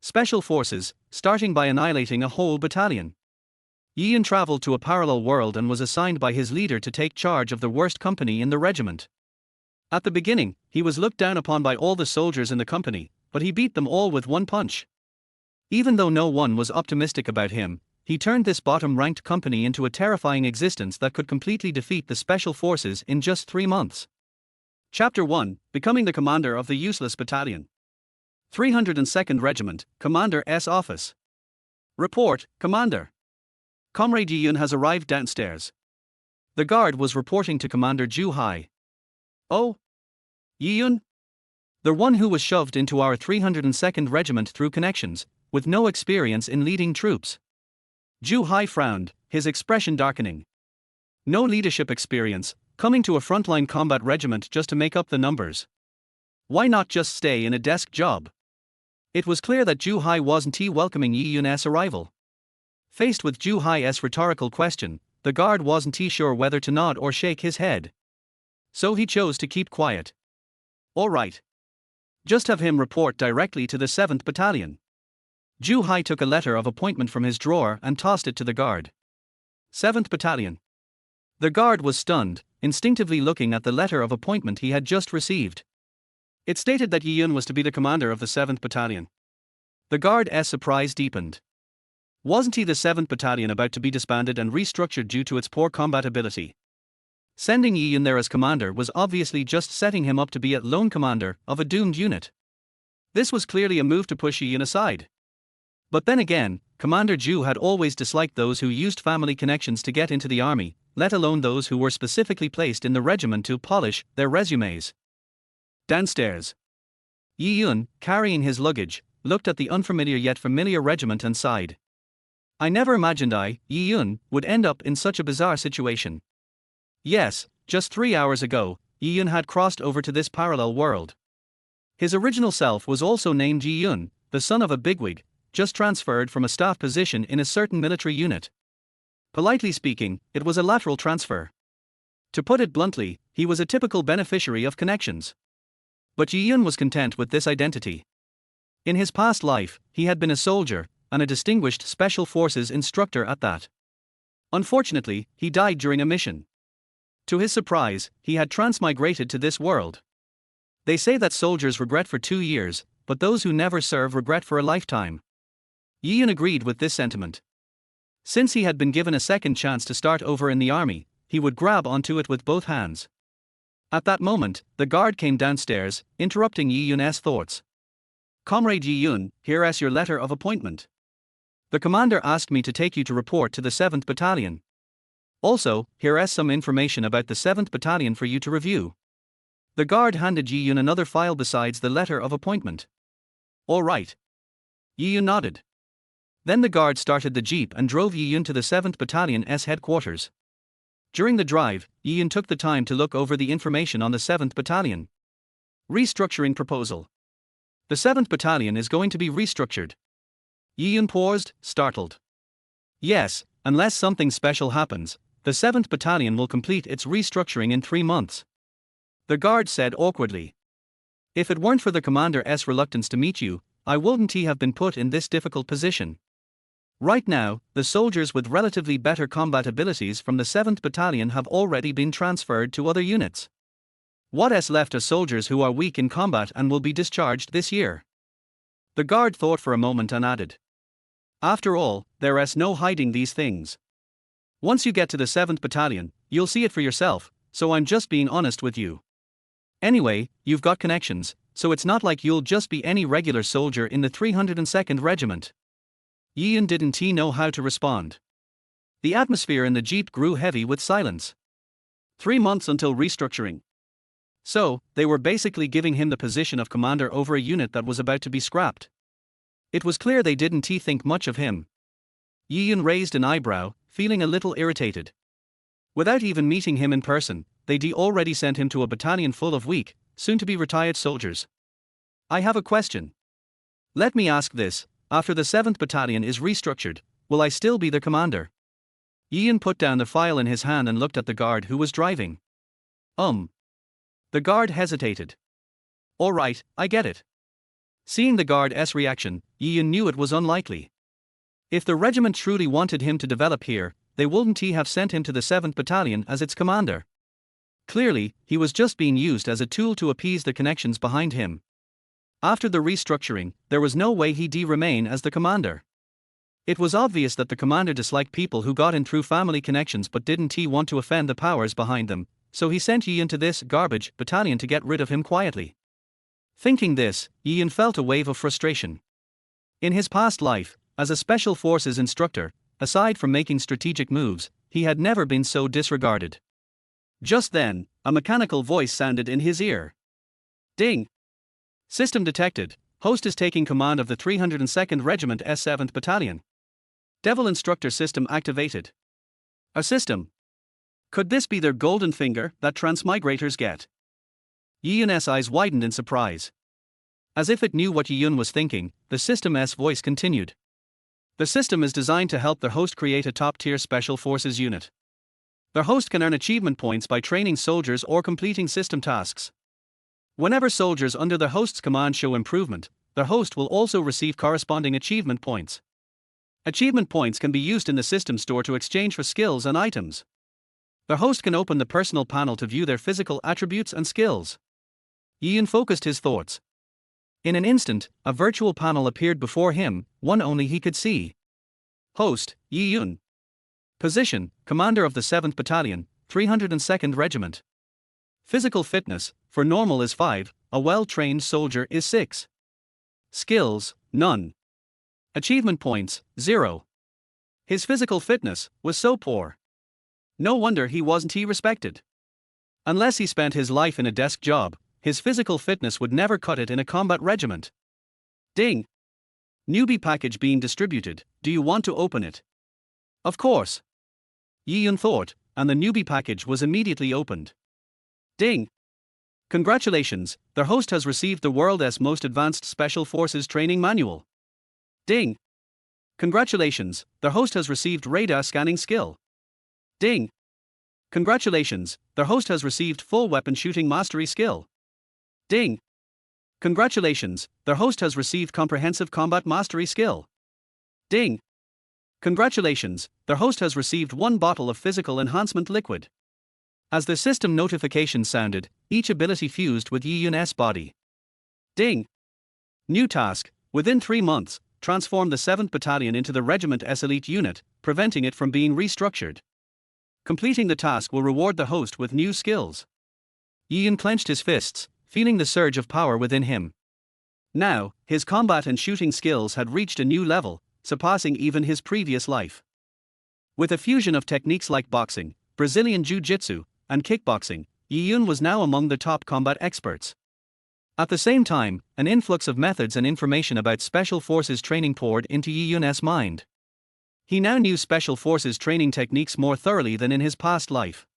Special Forces, starting by annihilating a whole battalion. Yi Yun traveled to a parallel world and was assigned by his leader to take charge of the worst company in the regiment. At the beginning, he was looked down upon by all the soldiers in the company, but he beat them all with one punch. Even though no one was optimistic about him, he turned this bottom-ranked company into a terrifying existence that could completely defeat the Special Forces in just 3 months. Chapter 1, Becoming the Commander of the Useless Battalion. 302nd Regiment, Commander S. Office. Report, Commander. Comrade Yi Yun has arrived downstairs. The guard was reporting to Commander Ju Hai. Oh? Yi Yun? The one who was shoved into our 302nd Regiment through connections, with no experience in leading troops. Ju Hai frowned, his expression darkening. No leadership experience, coming to a frontline combat regiment just to make up the numbers. Why not just stay in a desk job? It was clear that Ju Hai wasn't welcoming Yi Yun's arrival. Faced with Ju Hai's rhetorical question, the guard wasn't sure whether to nod or shake his head. So he chose to keep quiet. All right. Just have him report directly to the 7th Battalion. Ju Hai took a letter of appointment from his drawer and tossed it to the guard. 7th Battalion. The guard was stunned, instinctively looking at the letter of appointment he had just received. It stated that Yi Yun was to be the commander of the 7th Battalion. The guard's surprise deepened. Wasn't he the 7th Battalion about to be disbanded and restructured due to its poor combat ability? Sending Yi Yun there as commander was obviously just setting him up to be a lone commander of a doomed unit. This was clearly a move to push Yi Yun aside. But then again, Commander Ju had always disliked those who used family connections to get into the army, let alone those who were specifically placed in the regiment to polish their resumes. Downstairs. Yi Yun, carrying his luggage, looked at the unfamiliar yet familiar regiment and sighed. I never imagined Yi Yun, would end up in such a bizarre situation. Yes, just 3 hours ago, Yi Yun had crossed over to this parallel world. His original self was also named Yi Yun, the son of a bigwig, just transferred from a staff position in a certain military unit. Politely speaking, it was a lateral transfer. To put it bluntly, he was a typical beneficiary of connections. But Yi Yun was content with this identity. In his past life, he had been a soldier, and a distinguished Special Forces instructor at that. Unfortunately, he died during a mission. To his surprise, he had transmigrated to this world. They say that soldiers regret for 2 years, but those who never serve regret for a lifetime. Yi Yun agreed with this sentiment. Since he had been given a second chance to start over in the army, he would grab onto it with both hands. At that moment, the guard came downstairs, interrupting Yi Yun's thoughts. Comrade Yi Yun, here's your letter of appointment. The commander asked me to take you to report to the 7th Battalion. Also, here's some information about the 7th Battalion for you to review. The guard handed Yi Yun another file besides the letter of appointment. All right. Yi Yun nodded. Then the guard started the jeep and drove Yi Yun to the 7th Battalion's headquarters. During the drive, Yi Yun took the time to look over the information on the 7th Battalion. Restructuring proposal. The 7th Battalion is going to be restructured. Yi Yun paused, startled. Yes, unless something special happens, the 7th Battalion will complete its restructuring in 3 months. The guard said awkwardly. If it weren't for the commander's reluctance to meet you, I wouldn't have been put in this difficult position. Right now, the soldiers with relatively better combat abilities from the 7th Battalion have already been transferred to other units. What's left are soldiers who are weak in combat and will be discharged this year. The guard thought for a moment and added. After all, there's no hiding these things. Once you get to the 7th Battalion, you'll see it for yourself, so I'm just being honest with you. Anyway, you've got connections, so it's not like you'll just be any regular soldier in the 302nd Regiment. Yi Yun didn't know how to respond. The atmosphere in the jeep grew heavy with silence. 3 months until restructuring. So, they were basically giving him the position of commander over a unit that was about to be scrapped. It was clear they didn't think much of him. Yi Yun raised an eyebrow, feeling a little irritated. Without even meeting him in person, they'd already sent him to a battalion full of weak, soon-to-be retired soldiers. I have a question. Let me ask this. After the 7th Battalion is restructured, will I still be the commander? Yi Yun put down the file in his hand and looked at the guard who was driving. The guard hesitated. All right, I get it. Seeing the guard's reaction, Yi Yun knew it was unlikely. If the regiment truly wanted him to develop here, they wouldn't have sent him to the 7th Battalion as its commander. Clearly, he was just being used as a tool to appease the connections behind him. After the restructuring, there was no way he'd remain as the commander. It was obvious that the commander disliked people who got in through family connections but didn't want to offend the powers behind them, so he sent Yi Yun to this garbage battalion to get rid of him quietly. Thinking this, Yi Yun felt a wave of frustration. In his past life, as a special forces instructor, aside from making strategic moves, he had never been so disregarded. Just then, a mechanical voice sounded in his ear. Ding! System detected. Host is taking command of the 302nd Regiment S7th Battalion. Devil Instructor System activated. A system. Could this be their golden finger that transmigrators get? Yi Yun's eyes widened in surprise. As if it knew what Yi Yun was thinking, the system's voice continued. The system is designed to help their host create a top-tier special forces unit. Their host can earn achievement points by training soldiers or completing system tasks. Whenever soldiers under their host's command show improvement, their host will also receive corresponding achievement points. Achievement points can be used in the system store to exchange for skills and items. Their host can open the personal panel to view their physical attributes and skills. Yi Yun focused his thoughts. In an instant, a virtual panel appeared before him, one only he could see. Host, Yi Yun. Position, Commander of the 7th Battalion, 302nd Regiment. Physical fitness, for normal is 5, a well-trained soldier is 6. Skills, none. Achievement points, 0. His physical fitness was so poor. No wonder he wasn't respected. Unless he spent his life in a desk job, his physical fitness would never cut it in a combat regiment. Ding! Newbie package being distributed, do you want to open it? Of course. Yi Yun thought, and the newbie package was immediately opened. Ding! Congratulations, their host has received the world's most advanced Special Forces training manual. Ding! Congratulations, their host has received radar scanning skill. Ding! Congratulations, their host has received full weapon shooting mastery skill. Ding! Congratulations, their host has received comprehensive combat mastery skill. Ding! Congratulations, their host has received 1 bottle of physical enhancement liquid. As the system notification sounded, each ability fused with Yi Yun's body. Ding! New task, within 3 months, transform the 7th Battalion into the regiment's elite unit, preventing it from being restructured. Completing the task will reward the host with new skills. Yi Yun clenched his fists, feeling the surge of power within him. Now, his combat and shooting skills had reached a new level, surpassing even his previous life. With a fusion of techniques like boxing, Brazilian Jiu-Jitsu, and kickboxing, Yi Yun was now among the top combat experts. At the same time, an influx of methods and information about Special Forces training poured into Yi Yun's mind. He now knew Special Forces training techniques more thoroughly than in his past life.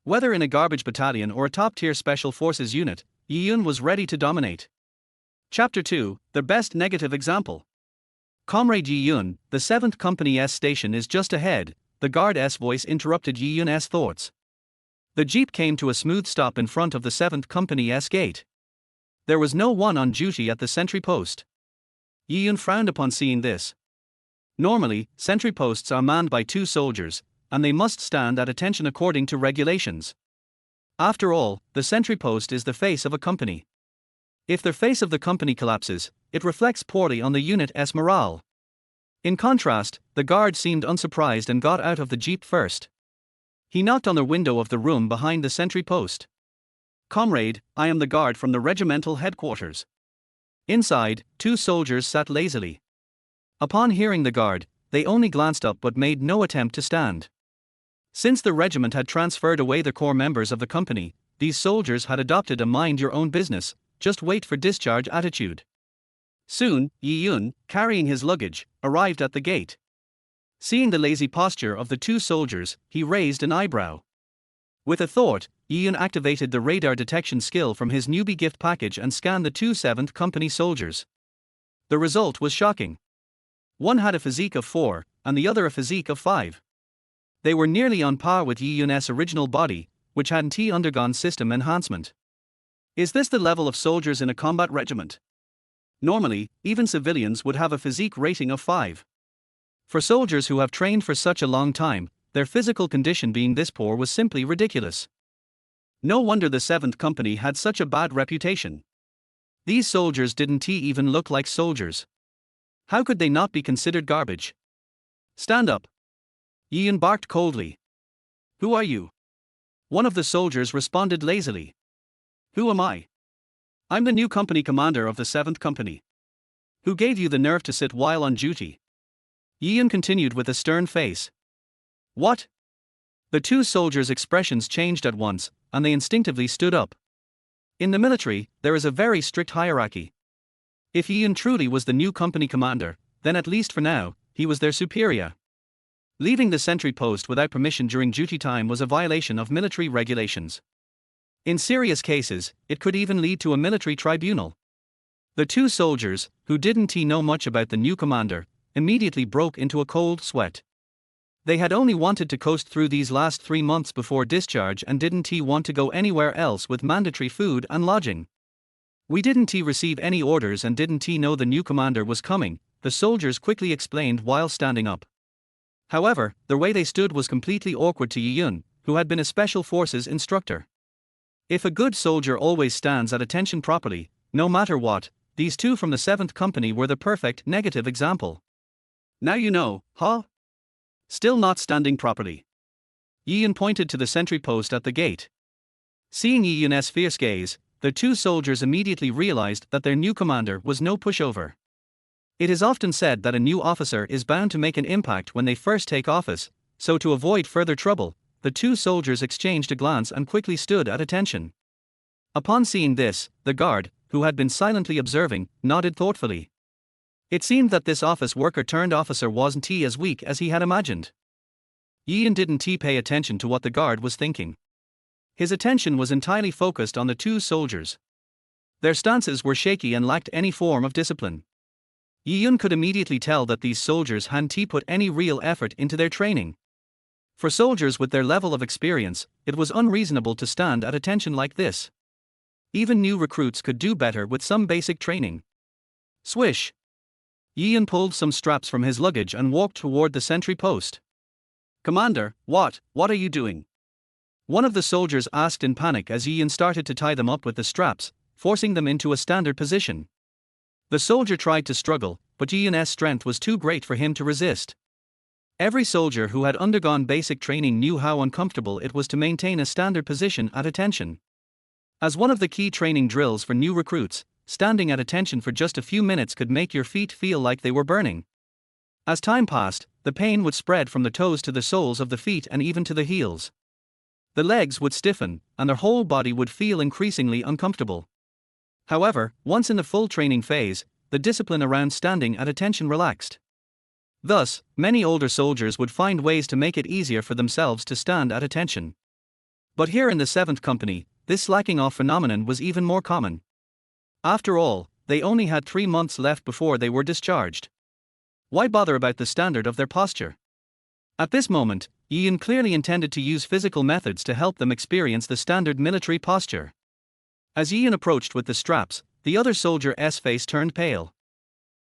Whether in a garbage battalion or a top-tier Special Forces unit, Yi Yun was ready to dominate. Chapter 2, The Best Negative Example. Comrade Yi Yun, the 7th Company's station is just ahead, the guard's voice interrupted Yi Yun's thoughts. The jeep came to a smooth stop in front of the 7th Company's gate. There was no one on duty at the sentry post. Yi Yun frowned upon seeing this. Normally, sentry posts are manned by 2 soldiers, and they must stand at attention according to regulations. After all, the sentry post is the face of a company. If the face of the company collapses, it reflects poorly on the unit's morale. In contrast, the guard seemed unsurprised and got out of the jeep first. He knocked on the window of the room behind the sentry post. Comrade, I am the guard from the regimental headquarters. Inside, 2 soldiers sat lazily. Upon hearing the guard, they only glanced up but made no attempt to stand. Since the regiment had transferred away the core members of the company, these soldiers had adopted a mind-your-own-business, just-wait-for-discharge attitude. Soon, Yi Yun, carrying his luggage, arrived at the gate. Seeing the lazy posture of the 2 soldiers, he raised an eyebrow. With a thought, Yi Yun activated the radar detection skill from his newbie gift package and scanned the 2 7th Company soldiers. The result was shocking. One had a physique of 4, and the other a physique of 5. They were nearly on par with Yi Yun's original body, which hadn't undergone system enhancement. Is this the level of soldiers in a combat regiment? Normally, even civilians would have a physique rating of 5. For soldiers who have trained for such a long time, their physical condition being this poor was simply ridiculous. No wonder the 7th Company had such a bad reputation. These soldiers didn't even look like soldiers. How could they not be considered garbage? Stand up. Ian barked coldly. Who are you? One of the soldiers responded lazily. Who am I? I'm the new company commander of the 7th Company. Who gave you the nerve to sit while on duty? Ian continued with a stern face. What? The two soldiers' expressions changed at once, and they instinctively stood up. In the military, there is a very strict hierarchy. If Ian truly was the new company commander, then at least for now, he was their superior. Leaving the sentry post without permission during duty time was a violation of military regulations. In serious cases, it could even lead to a military tribunal. The two soldiers, who didn't know much about the new commander, immediately broke into a cold sweat. They had only wanted to coast through these last 3 months before discharge and didn't want to go anywhere else with mandatory food and lodging. We didn't receive any orders and didn't know the new commander was coming, the soldiers quickly explained while standing up. However, the way they stood was completely awkward to Yun, who had been a special forces instructor. If a good soldier always stands at attention properly, no matter what, these two from the 7th Company were the perfect negative example. Now you know, huh? Still not standing properly. Ian pointed to the sentry post at the gate. Seeing Ian's fierce gaze, the two soldiers immediately realized that their new commander was no pushover. It is often said that a new officer is bound to make an impact when they first take office, so to avoid further trouble, the two soldiers exchanged a glance and quickly stood at attention. Upon seeing this, the guard, who had been silently observing, nodded thoughtfully. It seemed that this office worker turned officer wasn't as weak as he had imagined. Ian didn't pay attention to what the guard was thinking. His attention was entirely focused on the two soldiers. Their stances were shaky and lacked any form of discipline. Ian could immediately tell that these soldiers hadn't put any real effort into their training. For soldiers with their level of experience, it was unreasonable to stand at attention like this. Even new recruits could do better with some basic training. Swish! Ian pulled some straps from his luggage and walked toward the sentry post. Commander, what are you doing? One of the soldiers asked in panic as Ian started to tie them up with the straps, forcing them into a standard position. The soldier tried to struggle, but Ian's strength was too great for him to resist. Every soldier who had undergone basic training knew how uncomfortable it was to maintain a standard position at attention. As one of the key training drills for new recruits, standing at attention for just a few minutes could make your feet feel like they were burning. As time passed, the pain would spread from the toes to the soles of the feet and even to the heels. The legs would stiffen, and their whole body would feel increasingly uncomfortable. However, once in the full training phase, the discipline around standing at attention relaxed. Thus, many older soldiers would find ways to make it easier for themselves to stand at attention. But here in the 7th Company, this slacking off phenomenon was even more common. After all, they only had 3 months left before they were discharged. Why bother about the standard of their posture? At this moment, Ian clearly intended to use physical methods to help them experience the standard military posture. As Ian approached with the straps, the other soldier's face turned pale.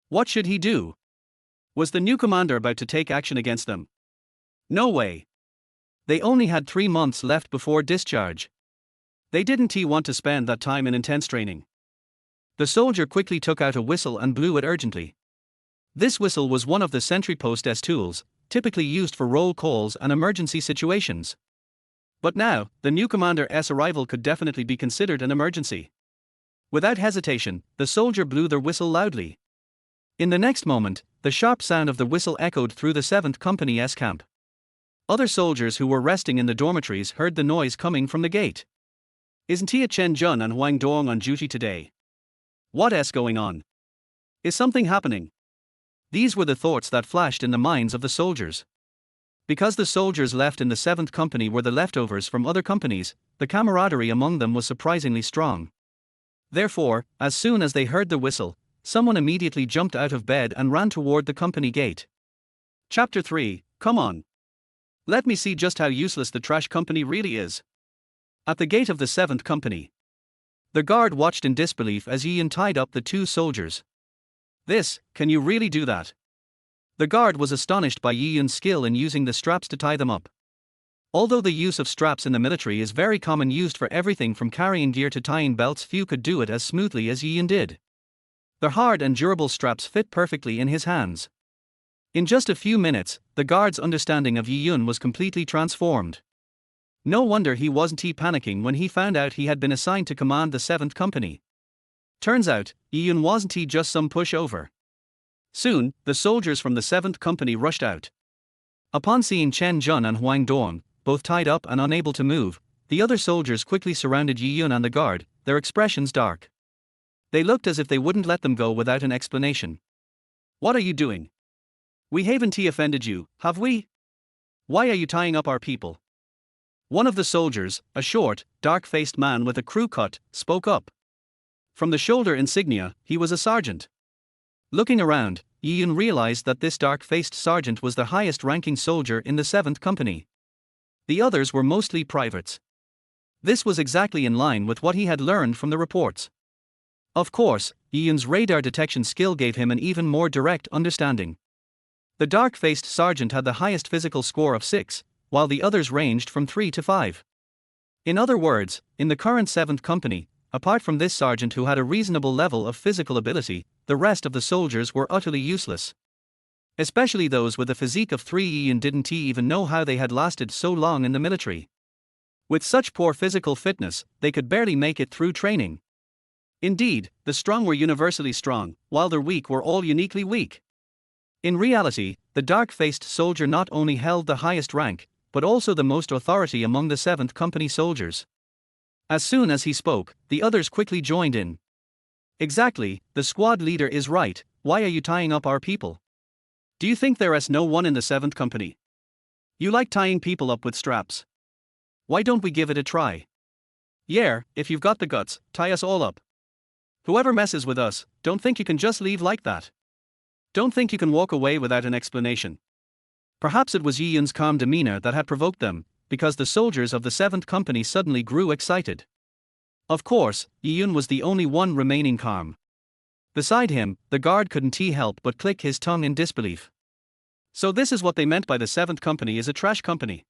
What should he do? Was the new commander about to take action against them? No way. They only had 3 months left before discharge. They didn't want to spend that time in intense training. The soldier quickly took out a whistle and blew it urgently. This whistle was one of the sentry post's tools, typically used for roll calls and emergency situations. But now, the new commander's arrival could definitely be considered an emergency. Without hesitation, the soldier blew their whistle loudly. In the next moment, the sharp sound of the whistle echoed through the 7th Company's camp. Other soldiers who were resting in the dormitories heard the noise coming from the gate. Isn't Tia Chen Jun and Huang Dong on duty today? What's going on? Is something happening? These were the thoughts that flashed in the minds of the soldiers. Because the soldiers left in the 7th Company were the leftovers from other companies, the camaraderie among them was surprisingly strong. Therefore, as soon as they heard the whistle, someone immediately jumped out of bed and ran toward the company gate. Chapter 3, Come on. Let me see just how useless the trash company really is. At the gate of the 7th Company. The guard watched in disbelief as Ian tied up the two soldiers. Can you really do that? The guard was astonished by Yi Yun's skill in using the straps to tie them up. Although the use of straps in the military is very common, used for everything from carrying gear to tying belts, few could do it as smoothly as Yi Yun did. The hard and durable straps fit perfectly in his hands. In just a few minutes, the guard's understanding of Yi Yun was completely transformed. No wonder he wasn't panicking when he found out he had been assigned to command the 7th Company. Turns out, Yi Yun wasn't just some pushover. Soon, the soldiers from the 7th Company rushed out. Upon seeing Chen Jun and Huang Dong, both tied up and unable to move, the other soldiers quickly surrounded Yi Yun and the guard, their expressions dark. They looked as if they wouldn't let them go without an explanation. What are you doing? We haven't offended you, have we? Why are you tying up our people? One of the soldiers, a short, dark-faced man with a crew cut, spoke up. From the shoulder insignia, he was a sergeant. Looking around, Yi Yun realized that this dark-faced sergeant was the highest-ranking soldier in the 7th Company. The others were mostly privates. This was exactly in line with what he had learned from the reports. Of course, Yi Yun's radar detection skill gave him an even more direct understanding. The dark-faced sergeant had the highest physical score of 6, while the others ranged from 3 to 5. In other words, in the current 7th Company, apart from this sergeant who had a reasonable level of physical ability, the rest of the soldiers were utterly useless. Especially those with a physique of 3. Yi Yun didn't even know how they had lasted so long in the military. With such poor physical fitness, they could barely make it through training. Indeed, the strong were universally strong, while the weak were all uniquely weak. In reality, the dark-faced soldier not only held the highest rank, but also the most authority among the 7th Company soldiers. As soon as he spoke, the others quickly joined in. Exactly, the squad leader is right. Why are you tying up our people? Do you think there is no one in the 7th Company? You like tying people up with straps. Why don't we give it a try? Yeah, if you've got the guts, tie us all up. Whoever messes with us, don't think you can just leave like that. Don't think you can walk away without an explanation. Perhaps it was Yi Yun's calm demeanor that had provoked them, because the soldiers of the 7th Company suddenly grew excited. Of course, Yi Yun was the only one remaining calm. Beside him, the guard couldn't help but click his tongue in disbelief. So this is what they meant by the 7th Company is a trash company.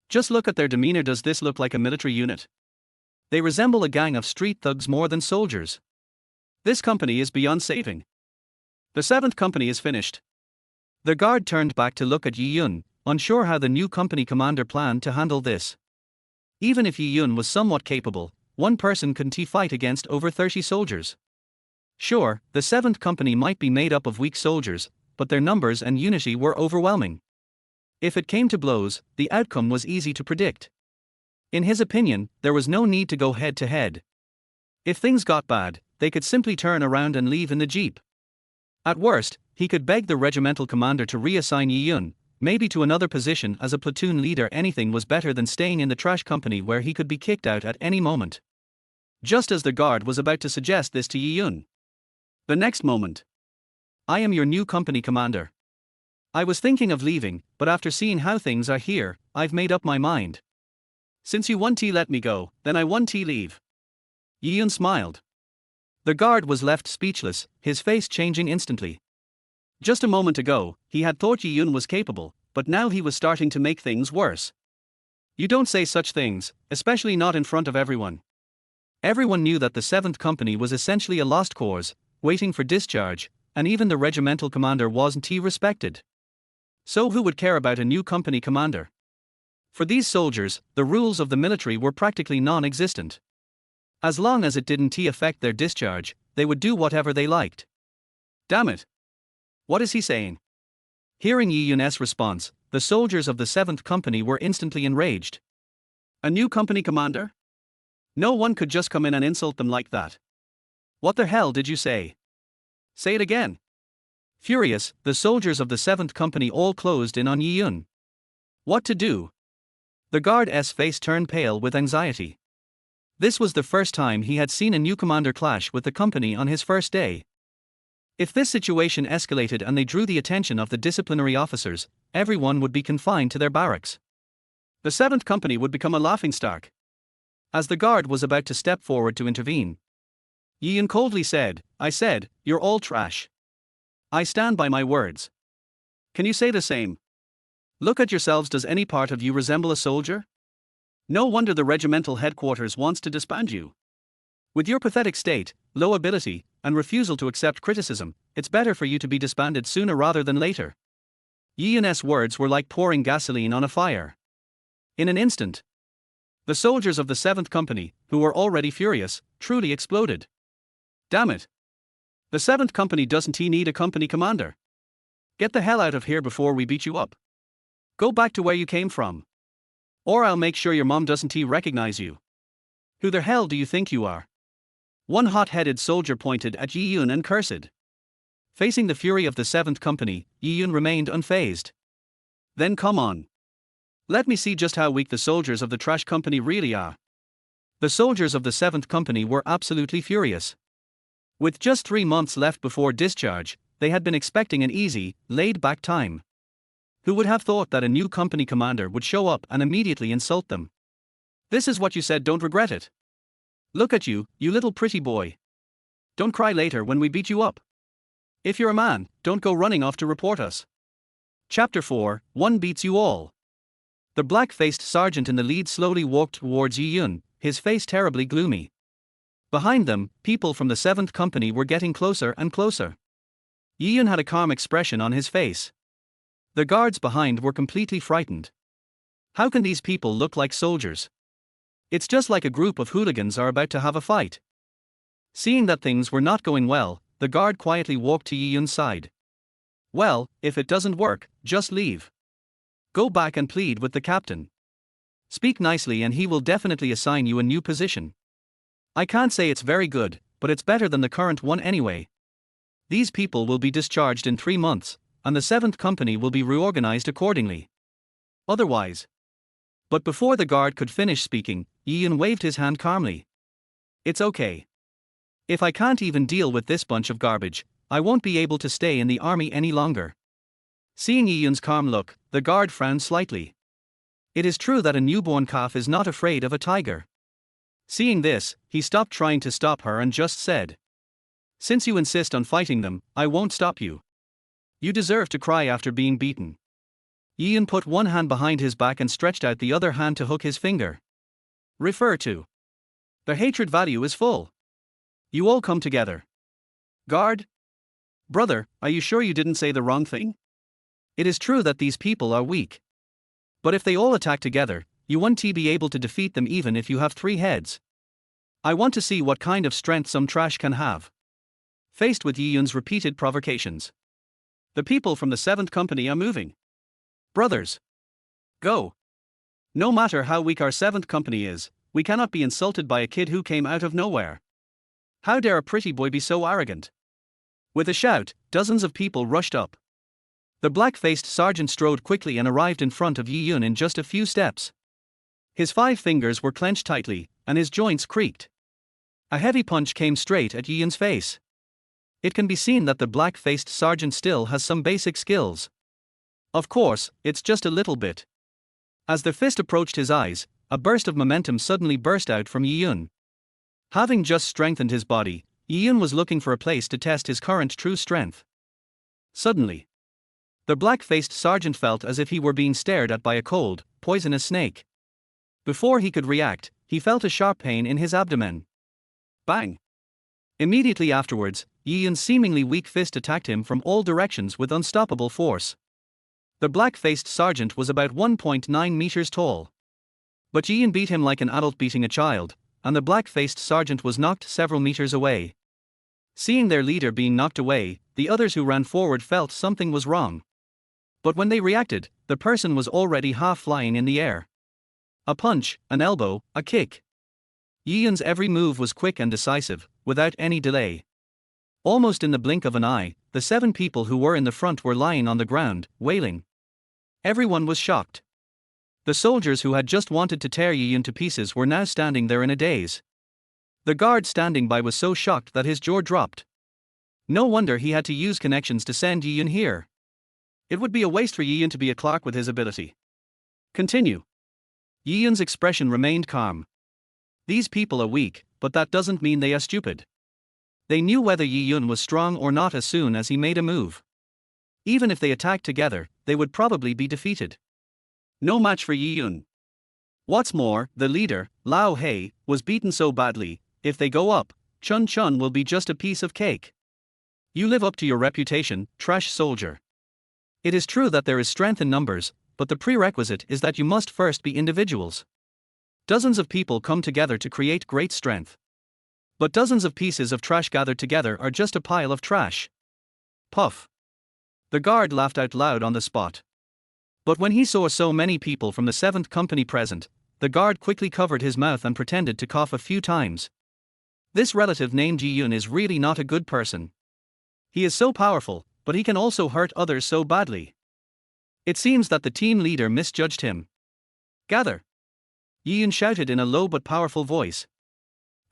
Just look at their demeanor. Does this look like a military unit? They resemble a gang of street thugs more than soldiers. This company is beyond saving. The 7th Company is finished. The guard turned back to look at Yi Yun, unsure how the new company commander planned to handle this. Even if Yi Yun was somewhat capable, one person couldn't fight against over 30 soldiers. Sure, the 7th Company might be made up of weak soldiers, but their numbers and unity were overwhelming. If it came to blows, the outcome was easy to predict. In his opinion, there was no need to go head-to-head. If things got bad, they could simply turn around and leave in the jeep. At worst, he could beg the regimental commander to reassign Yi Yun, maybe to another position as a platoon leader. Anything was better than staying in the trash company where he could be kicked out at any moment. Just as the guard was about to suggest this to Yi Yun, the next moment, I am your new company commander. I was thinking of leaving, but after seeing how things are here, I've made up my mind. Since you want to let me go, then I want to leave. Yi Yun smiled. The guard was left speechless, his face changing instantly. Just a moment ago, he had thought Yi Yun was capable, but now he was starting to make things worse. You don't say such things, especially not in front of everyone. Everyone knew that the 7th Company was essentially a lost cause, waiting for discharge, and even the regimental commander wasn't respected. So who would care about a new company commander? For these soldiers, the rules of the military were practically non-existent. As long as it didn't affect their discharge, they would do whatever they liked. Damn it! What is he saying? Hearing Yi Yun's response, the soldiers of the 7th Company were instantly enraged. A new company commander? No one could just come in and insult them like that. What the hell did you say? Say it again. Furious, the soldiers of the 7th Company all closed in on Yi Yun. What to do? The guard's face turned pale with anxiety. This was the first time he had seen a new commander clash with the company on his first day. If this situation escalated and they drew the attention of the disciplinary officers, everyone would be confined to their barracks. The 7th Company would become a laughingstock. As the guard was about to step forward to intervene, Yi Yun coldly said, I said, you're all trash. I stand by my words. Can you say the same? Look at yourselves. Does any part of you resemble a soldier? No wonder the regimental headquarters wants to disband you. With your pathetic state, low ability, and refusal to accept criticism, it's better for you to be disbanded sooner rather than later. Yi Yun's words were like pouring gasoline on a fire. In an instant, the soldiers of the 7th Company, who were already furious, truly exploded. Damn it! The 7th Company doesn't need a company commander. Get the hell out of here before we beat you up. Go back to where you came from. Or I'll make sure your mom doesn't recognize you. Who the hell do you think you are? One hot-headed soldier pointed at Yi Yun and cursed. Facing the fury of the 7th Company, Yi Yun remained unfazed. Then come on. Let me see just how weak the soldiers of the trash company really are. The soldiers of the 7th Company were absolutely furious. With just 3 months left before discharge, they had been expecting an easy, laid-back time. Who would have thought that a new company commander would show up and immediately insult them? This is what you said, don't regret it. Look at you, you little pretty boy. Don't cry later when we beat you up. If you're a man, don't go running off to report us. Chapter 4, One Beats You All. The black-faced sergeant in the lead slowly walked towards Yi Yun, his face terribly gloomy. Behind them, people from the 7th Company were getting closer and closer. Yi Yun had a calm expression on his face. The guards behind were completely frightened. How can these people look like soldiers? It's just like a group of hooligans are about to have a fight. Seeing that things were not going well, the guard quietly walked to Yi Yun's side. Well, if it doesn't work, just leave. Go back and plead with the captain. Speak nicely and he will definitely assign you a new position. I can't say it's very good, but it's better than the current one anyway. These people will be discharged in 3 months, and the 7th Company will be reorganized accordingly. Otherwise. But before the guard could finish speaking, Yi Yun waved his hand calmly. It's okay. If I can't even deal with this bunch of garbage, I won't be able to stay in the army any longer. Seeing Yi Yun's calm look, the guard frowned slightly. It is true that a newborn calf is not afraid of a tiger. Seeing this, he stopped trying to stop her and just said, "Since you insist on fighting them, I won't stop you. You deserve to cry after being beaten." Yi Yun put one hand behind his back and stretched out the other hand to hook his finger. Refer to. The hatred value is full. You all come together. Guard? Brother, are you sure you didn't say the wrong thing? It is true that these people are weak. But if they all attack together, you won't be able to defeat them even if you have 3 heads. I want to see what kind of strength some trash can have. Faced with Yi Yun's repeated provocations, the people from the 7th Company are moving. Brothers. Go. No matter how weak our 7th Company is, we cannot be insulted by a kid who came out of nowhere. How dare a pretty boy be so arrogant? With a shout, dozens of people rushed up. The black-faced sergeant strode quickly and arrived in front of Yi Yun in just a few steps. His 5 fingers were clenched tightly, and his joints creaked. A heavy punch came straight at Yi Yun's face. It can be seen that the black-faced sergeant still has some basic skills. Of course, it's just a little bit. As the fist approached his eyes, a burst of momentum suddenly burst out from Yi Yun. Having just strengthened his body, Yi Yun was looking for a place to test his current true strength. Suddenly, the black-faced sergeant felt as if he were being stared at by a cold, poisonous snake. Before he could react, he felt a sharp pain in his abdomen. Bang! Immediately afterwards, Yi Yun's seemingly weak fist attacked him from all directions with unstoppable force. The black-faced sergeant was about 1.9 meters tall. But Yi Yun beat him like an adult beating a child, and the black-faced sergeant was knocked several meters away. Seeing their leader being knocked away, the others who ran forward felt something was wrong. But when they reacted, the person was already half flying in the air. A punch, an elbow, a kick. Yi Yun's every move was quick and decisive, without any delay. Almost in the blink of an eye, the 7 people who were in the front were lying on the ground, wailing. Everyone was shocked. The soldiers who had just wanted to tear Yi Yun to pieces were now standing there in a daze. The guard standing by was so shocked that his jaw dropped. No wonder he had to use connections to send Yi Yun here. It would be a waste for Yi Yun to be a clerk with his ability. Continue. Yi Yun's expression remained calm. These people are weak, but that doesn't mean they are stupid. They knew whether Yi Yun was strong or not as soon as he made a move. Even if they attacked together, they would probably be defeated. No match for Yi Yun. What's more, the leader, Lao He, was beaten so badly, if they go up, Chun Chun will be just a piece of cake. You live up to your reputation, trash soldier. It is true that there is strength in numbers, but the prerequisite is that you must first be individuals. Dozens of people come together to create great strength. But dozens of pieces of trash gathered together are just a pile of trash. Puff. The guard laughed out loud on the spot. But when he saw so many people from the 7th Company present, the guard quickly covered his mouth and pretended to cough a few times. This relative named Yi Yun is really not a good person. He is so powerful, but he can also hurt others so badly. It seems that the team leader misjudged him. Gather! Yi Yun shouted in a low but powerful voice.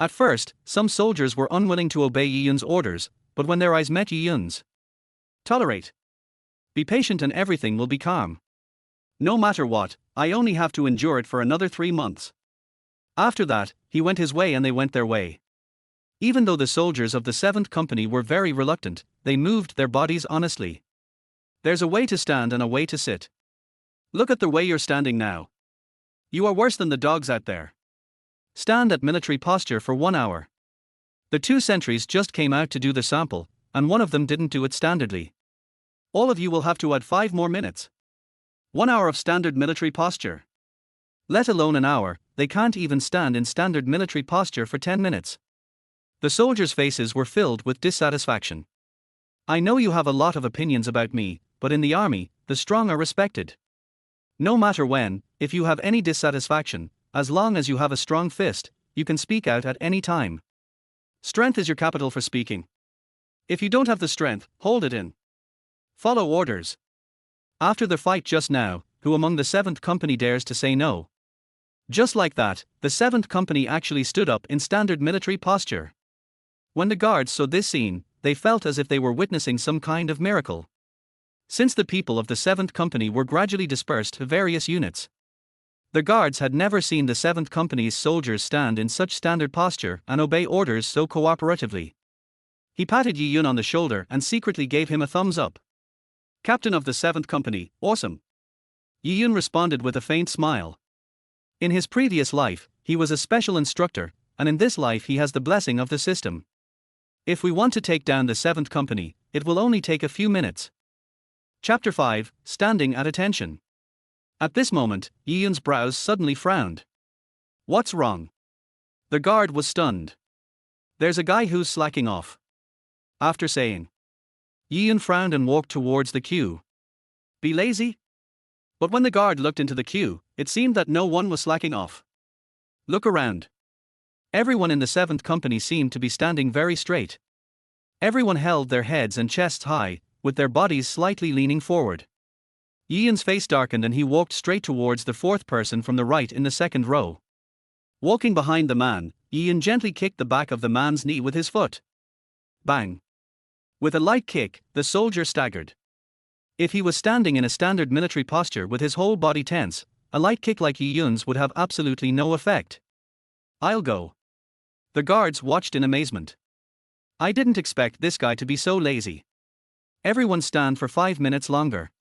At first, some soldiers were unwilling to obey Yi Yun's orders, but when their eyes met Yi Yun's, tolerate. Be patient and everything will be calm. No matter what, I only have to endure it for another 3 months. After that, he went his way and they went their way. Even though the soldiers of the 7th Company were very reluctant, they moved their bodies honestly. There's a way to stand and a way to sit. Look at the way you're standing now. You are worse than the dogs out there. Stand at military posture for 1 hour. The 2 sentries just came out to do the sample, and one of them didn't do it standardly. All of you will have to add 5 more minutes. 1 hour of standard military posture. Let alone an hour, they can't even stand in standard military posture for 10 minutes. The soldiers' faces were filled with dissatisfaction. I know you have a lot of opinions about me, but in the army, the strong are respected. No matter when, if you have any dissatisfaction, as long as you have a strong fist, you can speak out at any time. Strength is your capital for speaking. If you don't have the strength, hold it in. Follow orders. After the fight just now, who among the 7th Company dares to say no? Just like that, the 7th Company actually stood up in standard military posture. When the guards saw this scene, they felt as if they were witnessing some kind of miracle. Since the people of the 7th Company were gradually dispersed to various units, the guards had never seen the 7th Company's soldiers stand in such standard posture and obey orders so cooperatively. He patted Yi Yun on the shoulder and secretly gave him a thumbs up. Captain of the 7th Company, awesome. Yi Yun responded with a faint smile. In his previous life, he was a special instructor, and in this life he has the blessing of the system. If we want to take down the 7th Company, it will only take a few minutes. Chapter 5, Standing at Attention. At this moment, Yi Yun's brows suddenly frowned. What's wrong? The guard was stunned. There's a guy who's slacking off. After saying. Yi Yun frowned and walked towards the queue. Be lazy? But when the guard looked into the queue, it seemed that no one was slacking off. Look around. Everyone in the 7th Company seemed to be standing very straight. Everyone held their heads and chests high, with their bodies slightly leaning forward. Yi Yun's face darkened and he walked straight towards the 4th person from the right in the 2nd row. Walking behind the man, Yi Yun gently kicked the back of the man's knee with his foot. Bang! With a light kick, the soldier staggered. If he was standing in a standard military posture with his whole body tense, a light kick like Yi Yun's would have absolutely no effect. I'll go. The guards watched in amazement. I didn't expect this guy to be so lazy. Everyone stand for 5 minutes longer.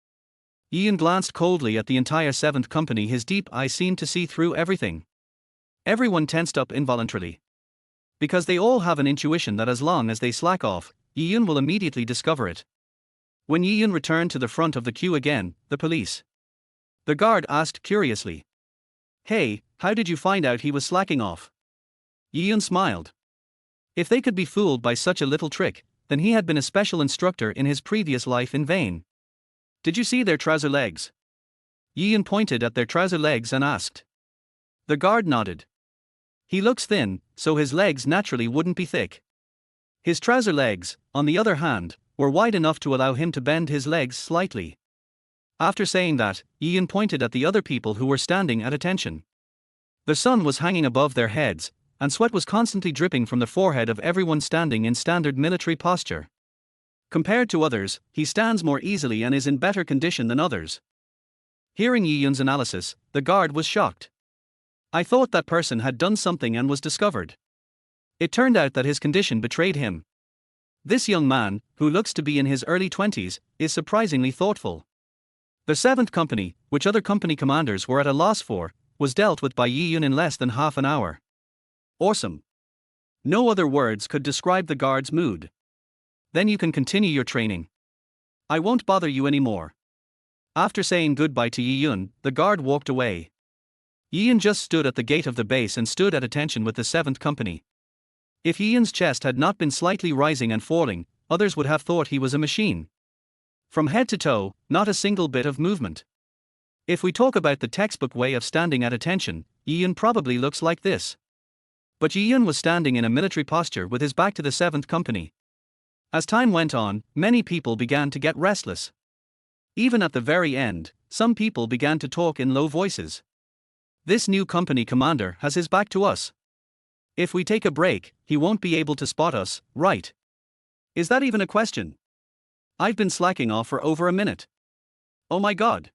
Yi Yun glanced coldly at the entire 7th Company. His deep eyes seemed to see through everything. Everyone tensed up involuntarily. Because they all have an intuition that as long as they slack off, Yi Yun will immediately discover it. When Yi Yun returned to the front of the queue again, the police. The guard asked curiously. Hey, how did you find out he was slacking off? Yi Yun smiled. If they could be fooled by such a little trick, then he had been a special instructor in his previous life in vain. Did you see their trouser legs? Yi Yun pointed at their trouser legs and asked. The guard nodded. He looks thin, so his legs naturally wouldn't be thick. His trouser legs, on the other hand, were wide enough to allow him to bend his legs slightly. After saying that, Yi Yun pointed at the other people who were standing at attention. The sun was hanging above their heads, and sweat was constantly dripping from the forehead of everyone standing in standard military posture. Compared to others, he stands more easily and is in better condition than others. Hearing Yi Yun's analysis, the guard was shocked. I thought that person had done something and was discovered. It turned out that his condition betrayed him. This young man, who looks to be in his early 20s, is surprisingly thoughtful. The 7th Company, which other company commanders were at a loss for, was dealt with by Yi Yun in less than half an hour. Awesome. No other words could describe the guard's mood. Then you can continue your training. I won't bother you anymore. After saying goodbye to Yi Yun, the guard walked away. Yi Yun just stood at the gate of the base and stood at attention with the 7th Company. If Yi Yun's chest had not been slightly rising and falling, others would have thought he was a machine. From head to toe, not a single bit of movement. If we talk about the textbook way of standing at attention, Yi Yun probably looks like this. But Yi Yun was standing in a military posture with his back to the 7th Company. As time went on, many people began to get restless. Even at the very end, some people began to talk in low voices. This new company commander has his back to us. If we take a break, he won't be able to spot us, right? Is that even a question? I've been slacking off for over a minute. Oh my god.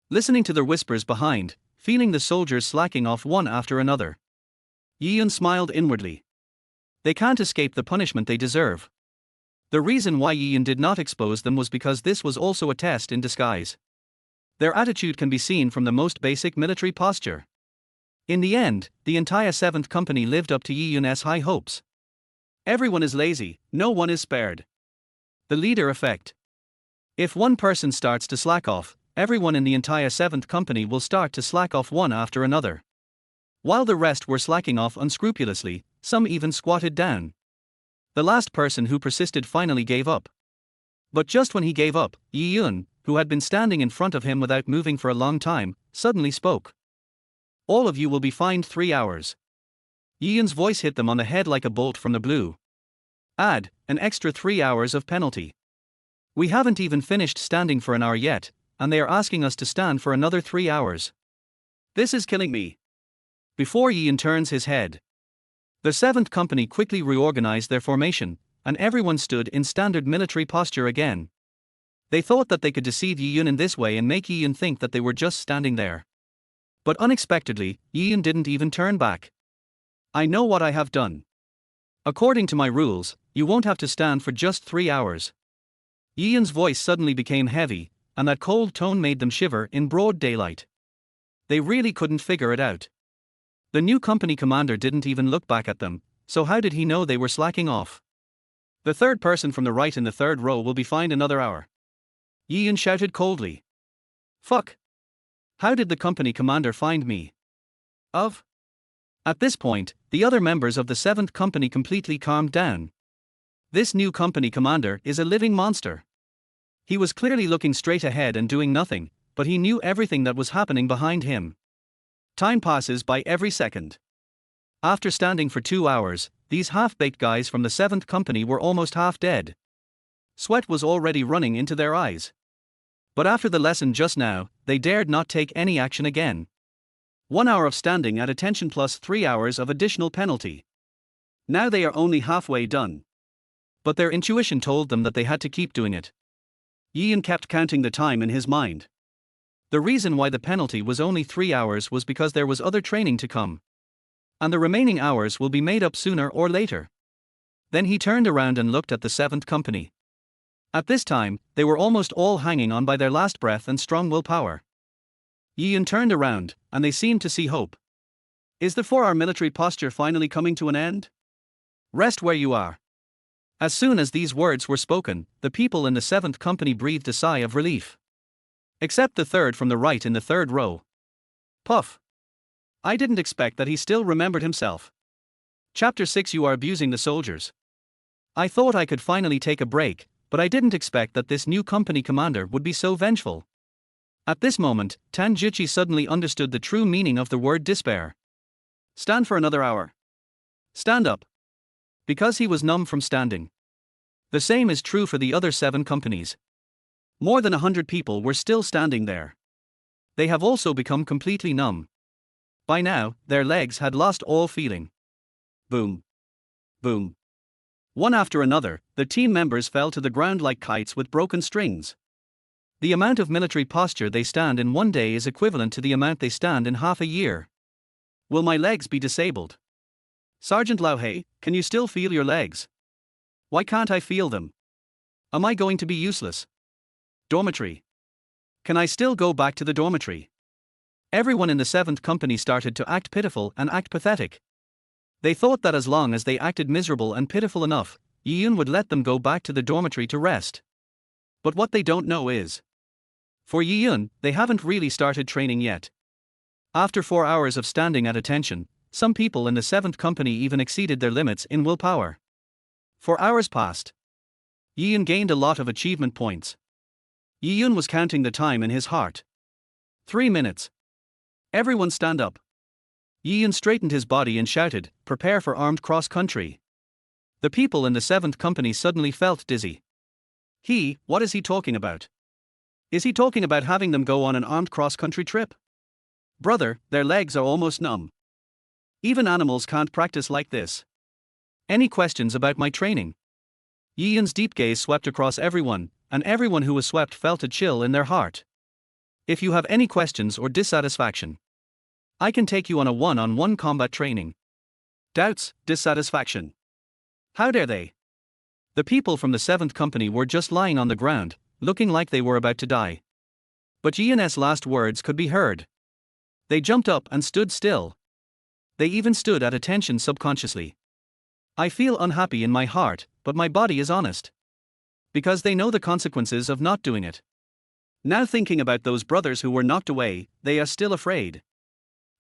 Listening to the whispers behind, feeling the soldiers slacking off one after another, Yi Yun smiled inwardly. They can't escape the punishment they deserve. The reason why Yi Yun did not expose them was because this was also a test in disguise. Their attitude can be seen from the most basic military posture. In the end, the entire 7th Company lived up to Yi Yun's high hopes. Everyone is lazy, no one is spared. The leader effect. If one person starts to slack off, everyone in the entire 7th Company will start to slack off one after another. While the rest were slacking off unscrupulously, some even squatted down. The last person who persisted finally gave up. But just when he gave up, Yi Yun, who had been standing in front of him without moving for a long time, suddenly spoke. All of you will be fined 3 hours. Yi Yun's voice hit them on the head like a bolt from the blue. Add an extra 3 hours of penalty. We haven't even finished standing for an hour yet, and they are asking us to stand for another 3 hours. This is killing me. Before Yi Yun turns his head, the 7th Company quickly reorganized their formation, and everyone stood in standard military posture again. They thought that they could deceive Yi Yun in this way and make Yi Yun think that they were just standing there. But unexpectedly, Yi Yun didn't even turn back. I know what I have done. According to my rules, you won't have to stand for just 3 hours. Yi Yun's voice suddenly became heavy, and that cold tone made them shiver in broad daylight. They really couldn't figure it out. The new company commander didn't even look back at them, so how did he know they were slacking off? The third person from the right in the third row will be fined another hour. Yi Yun shouted coldly. Fuck. How did the company commander find me? At this point, the other members of the 7th Company completely calmed down. This new company commander is a living monster. He was clearly looking straight ahead and doing nothing, but he knew everything that was happening behind him. Time passes by every second. After standing for 2 hours, these half-baked guys from the 7th Company were almost half dead. Sweat was already running into their eyes. But after the lesson just now, they dared not take any action again. 1 hour of standing at attention plus 3 hours of additional penalty. Now they are only halfway done. But their intuition told them that they had to keep doing it. Yi Yun kept counting the time in his mind. The reason why the penalty was only 3 hours was because there was other training to come. And the remaining hours will be made up sooner or later. Then he turned around and looked at the 7th Company. At this time, they were almost all hanging on by their last breath and strong willpower. Yi Yun turned around, and they seemed to see hope. Is the 4-hour military posture finally coming to an end? Rest where you are. As soon as these words were spoken, the people in the 7th Company breathed a sigh of relief. Except the third from the right in the third row. Puff. I didn't expect that he still remembered himself. Chapter 6. You are abusing the soldiers. I thought I could finally take a break, but I didn't expect that this new company commander would be so vengeful. At this moment, Tanjuchi suddenly understood the true meaning of the word despair. Stand for another hour. Stand up. Because he was numb from standing. The same is true for the other 7 companies. More than 100 people were still standing there. They have also become completely numb. By now, their legs had lost all feeling. Boom. Boom. One after another, the team members fell to the ground like kites with broken strings. The amount of military posture they stand in one day is equivalent to the amount they stand in half a year. Will my legs be disabled? Sergeant Lauhei, can you still feel your legs? Why can't I feel them? Am I going to be useless? Dormitory. Can I still go back to the dormitory? Everyone in the 7th Company started to act pitiful and act pathetic. They thought that as long as they acted miserable and pitiful enough, Yi-Yun would let them go back to the dormitory to rest. But what they don't know is, for Yi-Yun, they haven't really started training yet. After 4 hours of standing at attention, some people in the 7th Company even exceeded their limits in willpower. 4 hours passed. Yi-Yun gained a lot of achievement points. Yi-Yun was counting the time in his heart. 3 minutes. Everyone stand up. Yi-Yun straightened his body and shouted, "Prepare for armed cross-country." The people in the 7th Company suddenly felt dizzy. What is he talking about? Is he talking about having them go on an armed cross-country trip? Brother, their legs are almost numb. Even animals can't practice like this. Any questions about my training? Yi-Yun's deep gaze swept across everyone, and everyone who was swept felt a chill in their heart. If you have any questions or dissatisfaction, I can take you on a one-on-one combat training. Doubts, dissatisfaction. How dare they? The people from the 7th Company were just lying on the ground, looking like they were about to die. But Yi-Yun's last words could be heard. They jumped up and stood still. They even stood at attention subconsciously. I feel unhappy in my heart, but my body is honest. Because they know the consequences of not doing it. Now thinking about those brothers who were knocked away, they are still afraid.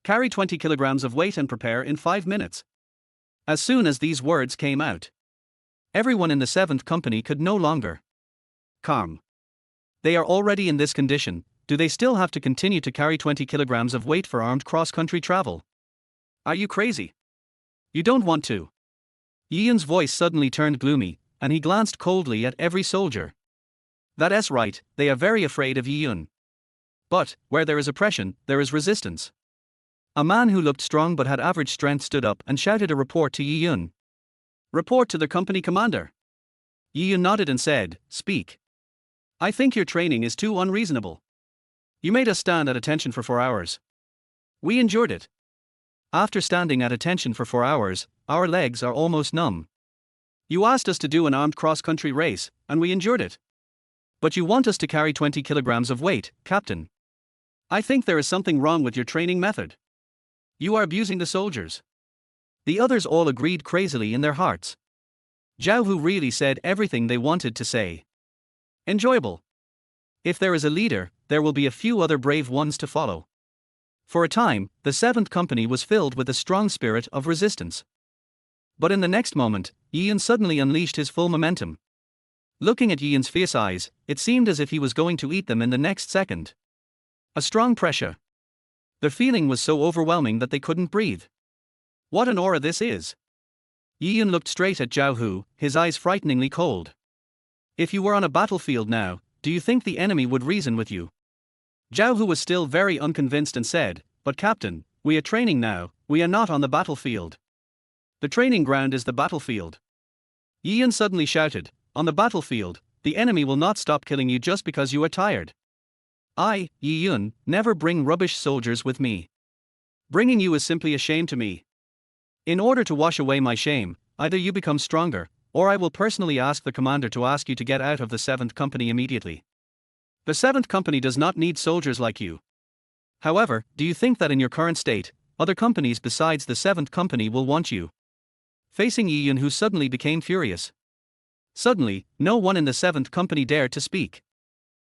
Carry 20 kilograms of weight and prepare in 5 minutes. As soon as these words came out, everyone in the 7th Company could no longer calm. They are already in this condition, do they still have to continue to carry 20 kilograms of weight for armed cross-country travel? Are you crazy? You don't want to. Yi-Yun's voice suddenly turned gloomy, and he glanced coldly at every soldier. That's right, they are very afraid of Yi-Yun. But, where there is oppression, there is resistance. A man who looked strong but had average strength stood up and shouted a report to Yi-Yun. Report to the company commander. Yi-Yun nodded and said, "Speak. I think your training is too unreasonable. You made us stand at attention for 4 hours. We endured it. After standing at attention for 4 hours, our legs are almost numb. You asked us to do an armed cross-country race, and we endured it. But you want us to carry 20 kilograms of weight, Captain. I think there is something wrong with your training method. You are abusing the soldiers." The others all agreed crazily in their hearts. Zhao Hu really said everything they wanted to say. Enjoyable. If there is a leader, there will be a few other brave ones to follow. For a time, the 7th Company was filled with a strong spirit of resistance. But in the next moment, Yi-Yun suddenly unleashed his full momentum. Looking at Yi-Yun's fierce eyes, it seemed as if he was going to eat them in the next second. A strong pressure. The feeling was so overwhelming that they couldn't breathe. What an aura this is! Yi-Yun looked straight at Zhao Hu, his eyes frighteningly cold. If you were on a battlefield now, do you think the enemy would reason with you? Zhao Hu was still very unconvinced and said, "But Captain, we are training now, we are not on the battlefield. The training ground is the battlefield." Yi-Yun suddenly shouted, "On the battlefield, the enemy will not stop killing you just because you are tired. I, Yi-Yun, never bring rubbish soldiers with me. Bringing you is simply a shame to me. In order to wash away my shame, either you become stronger, or I will personally ask the commander to ask you to get out of the 7th Company immediately. The 7th Company does not need soldiers like you. However, do you think that in your current state, other companies besides the 7th Company will want you?" Facing Yi-Yun, who suddenly became furious. Suddenly, no one in the 7th Company dared to speak.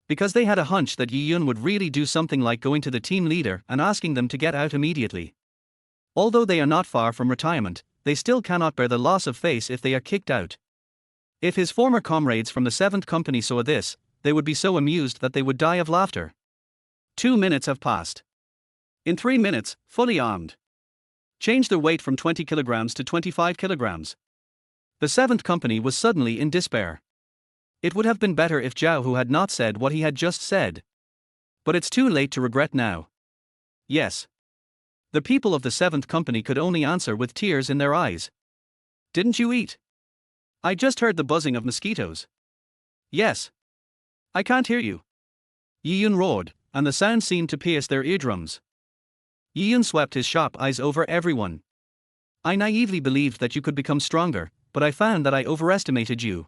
Because they had a hunch that Yi-Yun would really do something like going to the team leader and asking them to get out immediately. Although they are not far from retirement, they still cannot bear the loss of face if they are kicked out. If his former comrades from the 7th Company saw this, they would be so amused that they would die of laughter. 2 minutes have passed. In 3 minutes, fully armed. Change their weight from 20 kilograms to 25 kilograms. The 7th Company was suddenly in despair. It would have been better if Zhao Hu had not said what he had just said. But it's too late to regret now. Yes. The people of the 7th Company could only answer with tears in their eyes. Didn't you eat? I just heard the buzzing of mosquitoes. Yes. I can't hear you. Yi-Yun roared, and the sound seemed to pierce their eardrums. Yi-Yun swept his sharp eyes over everyone. I naively believed that you could become stronger, but I found that I overestimated you.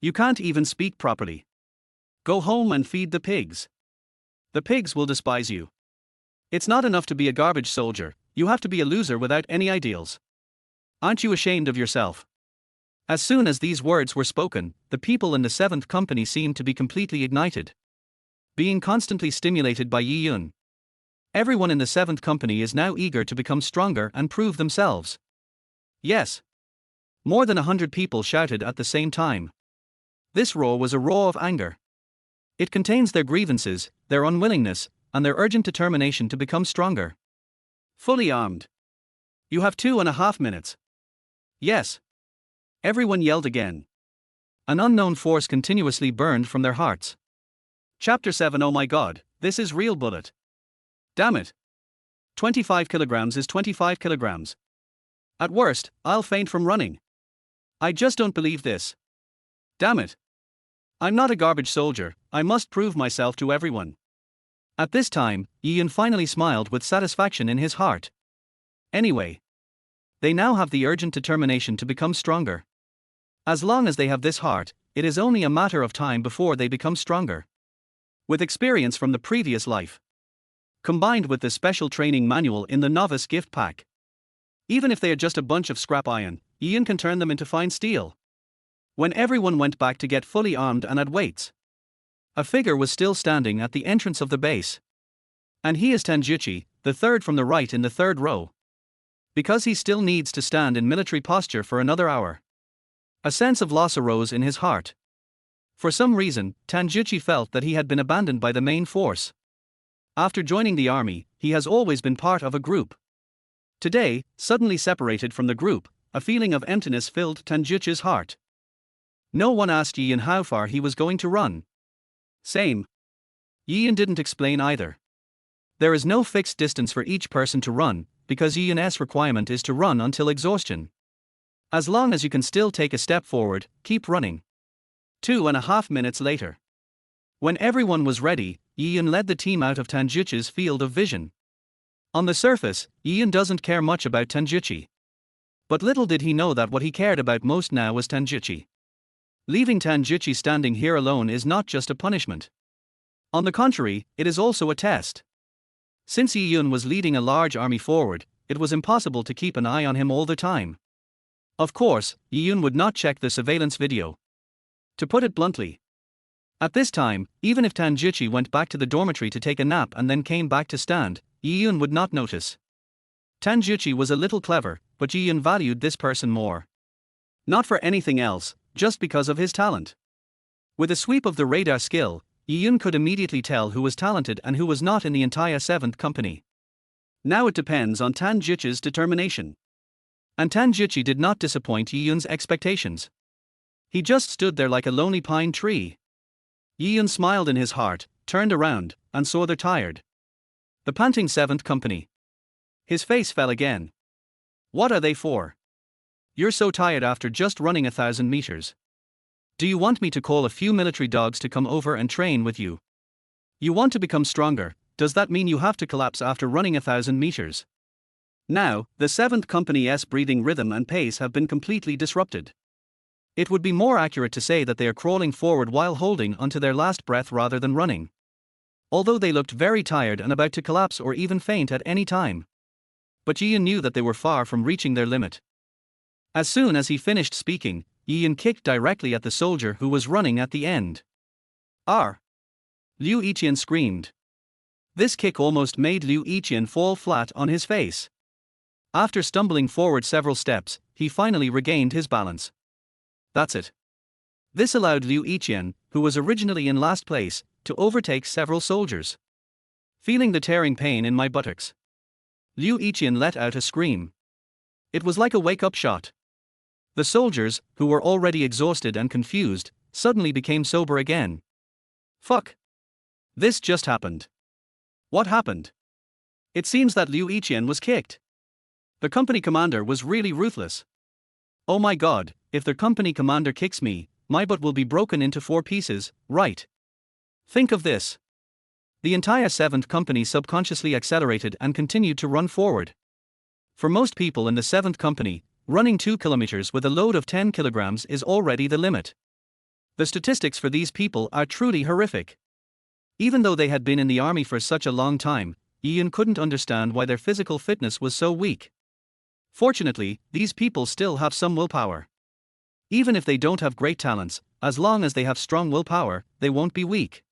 You can't even speak properly. Go home and feed the pigs. The pigs will despise you. It's not enough to be a garbage soldier, you have to be a loser without any ideals. Aren't you ashamed of yourself? As soon as these words were spoken, the people in the 7th Company seemed to be completely ignited. Being constantly stimulated by Yi Yun. Everyone in the 7th Company is now eager to become stronger and prove themselves. Yes. More than 100 people shouted at the same time. This roar was a roar of anger. It contains their grievances, their unwillingness, and their urgent determination to become stronger. Fully armed. You have 2.5 minutes. Yes. Everyone yelled again. An unknown force continuously burned from their hearts. Chapter 7. Oh my god, this is real bullet. Damn it. 25 kilograms is 25 kilograms. At worst, I'll faint from running. I just don't believe this. Damn it. I'm not a garbage soldier, I must prove myself to everyone. At this time, Yi Yun finally smiled with satisfaction in his heart. Anyway. They now have the urgent determination to become stronger. As long as they have this heart, it is only a matter of time before they become stronger. With experience from the previous life, combined with the special training manual in the novice gift pack. Even if they are just a bunch of scrap iron, Yi Yun can turn them into fine steel. When everyone went back to get fully armed and at weights, a figure was still standing at the entrance of the base. And he is Tanjuchi, the third from the right in the third row. Because he still needs to stand in military posture for another hour. A sense of loss arose in his heart. For some reason, Tanjuchi felt that he had been abandoned by the main force. After joining the army, he has always been part of a group. Today, suddenly separated from the group, a feeling of emptiness filled Tanjuchi's heart. No one asked Yi Yun how far he was going to run. Same. Yi Yun didn't explain either. There is no fixed distance for each person to run, because Yi Yun's requirement is to run until exhaustion. As long as you can still take a step forward, keep running. 2.5 minutes later. When everyone was ready, Yi Yun led the team out of Tanjuchi's field of vision. On the surface, Yi Yun doesn't care much about Tanjuchi. But little did he know that what he cared about most now was Tanjuchi. Leaving Tanjuchi standing here alone is not just a punishment. On the contrary, it is also a test. Since Yi Yun was leading a large army forward, it was impossible to keep an eye on him all the time. Of course, Yi Yun would not check the surveillance video. To put it bluntly, at this time, even if Tanjuchi went back to the dormitory to take a nap and then came back to stand, Yi Yun would not notice. Tanjuchi was a little clever, but Yi Yun valued this person more. Not for anything else, just because of his talent. With a sweep of the radar skill, Yi Yun could immediately tell who was talented and who was not in the entire 7th Company. Now it depends on Tanjuchi's determination. And Tanjuchi did not disappoint Yi Yun's expectations. He just stood there like a lonely pine tree. Yi Yun smiled in his heart, turned around, and saw the tired, the panting 7th Company. His face fell again. What are they for? You're so tired after just running 1,000 meters. Do you want me to call a few military dogs to come over and train with you? You want to become stronger, does that mean you have to collapse after running 1,000 meters? Now, the 7th Company's breathing rhythm and pace have been completely disrupted. It would be more accurate to say that they are crawling forward while holding onto their last breath rather than running. Although they looked very tired and about to collapse or even faint at any time. But Yi Yun knew that they were far from reaching their limit. As soon as he finished speaking, Yi Yun kicked directly at the soldier who was running at the end. "R!" Liu Yiqian screamed. This kick almost made Liu Yiqian fall flat on his face. After stumbling forward several steps, he finally regained his balance. That's it. This allowed Liu Yiqian, who was originally in last place, to overtake several soldiers. Feeling the tearing pain in my buttocks, Liu Yiqian let out a scream. It was like a wake-up shot. The soldiers, who were already exhausted and confused, suddenly became sober again. Fuck. This just happened. What happened? It seems that Liu Yiqian was kicked. The company commander was really ruthless. Oh my god, if the company commander kicks me, my butt will be broken into 4 pieces, right? Think of this. The entire 7th Company subconsciously accelerated and continued to run forward. For most people in the 7th Company, Running 2 kilometers with a load of 10 kilograms is already the limit. The statistics for these people are truly horrific. Even though they had been in the army for such a long time, Ian couldn't understand why their physical fitness was so weak. Fortunately, these people still have some willpower. Even if they don't have great talents, as long as they have strong willpower, they won't be weak.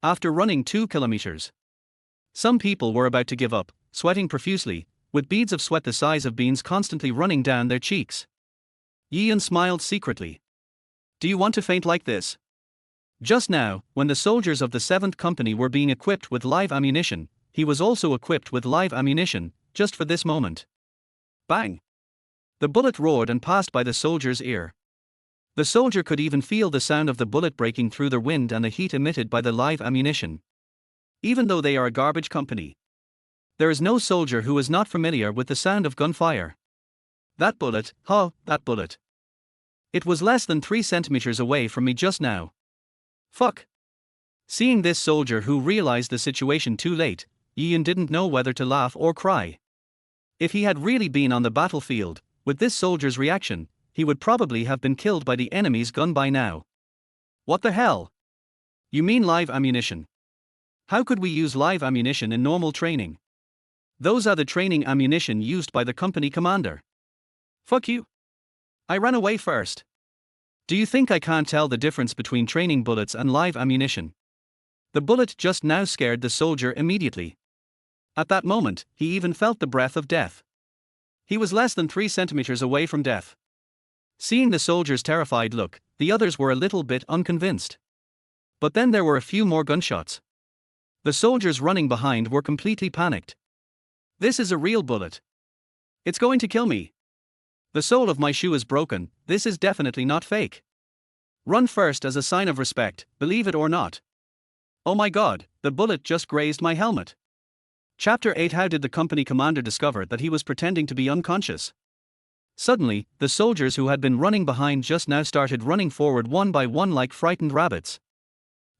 After running 2 kilometers, some people were about to give up, sweating profusely, with beads of sweat the size of beans constantly running down their cheeks. Ian smiled secretly. Do you want to faint like this? Just now, when the soldiers of the 7th Company were being equipped with live ammunition, he was also equipped with live ammunition, just for this moment. Bang! The bullet roared and passed by the soldier's ear. The soldier could even feel the sound of the bullet breaking through the wind and the heat emitted by the live ammunition. Even though they are a garbage company, there is no soldier who is not familiar with the sound of gunfire. That bullet, that bullet. It was less than 3 centimeters away from me just now. Fuck. Seeing this soldier who realized the situation too late, Ian didn't know whether to laugh or cry. If he had really been on the battlefield, with this soldier's reaction, he would probably have been killed by the enemy's gun by now. What the hell? You mean live ammunition? How could we use live ammunition in normal training? Those are the training ammunition used by the company commander. Fuck you. I ran away first. Do you think I can't tell the difference between training bullets and live ammunition? The bullet just now scared the soldier immediately. At that moment, he even felt the breath of death. He was less than 3 centimeters away from death. Seeing the soldier's terrified look, the others were a little bit unconvinced. But then there were a few more gunshots. The soldiers running behind were completely panicked. This is a real bullet. It's going to kill me. The sole of my shoe is broken, this is definitely not fake. Run first as a sign of respect, believe it or not. Oh my god, the bullet just grazed my helmet. Chapter 8. How did the company commander discover that he was pretending to be unconscious? Suddenly, the soldiers who had been running behind just now started running forward one by one like frightened rabbits.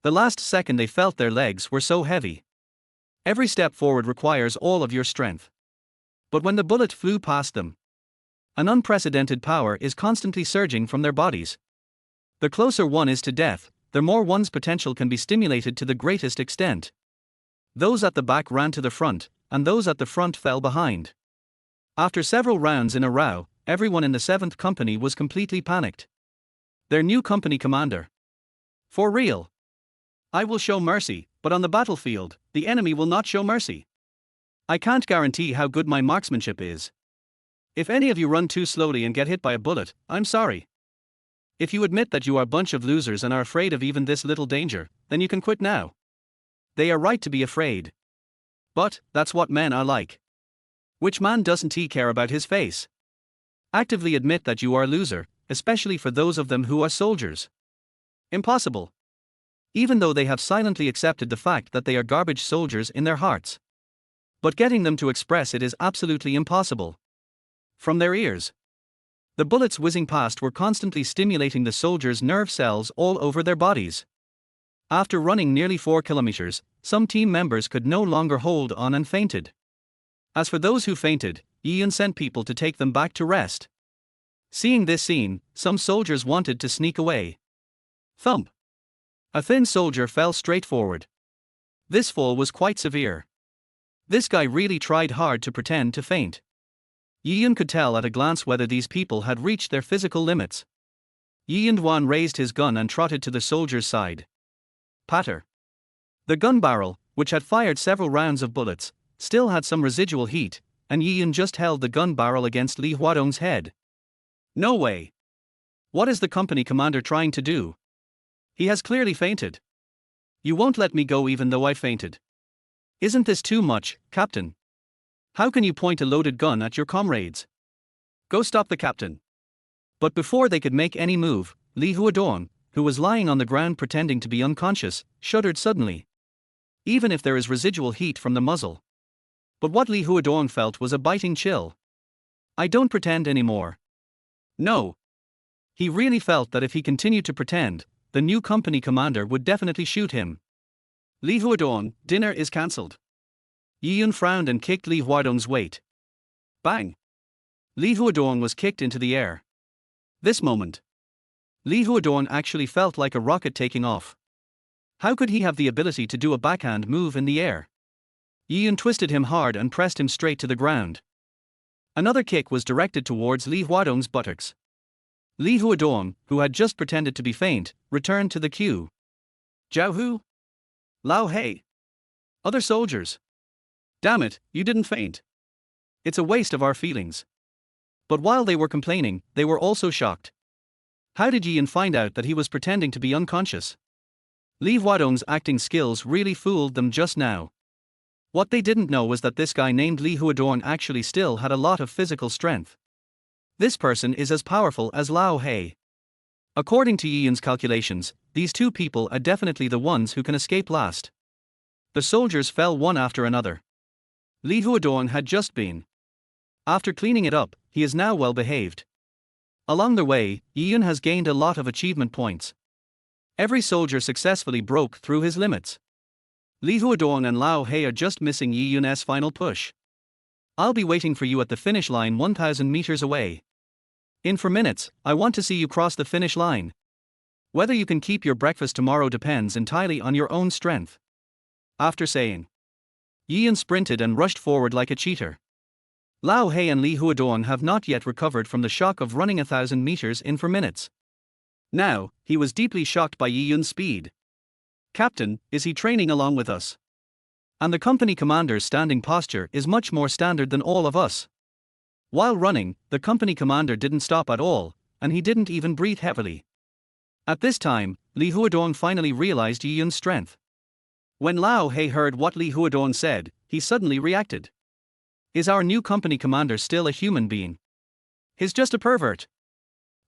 The last second they felt their legs were so heavy. Every step forward requires all of your strength. But when the bullet flew past them, an unprecedented power is constantly surging from their bodies. The closer one is to death, the more one's potential can be stimulated to the greatest extent. Those at the back ran to the front, and those at the front fell behind. After several rounds in a row, everyone in the 7th Company was completely panicked. Their new company commander. For real. I will show mercy, but on the battlefield, the enemy will not show mercy. I can't guarantee how good my marksmanship is. If any of you run too slowly and get hit by a bullet, I'm sorry. If you admit that you are a bunch of losers and are afraid of even this little danger, then you can quit now. They are right to be afraid. But, that's what men are like. Which man doesn't he care about his face? Actively admit that you are a loser, especially for those of them who are soldiers. Impossible. Even though they have silently accepted the fact that they are garbage soldiers in their hearts. But getting them to express it is absolutely impossible. From their ears. The bullets whizzing past were constantly stimulating the soldiers' nerve cells all over their bodies. After running nearly 4 kilometers, some team members could no longer hold on and fainted. As for those who fainted, Ian sent people to take them back to rest. Seeing this scene, some soldiers wanted to sneak away. Thump! A thin soldier fell straight forward. This fall was quite severe. This guy really tried hard to pretend to faint. Ian could tell at a glance whether these people had reached their physical limits. Ian Dwan raised his gun and trotted to the soldier's side. Patter. The gun barrel, which had fired several rounds of bullets, still had some residual heat, and Ian just held the gun barrel against Li Huadong's head. No way. What is the company commander trying to do? He has clearly fainted. You won't let me go even though I fainted. Isn't this too much, Captain? How can you point a loaded gun at your comrades? Go stop the captain. But before they could make any move, Li Huadong, who was lying on the ground pretending to be unconscious, shuddered suddenly. Even if there is residual heat from the muzzle. But what Li Huadong felt was a biting chill. I don't pretend anymore. No. He really felt that if he continued to pretend, the new company commander would definitely shoot him. Li Huadong, dinner is cancelled. Ian frowned and kicked Li Huadong's weight. Bang! Li Huadong was kicked into the air. This moment, Li Huadong actually felt like a rocket taking off. How could he have the ability to do a backhand move in the air? Yi Yun twisted him hard and pressed him straight to the ground. Another kick was directed towards Li Huadong's buttocks. Li Huadong, who had just pretended to be faint, returned to the queue. Zhao Hu? Lao He? Other soldiers? Damn it, you didn't faint. It's a waste of our feelings. But while they were complaining, they were also shocked. How did Yi Yun find out that he was pretending to be unconscious? Li Huadong's acting skills really fooled them just now. What they didn't know was that this guy named Li Huadong actually still had a lot of physical strength. This person is as powerful as Lao He. According to Yi Yun's calculations, these two people are definitely the ones who can escape last. The soldiers fell one after another. Li Huadong had just been. After cleaning it up, he is now well behaved. Along the way, Yi Yun has gained a lot of achievement points. Every soldier successfully broke through his limits. Li Huadong and Lao He are just missing Yi Yun's final push. I'll be waiting for you at the finish line 1,000 meters away. In 4 minutes, I want to see you cross the finish line. Whether you can keep your breakfast tomorrow depends entirely on your own strength. After saying, Yi Yun sprinted and rushed forward like a cheater. Lao He and Li Huadong have not yet recovered from the shock of running 1,000 meters in 4 minutes. Now, he was deeply shocked by Yi Yun's speed. Captain, is he training along with us? And the company commander's standing posture is much more standard than all of us. While running, the company commander didn't stop at all, and he didn't even breathe heavily. At this time, Li Huadong finally realized Yi Yun's strength. When Lao He heard what Li Huadong said, he suddenly reacted. Is our new company commander still a human being? He's just a pervert.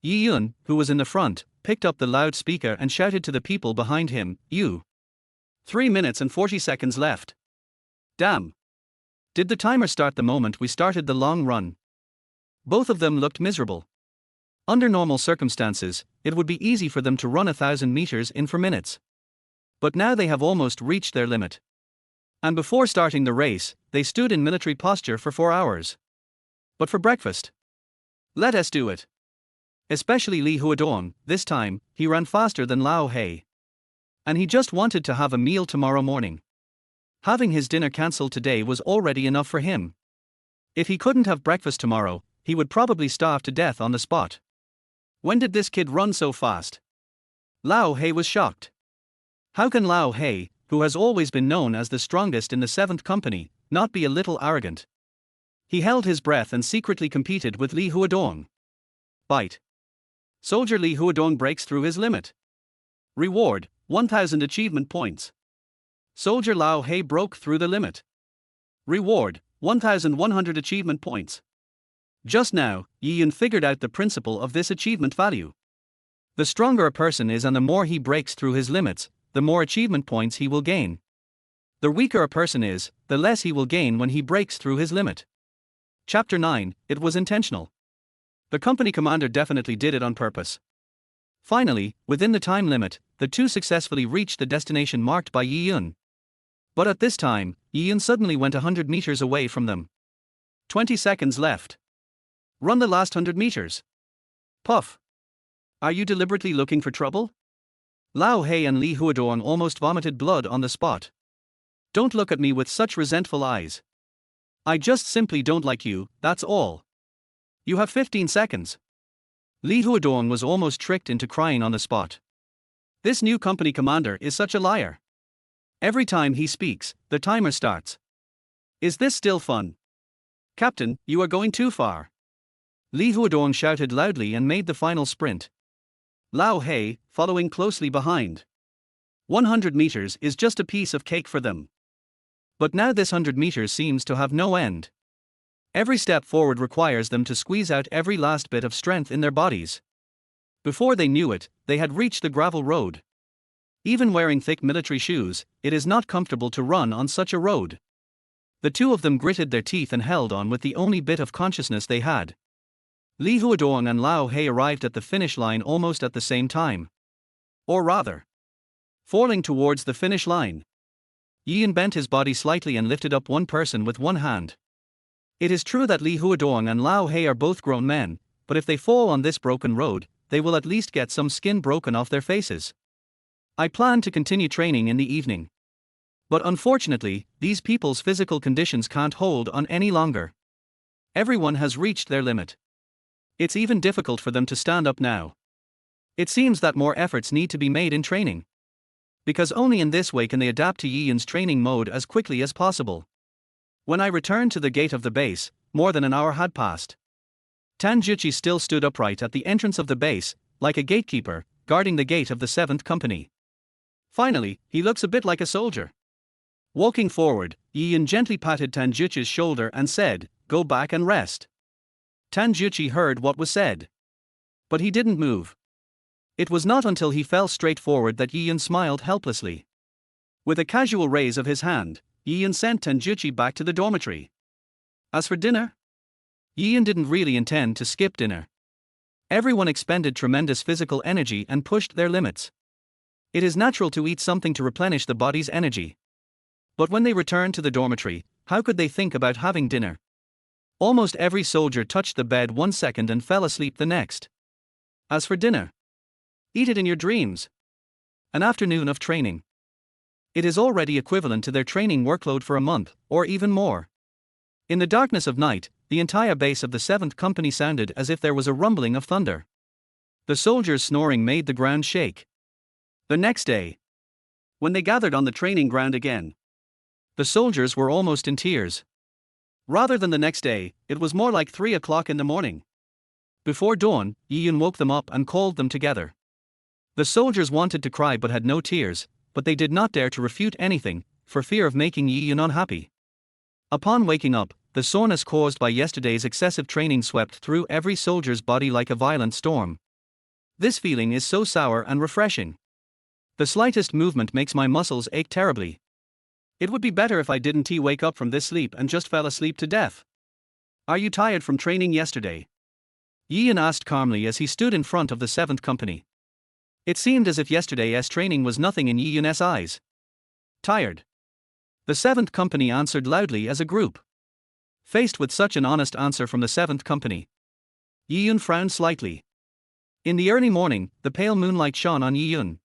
Yi Yun, who was in the front, picked up the loudspeaker and shouted to the people behind him, "You! 3 minutes and 40 seconds left. Damn! Did the timer start the moment we started the long run?" Both of them looked miserable. Under normal circumstances, it would be easy for them to run 1,000 meters in 4 minutes. But now they have almost reached their limit. And before starting the race, they stood in military posture for 4 hours. But for breakfast, let us do it. Especially Li Huadong, this time, he ran faster than Lao He. And he just wanted to have a meal tomorrow morning. Having his dinner cancelled today was already enough for him. If he couldn't have breakfast tomorrow, he would probably starve to death on the spot. When did this kid run so fast? Lao He was shocked. How can Lao He, who has always been known as the strongest in the 7th Company, not be a little arrogant? He held his breath and secretly competed with Li Huadong. Bite. Soldier Li Huadong breaks through his limit. Reward, 1,000 achievement points. Soldier Lao He broke through the limit. Reward, 1,100 achievement points. Just now, Yi Yun figured out the principle of this achievement value. The stronger a person is and the more he breaks through his limits, the more achievement points he will gain. The weaker a person is, the less he will gain when he breaks through his limit. Chapter 9, It was intentional. The company commander definitely did it on purpose. Finally, within the time limit, the two successfully reached the destination marked by Yi Yun. But at this time, Yi Yun suddenly went 100 meters away from them. 20 seconds left. Run the last 100 meters. Puff. Are you deliberately looking for trouble? Lao He and Li Huadong almost vomited blood on the spot. Don't look at me with such resentful eyes. I just simply don't like you, that's all. You have 15 seconds. Li Huadong was almost tricked into crying on the spot. This new company commander is such a liar. Every time he speaks, the timer starts. Is this still fun? Captain, you are going too far. Li Huadong shouted loudly and made the final sprint. Lao He, following closely behind. 100 meters is just a piece of cake for them. But now this 100 meters seems to have no end. Every step forward requires them to squeeze out every last bit of strength in their bodies. Before they knew it, they had reached the gravel road. Even wearing thick military shoes, it is not comfortable to run on such a road. The two of them gritted their teeth and held on with the only bit of consciousness they had. Li Huadong and Lao He arrived at the finish line almost at the same time. Or rather, falling towards the finish line. Yi Yun bent his body slightly and lifted up one person with one hand. It is true that Li Huadong and Lao He are both grown men, but if they fall on this broken road, they will at least get some skin broken off their faces. I plan to continue training in the evening. But unfortunately, these people's physical conditions can't hold on any longer. Everyone has reached their limit. It's even difficult for them to stand up now. It seems that more efforts need to be made in training. Because only in this way can they adapt to Yi Yun's training mode as quickly as possible. When I returned to the gate of the base, more than an hour had passed. Tan Juchi still stood upright at the entrance of the base, like a gatekeeper, guarding the gate of the 7th Company. Finally, he looks a bit like a soldier. Walking forward, Yi Yun gently patted Tan Juchi's shoulder and said, "Go back and rest." Tan Juchi heard what was said. But he didn't move. It was not until he fell straight forward that Yi Yun smiled helplessly. With a casual raise of his hand, Yi Yun sent Tan Juchi back to the dormitory. As for dinner? Yi Yun didn't really intend to skip dinner. Everyone expended tremendous physical energy and pushed their limits. It is natural to eat something to replenish the body's energy. But when they returned to the dormitory, how could they think about having dinner? Almost every soldier touched the bed 1 second and fell asleep the next. As for dinner, eat it in your dreams. An afternoon of training. It is already equivalent to their training workload for a month, or even more. In the darkness of night, the entire base of the 7th Company sounded as if there was a rumbling of thunder. The soldiers' snoring made the ground shake. The next day, when they gathered on the training ground again, the soldiers were almost in tears. Rather than the next day, it was more like 3 o'clock in the morning. Before dawn, Yi Yun woke them up and called them together. The soldiers wanted to cry but had no tears, but they did not dare to refute anything, for fear of making Yi Yun unhappy. Upon waking up, the soreness caused by yesterday's excessive training swept through every soldier's body like a violent storm. This feeling is so sour and refreshing. The slightest movement makes my muscles ache terribly. It would be better if I didn't wake up from this sleep and just fell asleep to death. Are you tired from training yesterday? Yi Yun asked calmly as he stood in front of the 7th Company. It seemed as if yesterday's training was nothing in Yi Yun's eyes. Tired. The 7th Company answered loudly as a group. Faced with such an honest answer from the 7th Company, Yi Yun frowned slightly. In the early morning, the pale moonlight shone on Yi Yun.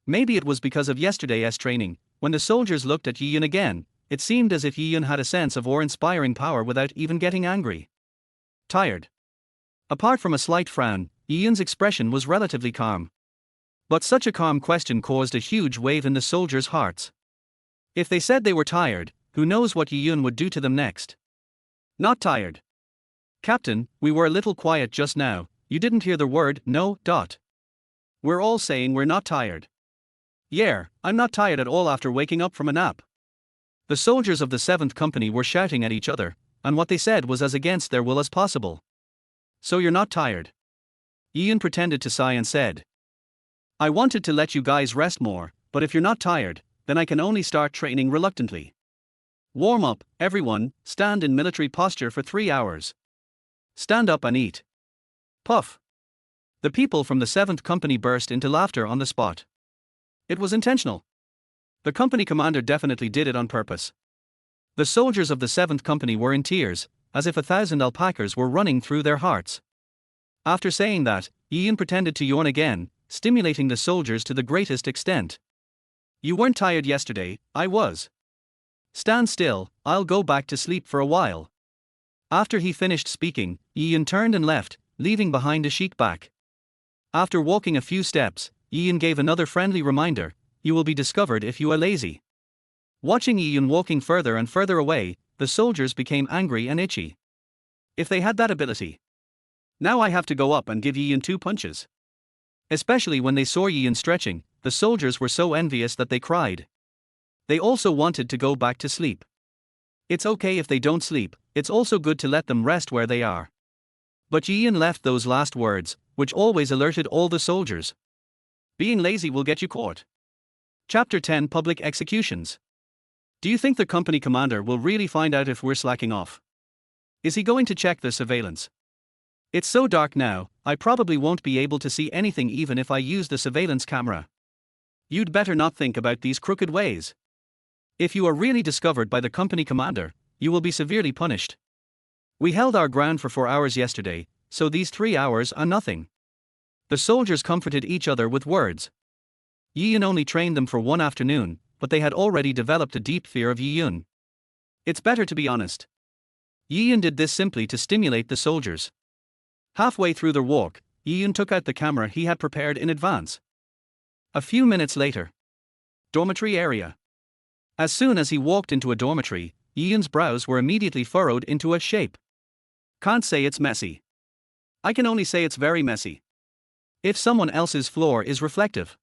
Maybe it was because of yesterday's training. When the soldiers looked at Yi Yun again, it seemed as if Yi Yun had a sense of awe-inspiring power without even getting angry. Tired. Apart from a slight frown, Yi Yun's expression was relatively calm. But such a calm question caused a huge wave in the soldiers' hearts. If they said they were tired, who knows what Yi Yun would do to them next? Not tired. Captain, we were a little quiet just now, you didn't hear the word no. We're all saying we're not tired. Yeah, I'm not tired at all after waking up from a nap. The soldiers of the 7th Company were shouting at each other, and what they said was as against their will as possible. So you're not tired? Yi Yun pretended to sigh and said, I wanted to let you guys rest more, but if you're not tired, then I can only start training reluctantly. Warm up, everyone, stand in military posture for 3 hours. Stand up and eat. Puff. The people from the 7th Company burst into laughter on the spot. It was intentional. The company commander definitely did it on purpose. The soldiers of the 7th Company were in tears, as if 1,000 alpacas were running through their hearts. After saying that, Yi Yun pretended to yawn again, stimulating the soldiers to the greatest extent. You weren't tired yesterday, I was. Stand still, I'll go back to sleep for a while. After he finished speaking, Yi Yun turned and left, leaving behind a chic back. After walking a few steps, Yi Yun gave another friendly reminder, you will be discovered if you are lazy. Watching Yi Yun walking further and further away, the soldiers became angry and itchy. If they had that ability. Now I have to go up and give Yi Yun 2 punches. Especially when they saw Yi Yun stretching, the soldiers were so envious that they cried. They also wanted to go back to sleep. It's okay if they don't sleep, it's also good to let them rest where they are. But Yi Yun left those last words, which always alerted all the soldiers. Being lazy will get you caught. Chapter 10 Public Executions. Do you think the company commander will really find out if we're slacking off? Is he going to check the surveillance? It's so dark now, I probably won't be able to see anything even if I use the surveillance camera. You'd better not think about these crooked ways. If you are really discovered by the company commander, you will be severely punished. We held our ground for 4 hours yesterday, so these 3 hours are nothing. The soldiers comforted each other with words. Yi Yun only trained them for one afternoon, but they had already developed a deep fear of Yi Yun. It's better to be honest. Yi Yun did this simply to stimulate the soldiers. Halfway through their walk, Yi Yun took out the camera he had prepared in advance. A few minutes later. Dormitory area. As soon as he walked into a dormitory, Yi Yun's brows were immediately furrowed into a shape. Can't say it's messy. I can only say it's very messy. If someone else's floor is reflective.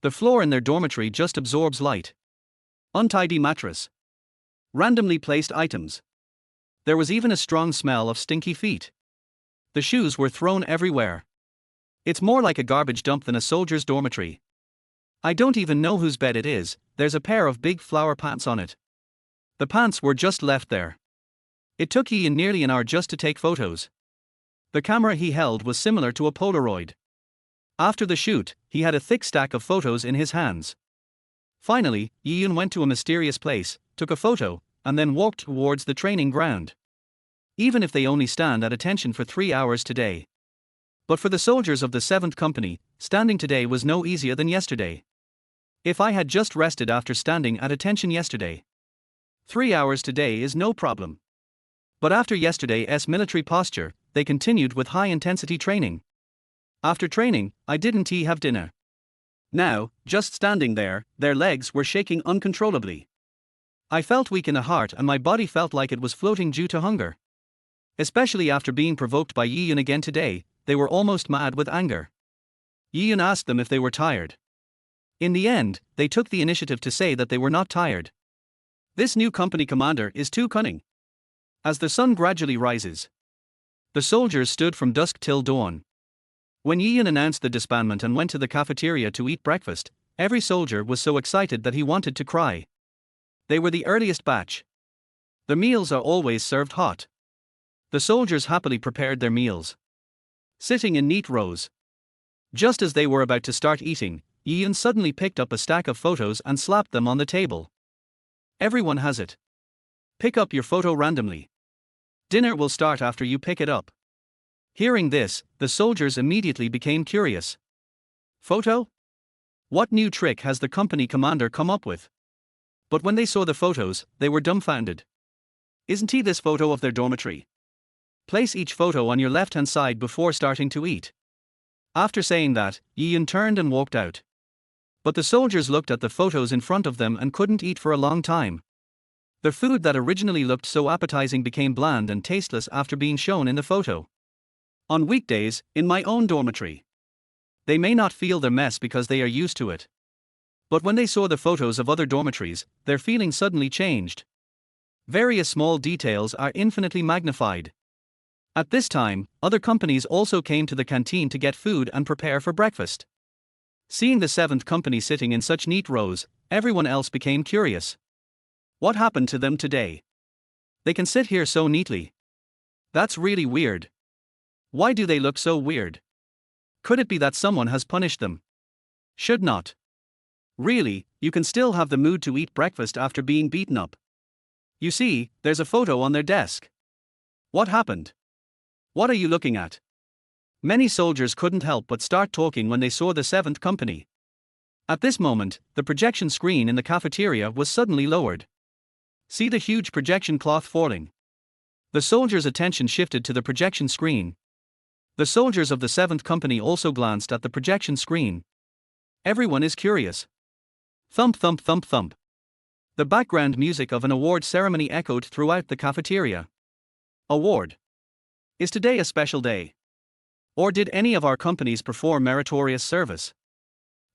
The floor in their dormitory just absorbs light. Untidy mattress. Randomly placed items. There was even a strong smell of stinky feet. The shoes were thrown everywhere. It's more like a garbage dump than a soldier's dormitory. I don't even know whose bed it is, there's a pair of big flower pants on it. The pants were just left there. It took Ian nearly an hour just to take photos. The camera he held was similar to a Polaroid. After the shoot, he had a thick stack of photos in his hands. Finally, Ian went to a mysterious place, took a photo, and then walked towards the training ground. Even if they only stand at attention for 3 hours today. But for the soldiers of the 7th Company, standing today was no easier than yesterday. If I had just rested after standing at attention yesterday, 3 hours today is no problem. But after yesterday's military posture, they continued with high-intensity training. After training, I didn't have dinner. Now, just standing there, their legs were shaking uncontrollably. I felt weak in the heart and my body felt like it was floating due to hunger. Especially after being provoked by Yi Yun again today, they were almost mad with anger. Yi Yun asked them if they were tired. In the end, they took the initiative to say that they were not tired. This new company commander is too cunning. As the sun gradually rises, the soldiers stood from dusk till dawn. When Yi Yun announced the disbandment and went to the cafeteria to eat breakfast, every soldier was so excited that he wanted to cry. They were the earliest batch. The meals are always served hot. The soldiers happily prepared their meals, sitting in neat rows. Just as they were about to start eating, Yi Yun suddenly picked up a stack of photos and slapped them on the table. Everyone has it. Pick up your photo randomly. Dinner will start after you pick it up. Hearing this, the soldiers immediately became curious. Photo? What new trick has the company commander come up with? But when they saw the photos, they were dumbfounded. Isn't he this photo of their dormitory? Place each photo on your left-hand side before starting to eat. After saying that, Yi Yun turned and walked out. But the soldiers looked at the photos in front of them and couldn't eat for a long time. The food that originally looked so appetizing became bland and tasteless after being shown in the photo. On weekdays, in my own dormitory. They may not feel their mess because they are used to it. But when they saw the photos of other dormitories, their feelings suddenly changed. Various small details are infinitely magnified. At this time, other companies also came to the canteen to get food and prepare for breakfast. Seeing the 7th Company sitting in such neat rows, everyone else became curious. What happened to them today? They can sit here so neatly. That's really weird. Why do they look so weird? Could it be that someone has punished them? Should not. Really, you can still have the mood to eat breakfast after being beaten up. You see, there's a photo on their desk. What happened? What are you looking at? Many soldiers couldn't help but start talking when they saw the 7th Company. At this moment, the projection screen in the cafeteria was suddenly lowered. See the huge projection cloth falling. The soldiers' attention shifted to the projection screen. The soldiers of the 7th Company also glanced at the projection screen. Everyone is curious. Thump thump thump thump. The background music of an award ceremony echoed throughout the cafeteria. Award. Is today a special day? Or did any of our companies perform meritorious service?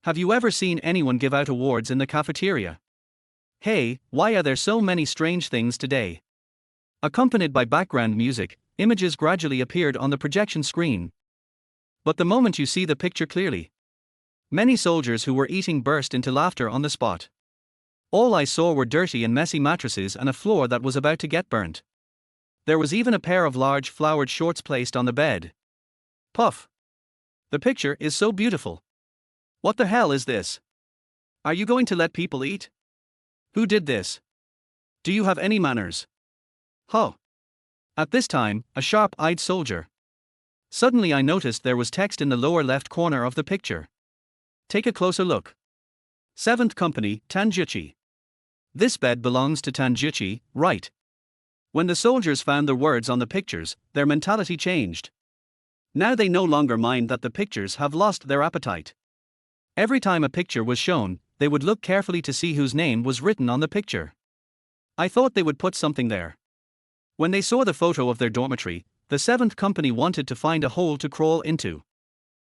Have you ever seen anyone give out awards in the cafeteria? Hey, why are there so many strange things today? Accompanied by background music, images gradually appeared on the projection screen. But the moment you see the picture clearly, many soldiers who were eating burst into laughter on the spot. All I saw were dirty and messy mattresses and a floor that was about to get burnt. There was even a pair of large flowered shorts placed on the bed. Puff. The picture is so beautiful. What the hell is this? Are you going to let people eat? Who did this? Do you have any manners? Huh. At this time, a sharp-eyed soldier. Suddenly I noticed there was text in the lower left corner of the picture. Take a closer look. 7th Company, Tanjuchi. This bed belongs to Tanjuchi, right? When the soldiers found the words on the pictures, their mentality changed. Now they no longer mind that the pictures have lost their appetite. Every time a picture was shown, they would look carefully to see whose name was written on the picture. I thought they would put something there. When they saw the photo of their dormitory, the 7th Company wanted to find a hole to crawl into.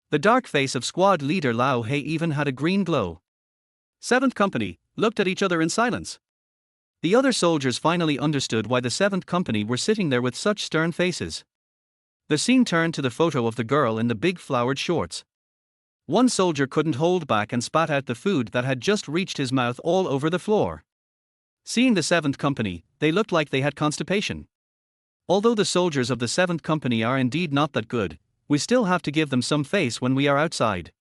The dark face of squad leader Lao He even had a green glow. 7th Company looked at each other in silence. The other soldiers finally understood why the 7th Company were sitting there with such stern faces. The scene turned to the photo of the girl in the big flowered shorts. One soldier couldn't hold back and spat out the food that had just reached his mouth all over the floor. Seeing the 7th Company, they looked like they had constipation. Although the soldiers of the 7th Company are indeed not that good, we still have to give them some face when we are outside.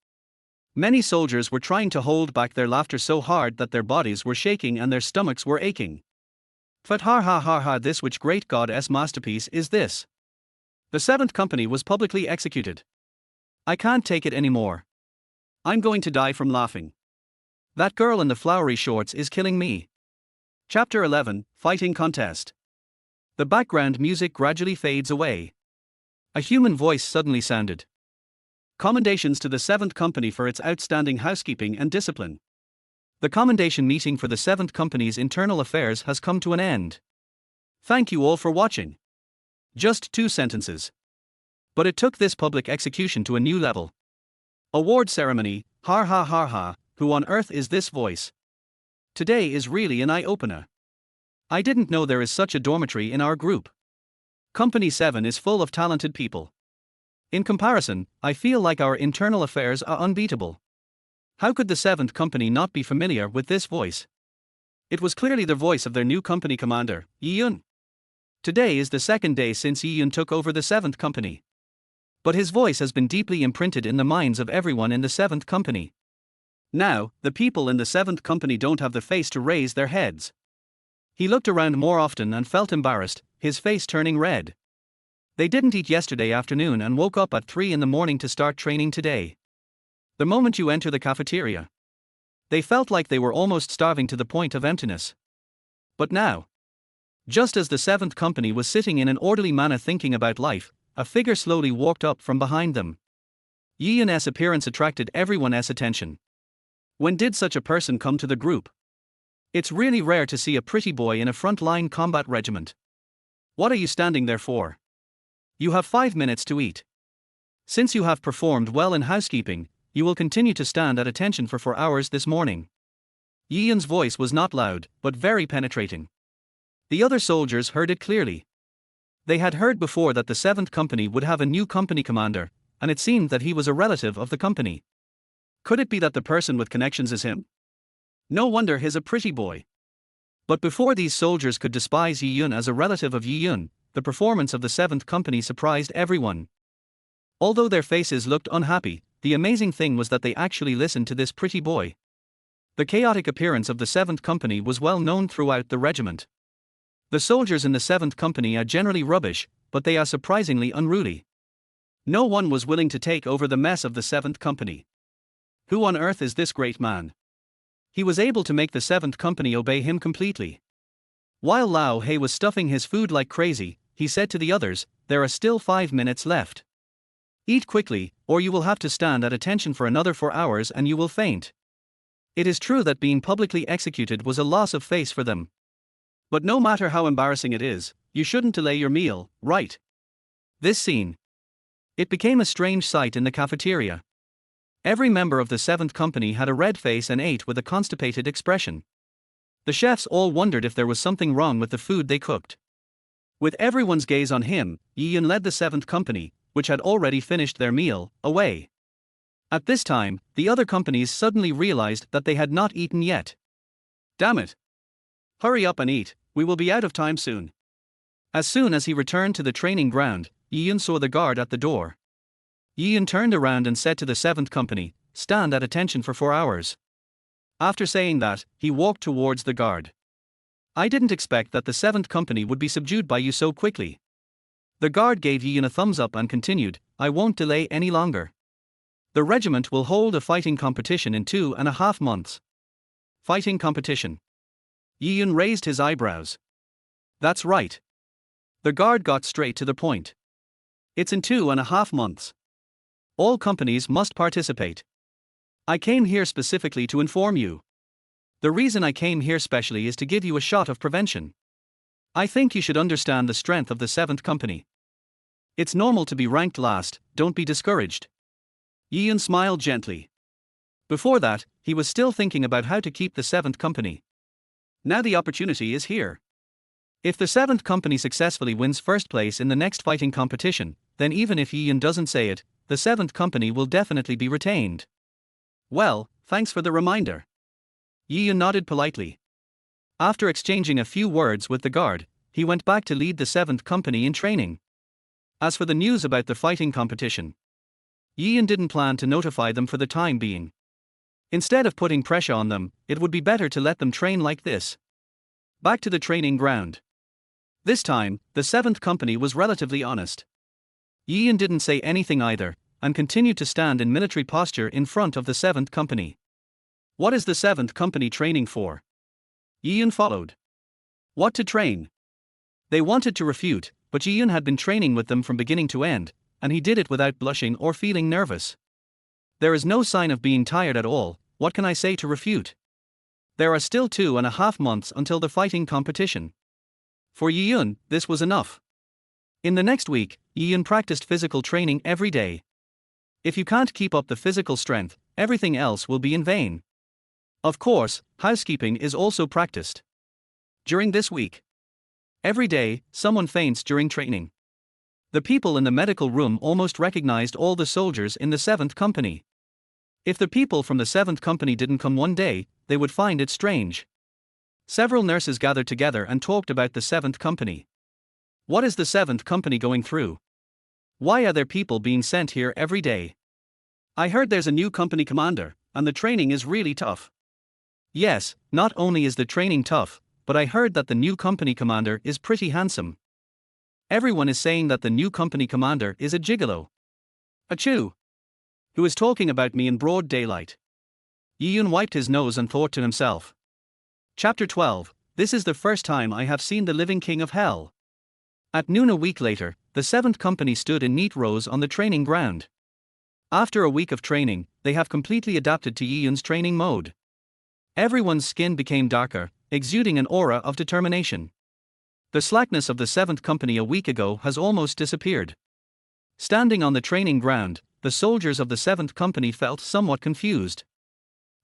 Many soldiers were trying to hold back their laughter so hard that their bodies were shaking and their stomachs were aching. But ha ha ha ha, this which great God's masterpiece is this. The 7th Company was publicly executed. I can't take it anymore. I'm going to die from laughing. That girl in the flowery shorts is killing me. Chapter 11, Fighting Contest. The background music gradually fades away. A human voice suddenly sounded. Commendations to the 7th Company for its outstanding housekeeping and discipline. The commendation meeting for the 7th Company's internal affairs has come to an end. Thank you all for watching. Just 2 sentences. But it took this public execution to a new level. Award ceremony, har ha har ha, who on earth is this voice? Today is really an eye-opener. I didn't know there is such a dormitory in our group. Company 7 is full of talented people. In comparison, I feel like our internal affairs are unbeatable. How could the 7th Company not be familiar with this voice? It was clearly the voice of their new company commander, Yi-yun. Today is the 2nd day since Yi-yun took over the 7th Company. But his voice has been deeply imprinted in the minds of everyone in the 7th Company. Now, the people in the 7th Company don't have the face to raise their heads. He looked around more often and felt embarrassed, his face turning red. They didn't eat yesterday afternoon and woke up at 3 in the morning to start training today. The moment you enter the cafeteria, they felt like they were almost starving to the point of emptiness. But now, just as the 7th Company was sitting in an orderly manner thinking about life, a figure slowly walked up from behind them. Yi-yun's appearance attracted everyone's attention. When did such a person come to the group? It's really rare to see a pretty boy in a front-line combat regiment. What are you standing there for? You have 5 minutes to eat. Since you have performed well in housekeeping, you will continue to stand at attention for 4 hours this morning. Yi-yun's voice was not loud, but very penetrating. The other soldiers heard it clearly. They had heard before that the 7th Company would have a new company commander, and it seemed that he was a relative of the company. Could it be that the person with connections is him? No wonder he's a pretty boy. But before these soldiers could despise Yi-yun as a relative of Yi-yun, the performance of the 7th Company surprised everyone. Although their faces looked unhappy, the amazing thing was that they actually listened to this pretty boy. The chaotic appearance of the 7th Company was well known throughout the regiment. The soldiers in the 7th Company are generally rubbish, but they are surprisingly unruly. No one was willing to take over the mess of the 7th Company. Who on earth is this great man? He was able to make the 7th Company obey him completely. While Lao He was stuffing his food like crazy, he said to the others, "There are still 5 minutes left. Eat quickly, or you will have to stand at attention for another 4 hours and you will faint." It is true that being publicly executed was a loss of face for them. But no matter how embarrassing it is, you shouldn't delay your meal, right? This scene. It became a strange sight in the cafeteria. Every member of the 7th Company had a red face and ate with a constipated expression. The chefs all wondered if there was something wrong with the food they cooked. With everyone's gaze on him, Yi-yun led the 7th Company, which had already finished their meal, away. At this time, the other companies suddenly realized that they had not eaten yet. Damn it! Hurry up and eat, we will be out of time soon. As soon as he returned to the training ground, Yi-yun saw the guard at the door. Yi-yun turned around and said to the 7th Company, "Stand at attention for 4 hours." After saying that, he walked towards the guard. "I didn't expect that the 7th Company would be subdued by you so quickly. The guard gave Ian a thumbs up and continued, "I won't delay any longer. The regiment will hold a fighting competition in 2.5 months. Fighting competition?" Ian raised his eyebrows. "That's right." The guard got straight to the point. "It's in 2.5 months. All companies must participate. I came here specifically to inform you. The reason I came here specially is to give you a shot of prevention. I think you should understand the strength of the 7th Company. It's normal to be ranked last, don't be discouraged." Ian smiled gently. Before that, he was still thinking about how to keep the 7th Company. Now the opportunity is here. If the 7th Company successfully wins first place in the next fighting competition, then even if Ian doesn't say it, the 7th Company will definitely be retained. "Well, thanks for the reminder." Ian nodded politely. After exchanging a few words with the guard, he went back to lead the 7th Company in training. As for the news about the fighting competition, Ian didn't plan to notify them for the time being. Instead of putting pressure on them, it would be better to let them train like this. Back to the training ground. This time, the 7th Company was relatively honest. Ian didn't say anything either, and continued to stand in military posture in front of the 7th Company. "What is the 7th Company training for?" Ian followed. "What to train?" They wanted to refute, but Ian had been training with them from beginning to end, and he did it without blushing or feeling nervous. There is no sign of being tired at all. What can I say to refute? There are still 2.5 months until the fighting competition. For Ian, this was enough. In the next week, Ian practiced physical training every day. If you can't keep up the physical strength, everything else will be in vain. Of course, housekeeping is also practiced. During this week, every day, someone faints during training. The people in the medical room almost recognized all the soldiers in the 7th Company. If the people from the 7th Company didn't come one day, they would find it strange. Several nurses gathered together and talked about the 7th Company. What is the 7th Company going through? Why are there people being sent here every day? I heard there's a new company commander, and the training is really tough. Yes, not only is the training tough, but I heard that the new company commander is pretty handsome. Everyone is saying that the new company commander is a gigolo. Achoo! Who is talking about me in broad daylight? Ian wiped his nose and thought to himself. Chapter 12. This is the first time I have seen the living king of hell. At noon a week later, the 7th Company stood in neat rows on the training ground. After a week of training, they have completely adapted to Ian's training mode. Everyone's skin became darker, exuding an aura of determination. The slackness of the 7th Company a week ago has almost disappeared. Standing on the training ground, the soldiers of the 7th Company felt somewhat confused.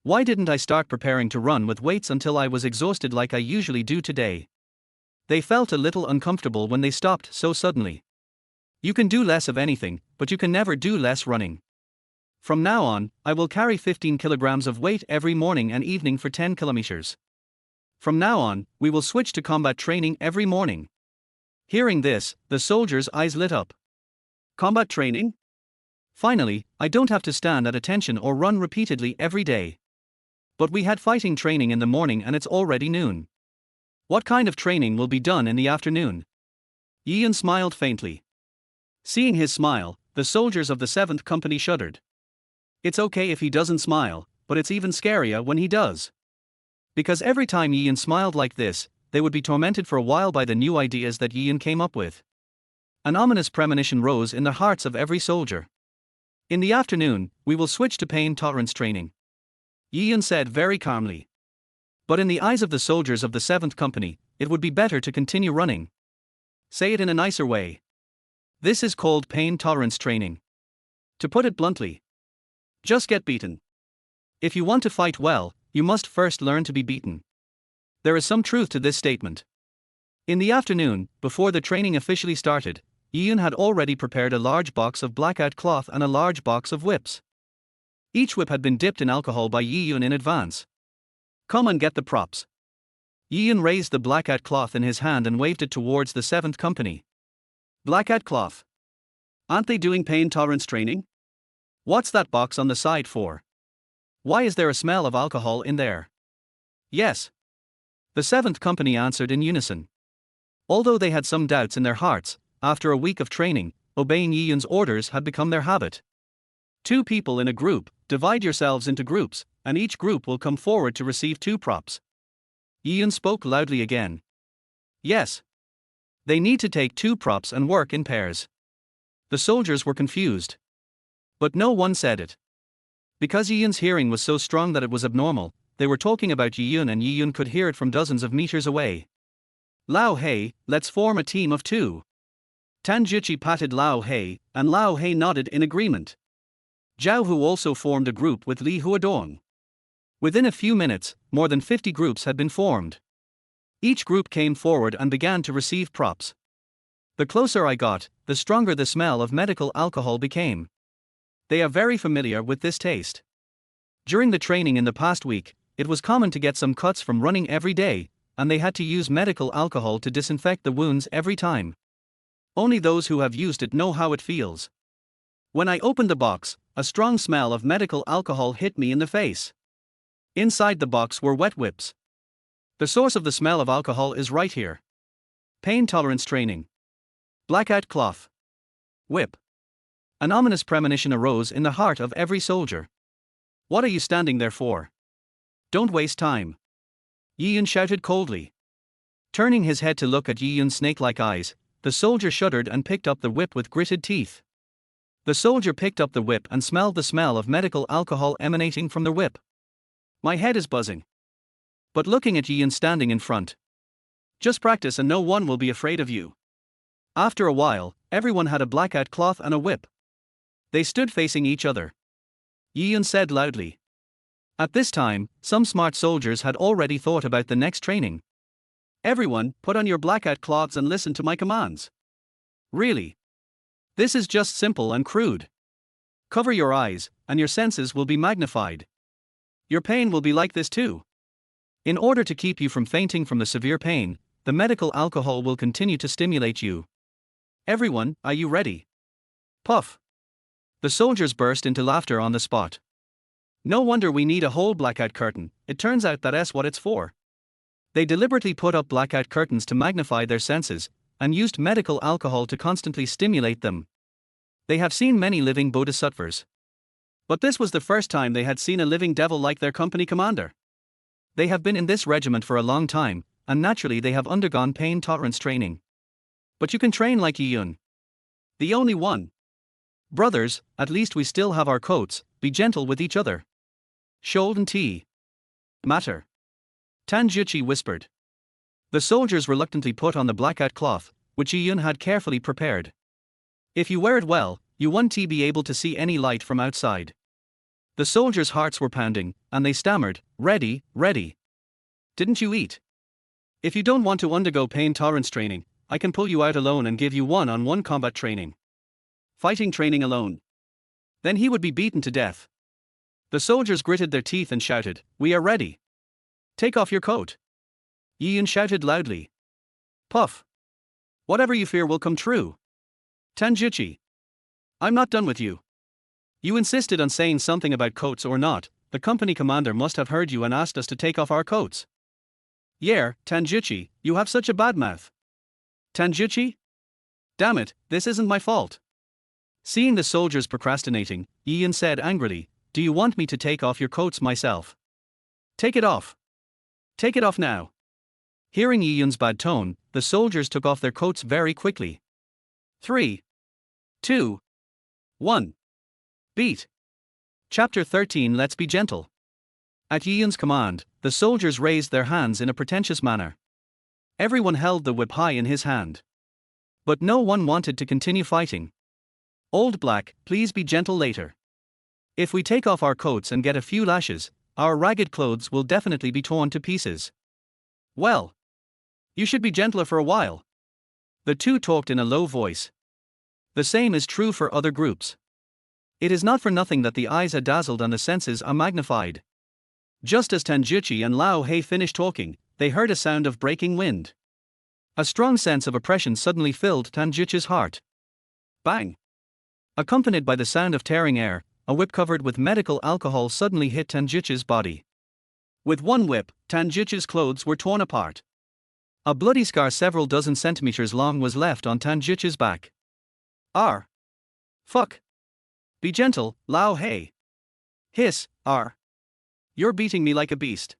Why didn't I start preparing to run with weights until I was exhausted like I usually do today? They felt a little uncomfortable when they stopped so suddenly. You can do less of anything, but you can never do less running. From now on, I will carry 15 kilograms of weight every morning and evening for 10 kilometers. From now on, we will switch to combat training every morning. Hearing this, the soldiers' eyes lit up. Combat training? Finally, I don't have to stand at attention or run repeatedly every day. But we had fighting training in the morning and it's already noon. What kind of training will be done in the afternoon? Ian smiled faintly. Seeing his smile, the soldiers of the 7th Company shuddered. It's okay if he doesn't smile, but it's even scarier when he does. Because every time Ian smiled like this, they would be tormented for a while by the new ideas that Ian came up with. An ominous premonition rose in the hearts of every soldier. In the afternoon, we will switch to pain tolerance training. Ian said very calmly. But in the eyes of the soldiers of the 7th Company, it would be better to continue running. Say it in a nicer way. This is called pain tolerance training. To put it bluntly, just get beaten. If you want to fight well, you must first learn to be beaten. There is some truth to this statement. In the afternoon, before the training officially started, Ian had already prepared a large box of blackout cloth and a large box of whips. Each whip had been dipped in alcohol by Ian in advance. Come and get the props. Ian raised the blackout cloth in his hand and waved it towards the 7th Company. Blackout cloth. Aren't they doing pain tolerance training? What's that box on the side for? Why is there a smell of alcohol in there? Yes. The 7th Company answered in unison. Although they had some doubts in their hearts, after a week of training, obeying Yi Yun's orders had become their habit. 2 people in a group, divide yourselves into groups, and each group will come forward to receive 2 props. Yi Yun spoke loudly again. Yes. They need to take 2 props and work in pairs. The soldiers were confused. But no one said it. Because Yi Yun's hearing was so strong that it was abnormal, they were talking about Yi Yun and Yi Yun could hear it from dozens of meters away. Lao Hei, let's form a team of 2. Tanjuchi patted Lao Hei, and Lao Hei nodded in agreement. Zhao Hu also formed a group with Li Huadong. Within a few minutes, more than 50 groups had been formed. Each group came forward and began to receive props. The closer I got, the stronger the smell of medical alcohol became. They are very familiar with this taste. During the training in the past week, it was common to get some cuts from running every day, and they had to use medical alcohol to disinfect the wounds every time. Only those who have used it know how it feels. When I opened the box, a strong smell of medical alcohol hit me in the face. Inside the box were wet whips. The source of the smell of alcohol is right here. Pain tolerance training. Blackout cloth. Whip. An ominous premonition arose in the heart of every soldier. What are you standing there for? Don't waste time. Yi Yun shouted coldly. Turning his head to look at Yi Yun's snake-like eyes, the soldier shuddered and picked up the whip with gritted teeth. The soldier picked up the whip and smelled the smell of medical alcohol emanating from the whip. My head is buzzing. But looking at Yi Yun standing in front. Just practice and no one will be afraid of you. After a while, everyone had a blackout cloth and a whip. They stood facing each other. Yi Yun said loudly. At this time, some smart soldiers had already thought about the next training. Everyone, put on your blackout cloths and listen to my commands. Really? This is just simple and crude. Cover your eyes, and your senses will be magnified. Your pain will be like this too. In order to keep you from fainting from the severe pain, the medical alcohol will continue to stimulate you. Everyone, are you ready? Puff. The soldiers burst into laughter on the spot. No wonder we need a whole blackout curtain, it turns out that's what it's for. They deliberately put up blackout curtains to magnify their senses, and used medical alcohol to constantly stimulate them. They have seen many living bodhisattvas. But this was the first time they had seen a living devil like their company commander. They have been in this regiment for a long time, and naturally they have undergone pain tolerance training. But you can train like Yi Yun. The only one. Brothers, at least we still have our coats, be gentle with each other. Sholden tea. Matter. Tanjuchi whispered. The soldiers reluctantly put on the blackout cloth, which Yi Yun had carefully prepared. If you wear it well, you won't be able to see any light from outside. The soldiers' hearts were pounding, and they stammered, ready, ready. Didn't you eat? If you don't want to undergo pain tolerance training, I can pull you out alone and give you one-on-one combat training. Fighting training alone. Then he would be beaten to death. The soldiers gritted their teeth and shouted, we are ready. Take off your coat. Yi Yun shouted loudly. Puff. Whatever you fear will come true. Tanjuchi. I'm not done with you. You insisted on saying something about coats or not, the company commander must have heard you and asked us to take off our coats. Yeah, Tanjuchi, you have such a bad mouth. Tanjuchi? Damn it, this isn't my fault. Seeing the soldiers procrastinating, Yi Yun said angrily, do you want me to take off your coats myself? Take it off. Take it off now. Hearing Yi Yun's bad tone, the soldiers took off their coats very quickly. 3, 2, 1. Beat. Chapter 13. Let's be gentle. At Yi Yun's command, the soldiers raised their hands in a pretentious manner. Everyone held the whip high in his hand. But no one wanted to continue fighting. Old Black, please be gentle later. If we take off our coats and get a few lashes, our ragged clothes will definitely be torn to pieces. Well, you should be gentler for a while. The two talked in a low voice. The same is true for other groups. It is not for nothing that the eyes are dazzled and the senses are magnified. Just as Tanjuchi and Lao Hei finished talking, they heard a sound of breaking wind. A strong sense of oppression suddenly filled Tanjuchi's heart. Bang! Accompanied by the sound of tearing air, a whip covered with medical alcohol suddenly hit Tanjuchi's body. With one whip, Tanjuchi's clothes were torn apart. A bloody scar several dozen centimeters long was left on Tanjuchi's back. R. Fuck. Be gentle, Lao Hei. Hiss, R. You're beating me like a beast.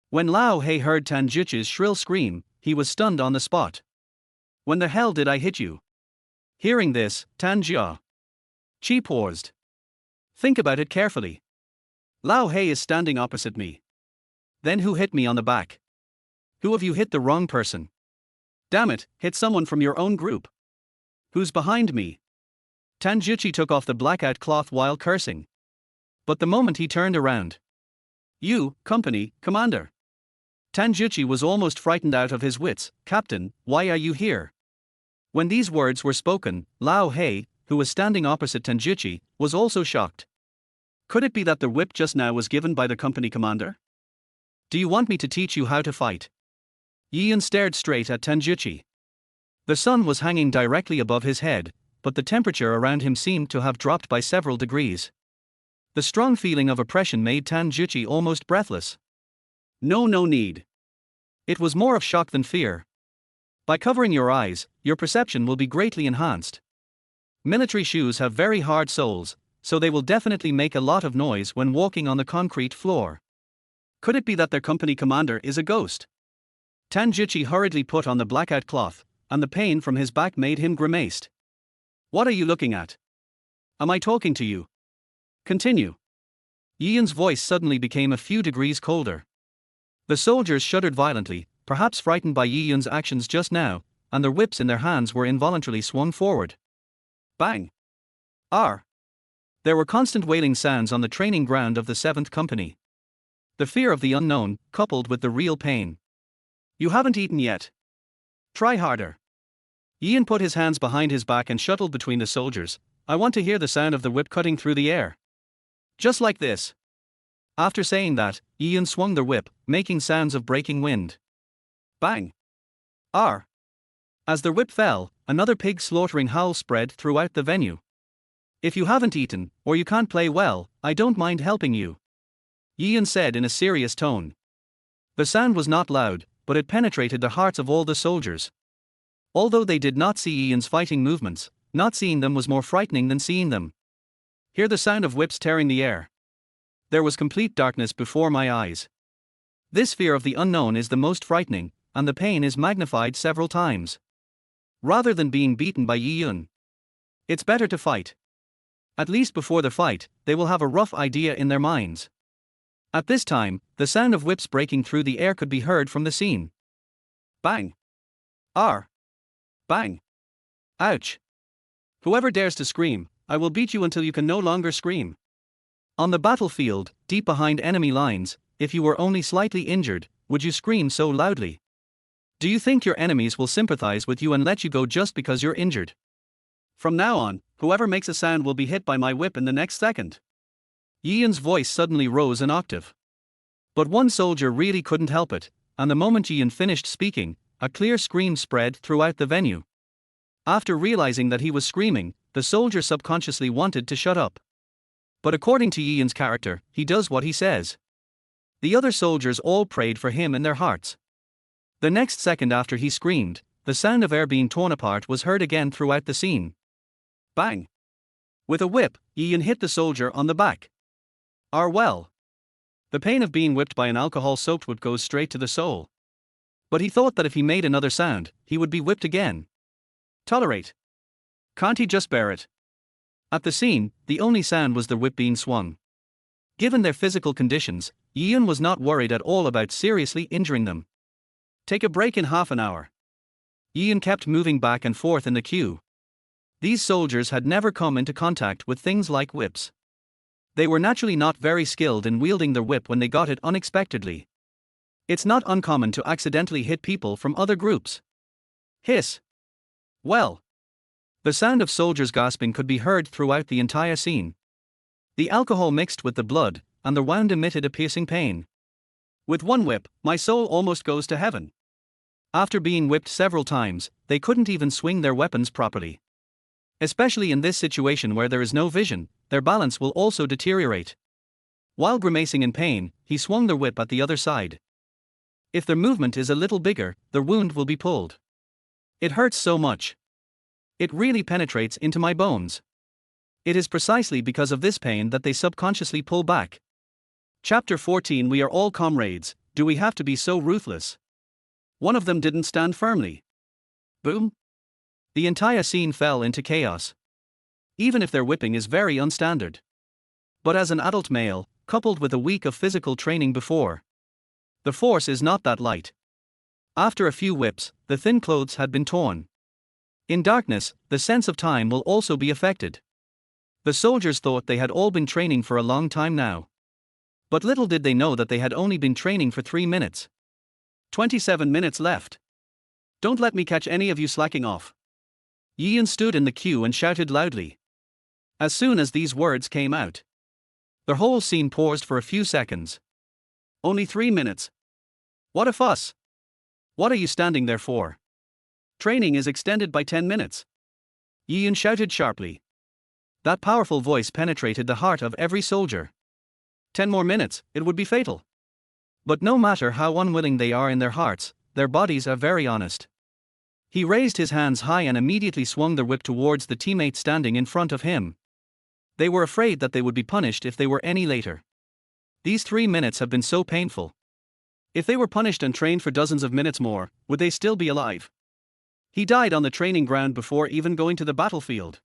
When Lao Hei heard Tanjuchi's shrill scream, he was stunned on the spot. When the hell did I hit you? Hearing this, Tanjia Chi paused. Think about it carefully. Lao Hei is standing opposite me. Then who hit me on the back? Who of you hit the wrong person? Damn it, hit someone from your own group. Who's behind me? Tanjuchi took off the blackout cloth while cursing. But the moment he turned around. You, company, commander. Tanjuchi was almost frightened out of his wits. Captain, why are you here? When these words were spoken, Lao Hei, who was standing opposite Tanjuchi, was also shocked. Could it be that the whip just now was given by the company commander? Do you want me to teach you how to fight? Yian stared straight at Tanjuchi. The sun was hanging directly above his head, but the temperature around him seemed to have dropped by several degrees. The strong feeling of oppression made Tanjuchi almost breathless. No need. It was more of shock than fear. By covering your eyes, your perception will be greatly enhanced. Military shoes have very hard soles, so they will definitely make a lot of noise when walking on the concrete floor. Could it be that their company commander is a ghost? Tanjuchi hurriedly put on the blackout cloth, and the pain from his back made him grimaced. What are you looking at? Am I talking to you? Continue. Yian's voice suddenly became a few degrees colder. The soldiers shuddered violently, perhaps frightened by Yian's actions just now, and their whips in their hands were involuntarily swung forward. Bang! R. There were constant wailing sounds on the training ground of the 7th Company. The fear of the unknown, coupled with the real pain. You haven't eaten yet. Try harder. Yian put his hands behind his back and shuttled between the soldiers. I want to hear the sound of the whip cutting through the air. Just like this. After saying that, Yian swung the whip, making sounds of breaking wind. Bang! R. As the whip fell, another pig slaughtering howl spread throughout the venue. If you haven't eaten, or you can't play well, I don't mind helping you. Yian said in a serious tone. The sound was not loud, but it penetrated the hearts of all the soldiers. Although they did not see Yian's fighting movements, not seeing them was more frightening than seeing them. Hear the sound of whips tearing the air. There was complete darkness before my eyes. This fear of the unknown is the most frightening, and the pain is magnified several times. Rather than being beaten by Yian, it's better to fight. At least before the fight, they will have a rough idea in their minds. At this time, the sound of whips breaking through the air could be heard from the scene. Bang! R. Bang! Ouch! Whoever dares to scream, I will beat you until you can no longer scream. On the battlefield, deep behind enemy lines, if you were only slightly injured, would you scream so loudly? Do you think your enemies will sympathize with you and let you go just because you're injured? From now on, whoever makes a sound will be hit by my whip in the next second. Yian's voice suddenly rose an octave. But one soldier really couldn't help it, and the moment Yian finished speaking, a clear scream spread throughout the venue. After realizing that he was screaming, the soldier subconsciously wanted to shut up. But according to Yian's character, he does what he says. The other soldiers all prayed for him in their hearts. The next second after he screamed, the sound of air being torn apart was heard again throughout the scene. Bang! With a whip, Yian hit the soldier on the back. Well. The pain of being whipped by an alcohol-soaked whip goes straight to the soul. But he thought that if he made another sound, he would be whipped again. Tolerate. Can't he just bear it? At the scene, the only sound was the whip being swung. Given their physical conditions, Yian was not worried at all about seriously injuring them. Take a break in half an hour. Yian kept moving back and forth in the queue. These soldiers had never come into contact with things like whips. They were naturally not very skilled in wielding their whip when they got it unexpectedly. It's not uncommon to accidentally hit people from other groups. Hiss. Well. The sound of soldiers gasping could be heard throughout the entire scene. The alcohol mixed with the blood, and the wound emitted a piercing pain. With one whip, my soul almost goes to heaven. After being whipped several times, they couldn't even swing their weapons properly. Especially in this situation where there is no vision, their balance will also deteriorate. While grimacing in pain, he swung the whip at the other side. If their movement is a little bigger, the wound will be pulled. It hurts so much. It really penetrates into my bones. It is precisely because of this pain that they subconsciously pull back. Chapter 14. We are all comrades, do we have to be so ruthless? One of them didn't stand firmly. Boom! The entire scene fell into chaos. Even if their whipping is very unstandard. But as an adult male, coupled with a week of physical training before, the force is not that light. After a few whips, the thin clothes had been torn. In darkness, the sense of time will also be affected. The soldiers thought they had all been training for a long time now. But little did they know that they had only been training for 3 minutes. 27 minutes left. Don't let me catch any of you slacking off. Yi Yun stood in the queue and shouted loudly. As soon as these words came out, the whole scene paused for a few seconds. Only 3 minutes. What a fuss! What are you standing there for? Training is extended by 10 minutes. Yi Yun shouted sharply. That powerful voice penetrated the heart of every soldier. 10 more minutes, it would be fatal. But no matter how unwilling they are in their hearts, their bodies are very honest. He raised his hands high and immediately swung the whip towards the teammate standing in front of him. They were afraid that they would be punished if they were any later. These 3 minutes have been so painful. If they were punished and trained for dozens of minutes more, would they still be alive? He died on the training ground before even going to the battlefield.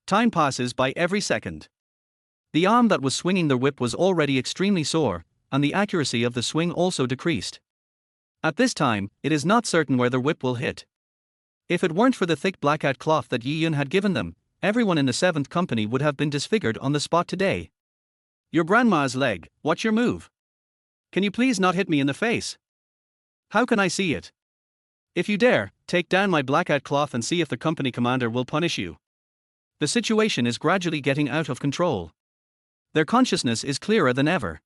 Time passes by every second. The arm that was swinging the whip was already extremely sore, and the accuracy of the swing also decreased. At this time, it is not certain where the whip will hit. If it weren't for the thick blackout cloth that Yi Yun had given them, everyone in the 7th Company would have been disfigured on the spot today. Your grandma's leg, what's your move? Can you please not hit me in the face? How can I see it? If you dare, take down my blackout cloth and see if the company commander will punish you. The situation is gradually getting out of control. Their consciousness is clearer than ever.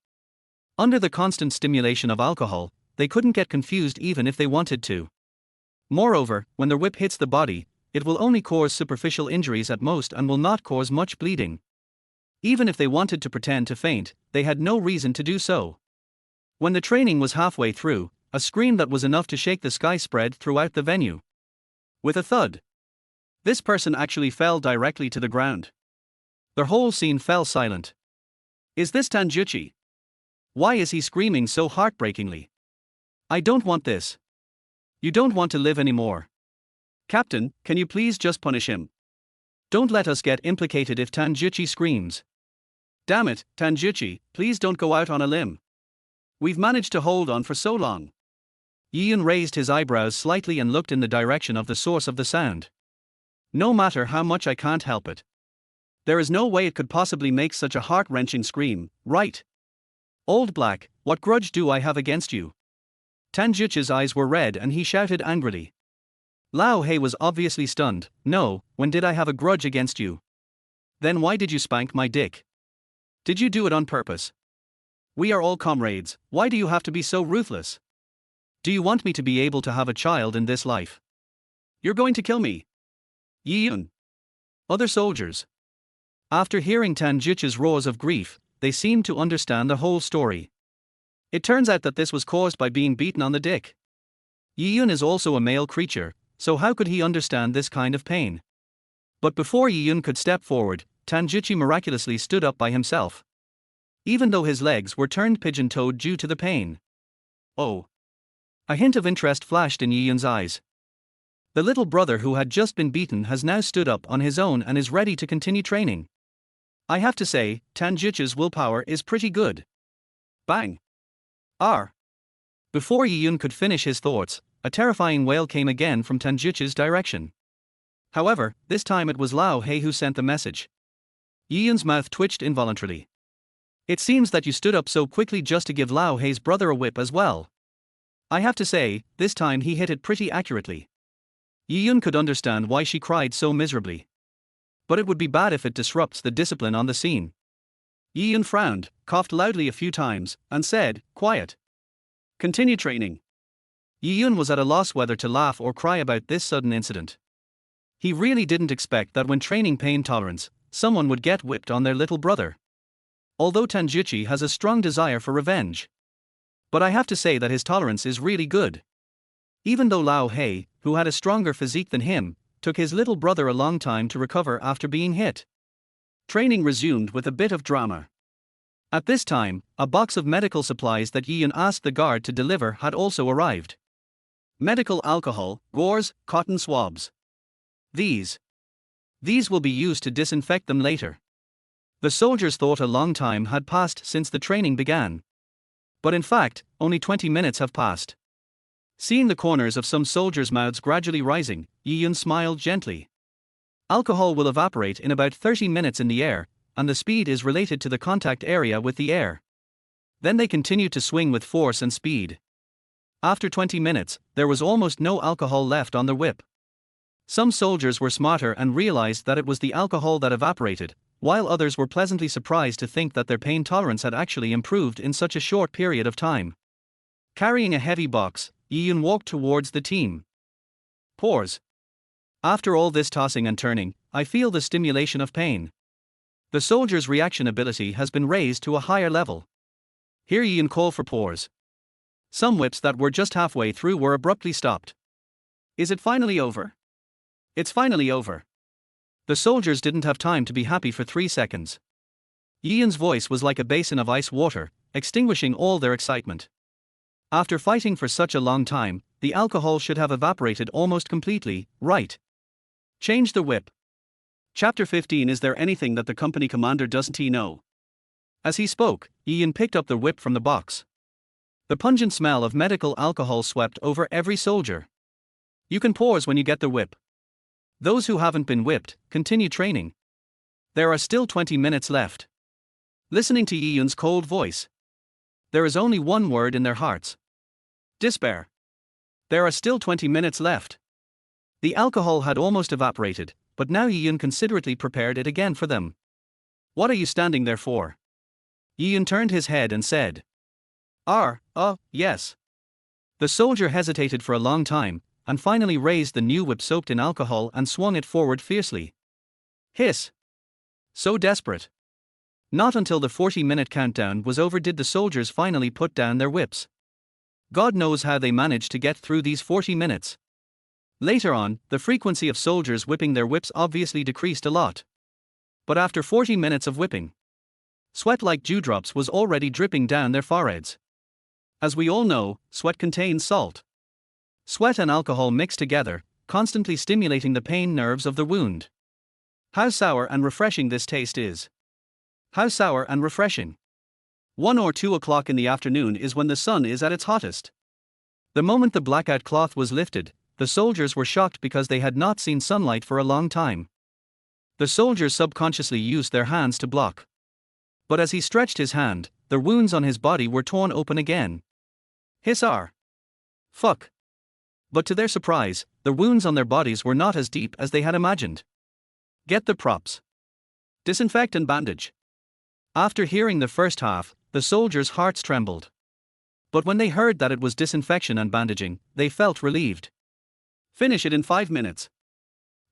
Under the constant stimulation of alcohol, they couldn't get confused even if they wanted to. Moreover, when the whip hits the body, it will only cause superficial injuries at most and will not cause much bleeding. Even if they wanted to pretend to faint, they had no reason to do so. When the training was halfway through, a scream that was enough to shake the sky spread throughout the venue. With a thud, this person actually fell directly to the ground. The whole scene fell silent. Is this Tanjuchi? Why is he screaming so heartbreakingly? I don't want this. You don't want to live anymore. Captain, can you please just punish him? Don't let us get implicated if Tanjuchi screams. Damn it, Tanjuchi, please don't go out on a limb. We've managed to hold on for so long. Yi Yun raised his eyebrows slightly and looked in the direction of the source of the sound. No matter how much I can't help it. There is no way it could possibly make such a heart-wrenching scream, right? Old Black, what grudge do I have against you? Tanjuchi's eyes were red and he shouted angrily. Lao Hei was obviously stunned. No, when did I have a grudge against you? Then why did you spank my dick? Did you do it on purpose? We are all comrades, why do you have to be so ruthless? Do you want me to be able to have a child in this life? You're going to kill me. Yi Yun. Other soldiers. After hearing Tanjuchi's roars of grief, they seemed to understand the whole story. It turns out that this was caused by being beaten on the dick. Yi Yun is also a male creature, so how could he understand this kind of pain? But before Yi Yun could step forward, Tanjuchi miraculously stood up by himself. Even though his legs were turned pigeon-toed due to the pain. Oh. A hint of interest flashed in Yi Yun's eyes. The little brother who had just been beaten has now stood up on his own and is ready to continue training. I have to say, Tanjuchi's willpower is pretty good. Bang! R. Before Yi Yun could finish his thoughts, a terrifying wail came again from Tanjuchi's direction. However, this time it was Lao Hei who sent the message. Yi Yun's mouth twitched involuntarily. It seems that you stood up so quickly just to give Lao Hei's brother a whip as well. I have to say, this time he hit it pretty accurately. Yi Yun could understand why she cried so miserably. But it would be bad if it disrupts the discipline on the scene. Yi Yun frowned, coughed loudly a few times, and said, quiet. Continue training. Yi Yun was at a loss whether to laugh or cry about this sudden incident. He really didn't expect that when training pain tolerance, someone would get whipped on their little brother. Although Tanjuchi has a strong desire for revenge. But I have to say that his tolerance is really good. Even though Lao Hei, who had a stronger physique than him, took his little brother a long time to recover after being hit. Training resumed with a bit of drama. At this time, a box of medical supplies that Yi Yun asked the guard to deliver had also arrived. Medical alcohol, gauze, cotton swabs. These will be used to disinfect them later. The soldiers thought a long time had passed since the training began. But in fact, only 20 minutes have passed. Seeing the corners of some soldiers' mouths gradually rising, Yi Yun smiled gently. Alcohol will evaporate in about 30 minutes in the air, and the speed is related to the contact area with the air. Then they continued to swing with force and speed. After 20 minutes, there was almost no alcohol left on the whip. Some soldiers were smarter and realized that it was the alcohol that evaporated, while others were pleasantly surprised to think that their pain tolerance had actually improved in such a short period of time. Carrying a heavy box, Yi Yun walked towards the team. Pause. After all this tossing and turning, I feel the stimulation of pain. The soldier's reaction ability has been raised to a higher level. Here Yi Yun called for pause. Some whips that were just halfway through were abruptly stopped. Is it finally over? It's finally over. The soldiers didn't have time to be happy for 3 seconds. Yi Yun's voice was like a basin of ice water, extinguishing all their excitement. After fighting for such a long time, the alcohol should have evaporated almost completely, right? Change the whip. Chapter 15. Is there anything that the company commander doesn't know? As he spoke, Yi Yun picked up the whip from the box. The pungent smell of medical alcohol swept over every soldier. You can pause when you get the whip. Those who haven't been whipped, continue training. There are still 20 minutes left. Listening to Yi Yun's cold voice, there is only one word in their hearts: despair. There are still 20 minutes left. The alcohol had almost evaporated, but now Yi Yun considerately prepared it again for them. What are you standing there for? Yi Yun turned his head and said, yes. The soldier hesitated for a long time, and finally raised the new whip soaked in alcohol and swung it forward fiercely. Hiss. So desperate. Not until the 40-minute countdown was over did the soldiers finally put down their whips. God knows how they managed to get through these 40 minutes. Later on, the frequency of soldiers whipping their whips obviously decreased a lot. But after 40 minutes of whipping, sweat like dewdrops was already dripping down their foreheads. As we all know, sweat contains salt. Sweat and alcohol mix together, constantly stimulating the pain nerves of the wound. How sour and refreshing this taste is. How sour and refreshing. 1 or 2 o'clock in the afternoon is when the sun is at its hottest. The moment the blackout cloth was lifted, the soldiers were shocked because they had not seen sunlight for a long time. The soldiers subconsciously used their hands to block. But as he stretched his hand, the wounds on his body were torn open again. Hissar. Fuck. But to their surprise, the wounds on their bodies were not as deep as they had imagined. Get the props. Disinfect and bandage. After hearing the first half, the soldiers' hearts trembled. But when they heard that it was disinfection and bandaging, they felt relieved. Finish it in 5 minutes.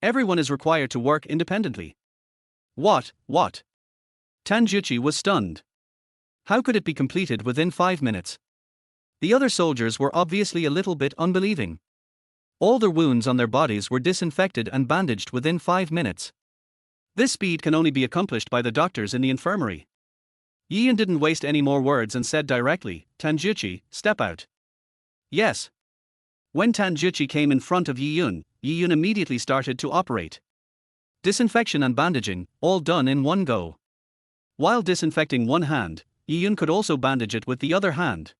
Everyone is required to work independently. What? Tanjuchi was stunned. How could it be completed within 5 minutes? The other soldiers were obviously a little bit unbelieving. All the wounds on their bodies were disinfected and bandaged within 5 minutes. This speed can only be accomplished by the doctors in the infirmary. Yi Yun didn't waste any more words and said directly, Tanjuchi, step out. Yes. When Tanjuchi came in front of Yi Yun immediately started to operate. Disinfection and bandaging, all done in one go. While disinfecting one hand, Yi Yun could also bandage it with the other hand.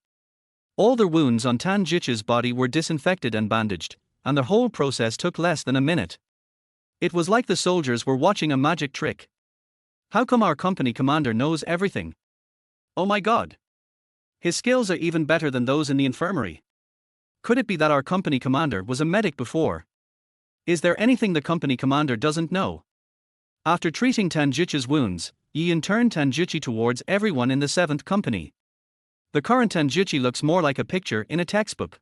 All the wounds on Tanjuchi's body were disinfected and bandaged, and the whole process took less than a minute. It was like the soldiers were watching a magic trick. How come our company commander knows everything? Oh my god. His skills are even better than those in the infirmary. Could it be that our company commander was a medic before? Is there anything the company commander doesn't know? After treating Tanjuchi's wounds, Yi Yun turned Tanjuchi towards everyone in the 7th company. The current Tanjuchi looks more like a picture in a textbook.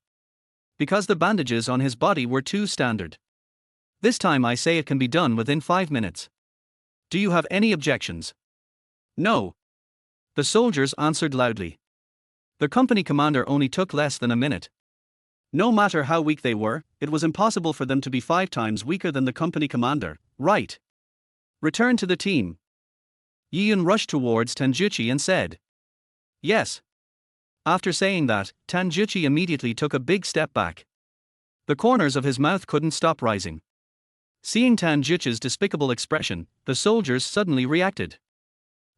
Because the bandages on his body were too standard. This time I say it can be done within 5 minutes. Do you have any objections? No. The soldiers answered loudly. The company commander only took less than a minute. No matter how weak they were, it was impossible for them to be 5 times weaker than the company commander, right? Return to the team. Yi Yun rushed towards Tanjuchi and said, "Yes." After saying that, Tanjuchi immediately took a big step back. The corners of his mouth couldn't stop rising. Seeing Tanjuchi's despicable expression, the soldiers suddenly reacted.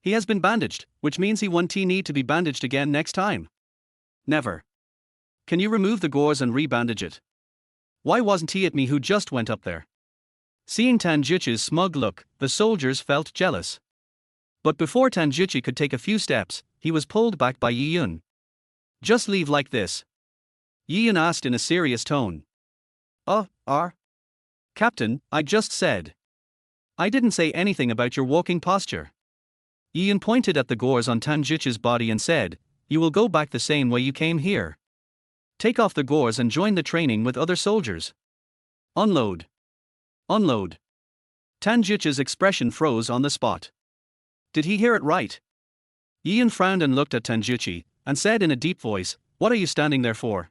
He has been bandaged, which means he won't need to be bandaged again next time. Never. Can you remove the gauze and rebandage it? Why wasn't he at me who just went up there? Seeing Tanjuchi's smug look, the soldiers felt jealous. But before Tanjuchi could take a few steps, he was pulled back by Yi Yun. Just leave like this? Yi Yun asked in a serious tone. Captain, I just said. I didn't say anything about your walking posture. Yi Yun pointed at the gauze on Tanjuchi's body and said, "You will go back the same way you came here. Take off the gauze and join the training with other soldiers. Unload. Unload." Tanjuchi's expression froze on the spot. Did he hear it right? Yi Yun frowned and looked at Tanjuchi, and said in a deep voice, "What are you standing there for?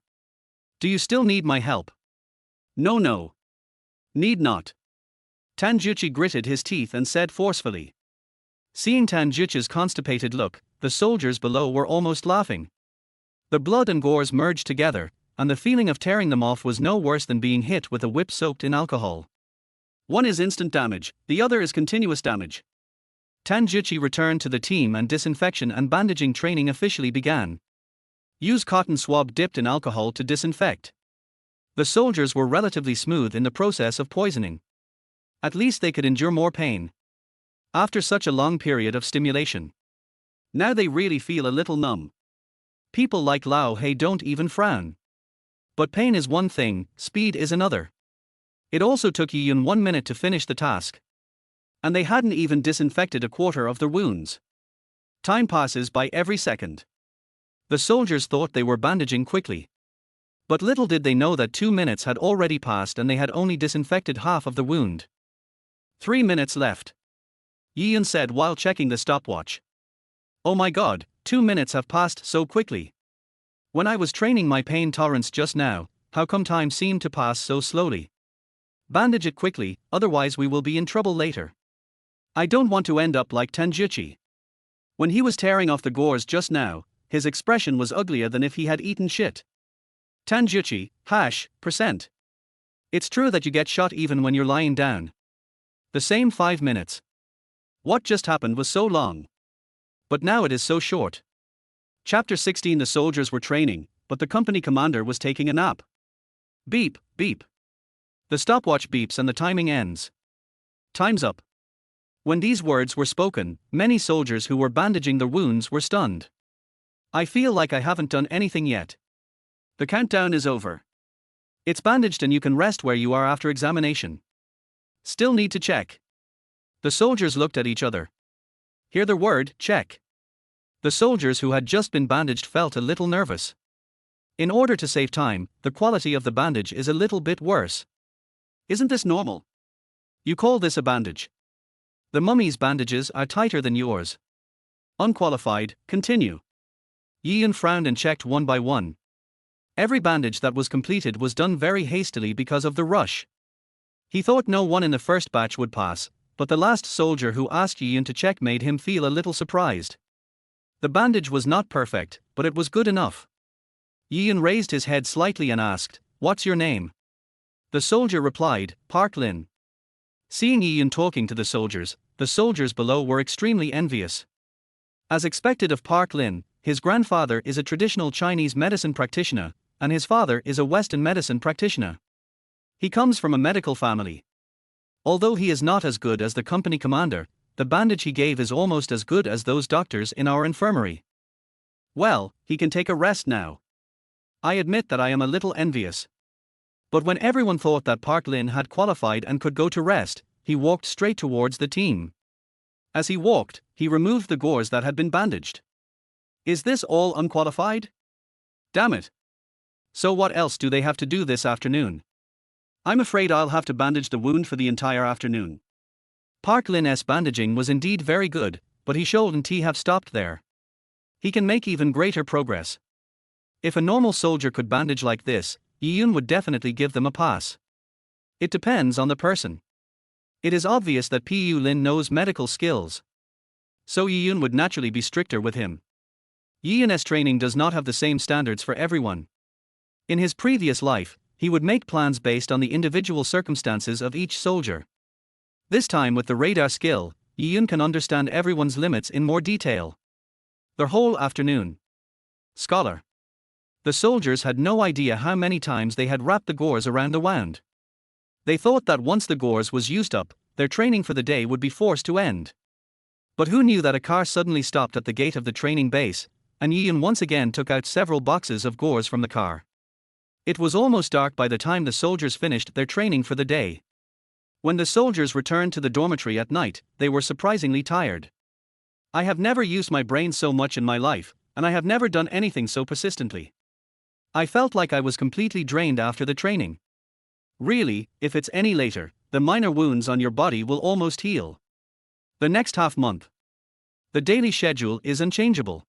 Do you still need my help?" No. Need not. Tanjuchi gritted his teeth and said forcefully. Seeing Tanjuchi's constipated look, the soldiers below were almost laughing. The blood and gauze merged together, and the feeling of tearing them off was no worse than being hit with a whip soaked in alcohol. One is instant damage, the other is continuous damage. Tanjuchi returned to the team and disinfection and bandaging training officially began. Use cotton swab dipped in alcohol to disinfect. The soldiers were relatively smooth in the process of poisoning. At least they could endure more pain. After such a long period of stimulation. Now they really feel a little numb. People like Lao He don't even frown. But pain is one thing, speed is another. It also took Yi Yun 1 minute to finish the task. And they hadn't even disinfected a quarter of the wounds. Time passes by every second. The soldiers thought they were bandaging quickly. But little did they know that 2 minutes had already passed and they had only disinfected half of the wound. 3 minutes left. Yi Yun said while checking the stopwatch. Oh my god, 2 minutes have passed so quickly. When I was training my pain tolerance just now, how come time seemed to pass so slowly? Bandage it quickly, otherwise we will be in trouble later. I don't want to end up like Tanjuchi. When he was tearing off the gauze just now, his expression was uglier than if he had eaten shit. Tanjuchi, %. It's true that you get shot even when you're lying down. The same 5 minutes. What just happened was so long. But now it is so short. Chapter 16. The soldiers were training, but the company commander was taking a nap. Beep, beep. The stopwatch beeps and the timing ends. Time's up. When these words were spoken, many soldiers who were bandaging the wounds were stunned. I feel like I haven't done anything yet. The countdown is over. It's bandaged and you can rest where you are after examination. Still need to check. The soldiers looked at each other. Hear the word, check. The soldiers who had just been bandaged felt a little nervous. In order to save time, the quality of the bandage is a little bit worse. Isn't this normal? You call this a bandage? The mummy's bandages are tighter than yours. Unqualified, continue. Yi Yun frowned and checked one by one. Every bandage that was completed was done very hastily because of the rush. He thought no one in the first batch would pass, but the last soldier who asked Yi Yun to check made him feel a little surprised. The bandage was not perfect, but it was good enough. Yi Yun raised his head slightly and asked, "What's your name?" The soldier replied, "Park Lin." Seeing Yi Yun talking to the soldiers below were extremely envious. As expected of Park Lin, his grandfather is a traditional Chinese medicine practitioner, and his father is a Western medicine practitioner. He comes from a medical family. Although he is not as good as the company commander, the bandage he gave is almost as good as those doctors in our infirmary. Well, he can take a rest now. I admit that I am a little envious. But when everyone thought that Park Lin had qualified and could go to rest, he walked straight towards the team. As he walked, he removed the gauze that had been bandaged. Is this all unqualified? Damn it. So what else do they have to do this afternoon? I'm afraid I'll have to bandage the wound for the entire afternoon. Park Lin's bandaging was indeed very good, but he shouldn't have stopped there. He can make even greater progress. If a normal soldier could bandage like this, Yi-Yun would definitely give them a pass. It depends on the person. It is obvious that Pu Lin knows medical skills. So Yi-Yun would naturally be stricter with him. Yi-Yun's training does not have the same standards for everyone. In his previous life, he would make plans based on the individual circumstances of each soldier. This time with the radar skill, Yi-Yun can understand everyone's limits in more detail. The whole afternoon. Scholar. The soldiers had no idea how many times they had wrapped the gauze around the wound. They thought that once the gauze was used up, their training for the day would be forced to end. But who knew that a car suddenly stopped at the gate of the training base, and Yi-Yun once again took out several boxes of gauze from the car. It was almost dark by the time the soldiers finished their training for the day. When the soldiers returned to the dormitory at night, they were surprisingly tired. I have never used my brain so much in my life, and I have never done anything so persistently. I felt like I was completely drained after the training. Really, if it's any later, the minor wounds on your body will almost heal. The next half-month. The daily schedule is unchangeable.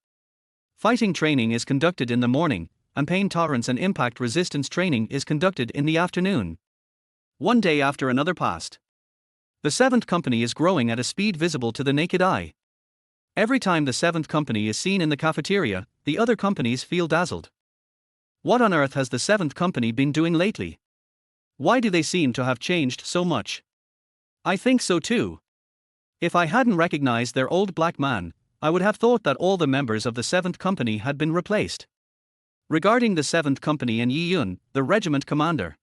Fighting training is conducted in the morning, and pain tolerance and impact resistance training is conducted in the afternoon. One day after another passed. The 7th Company is growing at a speed visible to the naked eye. Every time the 7th Company is seen in the cafeteria, the other companies feel dazzled. What on earth has the 7th Company been doing lately? Why do they seem to have changed so much? I think so too. If I hadn't recognized their old black man, I would have thought that all the members of the 7th Company had been replaced. Regarding the 7th Company and Yi-Yun, the regiment commander.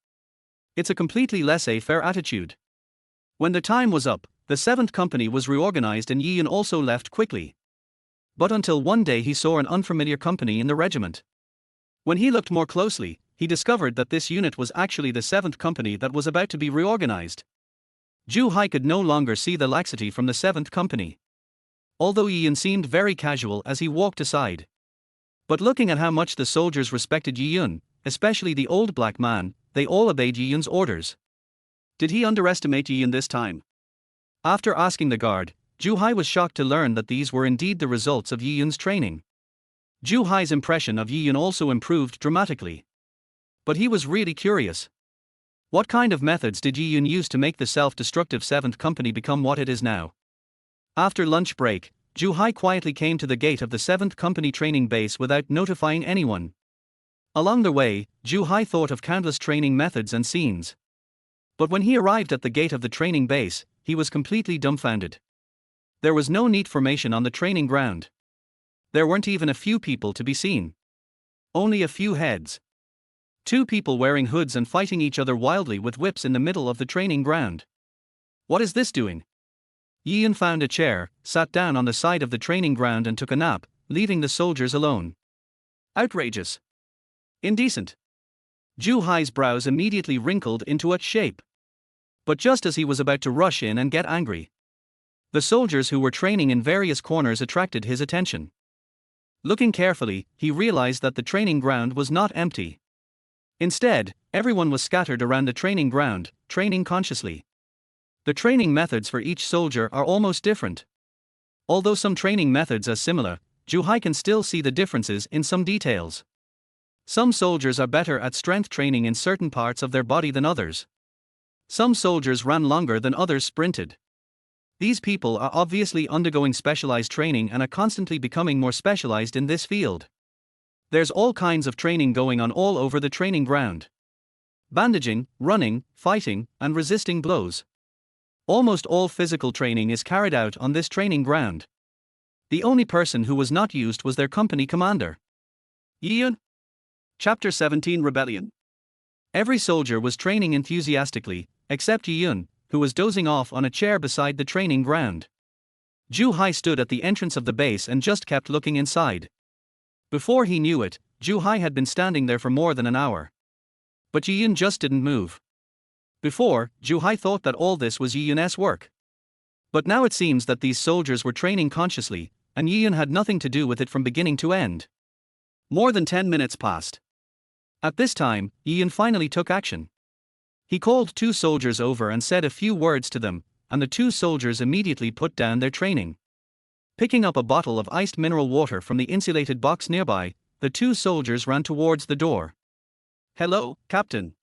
It's a completely laissez-faire attitude. When the time was up, the 7th Company was reorganized and Yi-Yun also left quickly. But until one day he saw an unfamiliar company in the regiment. When he looked more closely, he discovered that this unit was actually the 7th Company that was about to be reorganized. Zhu Hai could no longer see the laxity from the 7th Company. Although Yi-Yun seemed very casual as he walked aside. But looking at how much the soldiers respected Yi-Yun, especially the old black man, they all obeyed Yi-Yun's orders. Did he underestimate Yi-Yun this time? After asking the guard, Zhu Hai was shocked to learn that these were indeed the results of Yi-Yun's training. Zhu Hai's impression of Yi-Yun also improved dramatically. But he was really curious. What kind of methods did Yi-Yun use to make the self-destructive 7th Company become what it is now? After lunch break, Zhu Hai quietly came to the gate of the 7th Company training base without notifying anyone. Along the way, Zhu Hai thought of countless training methods and scenes. But when he arrived at the gate of the training base, he was completely dumbfounded. There was no neat formation on the training ground. There weren't even a few people to be seen. Only a few heads. 2 people wearing hoods and fighting each other wildly with whips in the middle of the training ground. What is this doing? Yi-Yun found a chair, sat down on the side of the training ground and took a nap, leaving the soldiers alone. Outrageous. Indecent. Zhu Hai's brows immediately wrinkled into a shape. But just as he was about to rush in and get angry, the soldiers who were training in various corners attracted his attention. Looking carefully, he realized that the training ground was not empty. Instead, everyone was scattered around the training ground, training consciously. The training methods for each soldier are almost different. Although some training methods are similar, Zhu Hai can still see the differences in some details. Some soldiers are better at strength training in certain parts of their body than others. Some soldiers ran longer than others sprinted. These people are obviously undergoing specialized training and are constantly becoming more specialized in this field. There's all kinds of training going on all over the training ground. Bandaging, running, fighting, and resisting blows. Almost all physical training is carried out on this training ground. The only person who was not used was their company commander. Yi-Yun. Chapter 17 Rebellion. Every soldier was training enthusiastically, except Yi-Yun, who was dozing off on a chair beside the training ground. Zhu Hai stood at the entrance of the base and just kept looking inside. Before he knew it, Zhu Hai had been standing there for more than an hour. But Yi-Yun just didn't move. Before, Zhu Hai thought that all this was Yi-Yun's work. But now it seems that these soldiers were training consciously, and Yi-Yun had nothing to do with it from beginning to end. More than 10 minutes passed. At this time, Yi-Yun finally took action. He called 2 soldiers over and said a few words to them, and the 2 soldiers immediately put down their training. Picking up a bottle of iced mineral water from the insulated box nearby, the two soldiers ran towards the door. "Hello, Captain.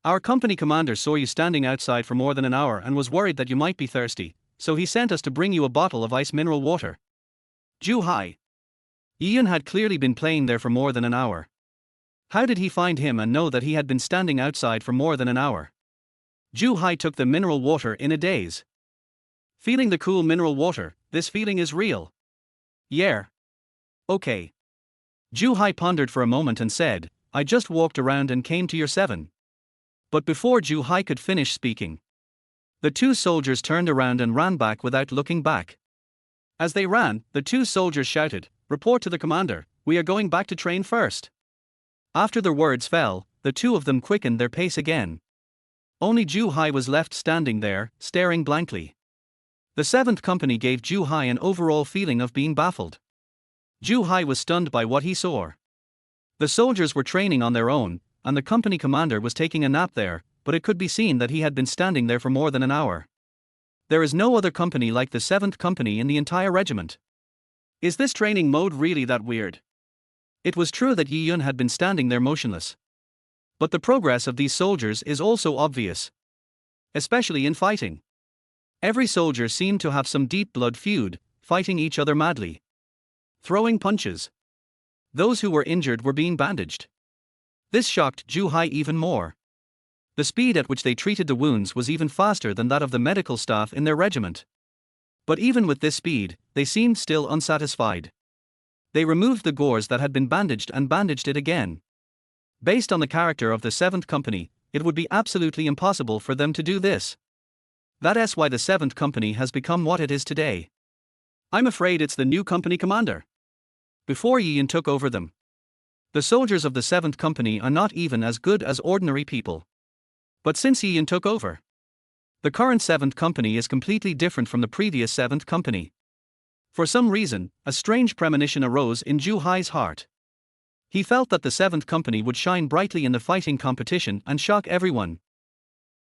Our company commander saw you standing outside for more than an hour and was worried that you might be thirsty, so he sent us to bring you a bottle of ice mineral water." Ju Hai. Ian had clearly been playing there for more than an hour. How did he find him and know that he had been standing outside for more than an hour? Ju Hai took the mineral water in a daze. Feeling the cool mineral water, this feeling is real. Yeah. Okay. Ju Hai pondered for a moment and said, "I just walked around and came to your 7. But before Ju Hai could finish speaking, the two soldiers turned around and ran back without looking back. As they ran, the two soldiers shouted, "Report to the commander, we are going back to train first." After the words fell, the two of them quickened their pace again. Only Ju Hai was left standing there, staring blankly. The 7th Company gave Ju Hai an overall feeling of being baffled. Ju Hai was stunned by what he saw. The soldiers were training on their own, and the company commander was taking a nap there, but it could be seen that he had been standing there for more than an hour. There is no other company like the 7th Company in the entire regiment. Is this training mode really that weird? It was true that Yi Yun had been standing there motionless. But the progress of these soldiers is also obvious. Especially in fighting. Every soldier seemed to have some deep blood feud, fighting each other madly. Throwing punches. Those who were injured were being bandaged. This shocked Ju Hai even more. The speed at which they treated the wounds was even faster than that of the medical staff in their regiment. But even with this speed, they seemed still unsatisfied. They removed the gauze that had been bandaged and bandaged it again. Based on the character of the 7th Company, it would be absolutely impossible for them to do this. That's why the 7th Company has become what it is today. I'm afraid it's the new company commander. Before Yi Yun took over them, the soldiers of the 7th Company are not even as good as ordinary people. But since Yi Yun took over, the current 7th Company is completely different from the previous 7th Company. For some reason, a strange premonition arose in Ju Hai's heart. He felt that the 7th Company would shine brightly in the fighting competition and shock everyone.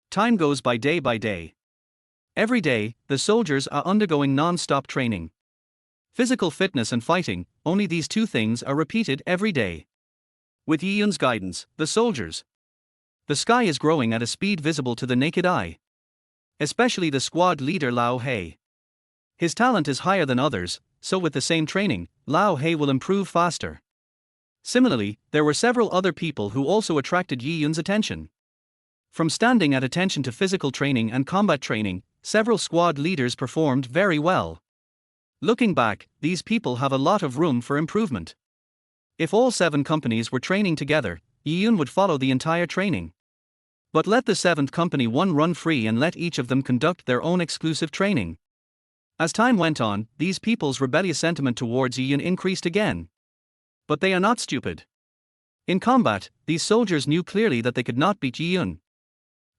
Time goes by day by day. Every day, the soldiers are undergoing non-stop training. Physical fitness and fighting, only these two things are repeated every day. With Yi Yun's guidance, the soldiers. The sky is growing at a speed visible to the naked eye. Especially the squad leader Lao He. His talent is higher than others, so with the same training, Lao He will improve faster. Similarly, there were several other people who also attracted Yi Yun's attention. From standing at attention to physical training and combat training, several squad leaders performed very well. Looking back, these people have a lot of room for improvement. If all 7 companies were training together, Yi Yun would follow the entire training. But let the 7th Company one run free and let each of them conduct their own exclusive training. As time went on, these people's rebellious sentiment towards Yi Yun increased again. But they are not stupid. In combat, these soldiers knew clearly that they could not beat Yi Yun.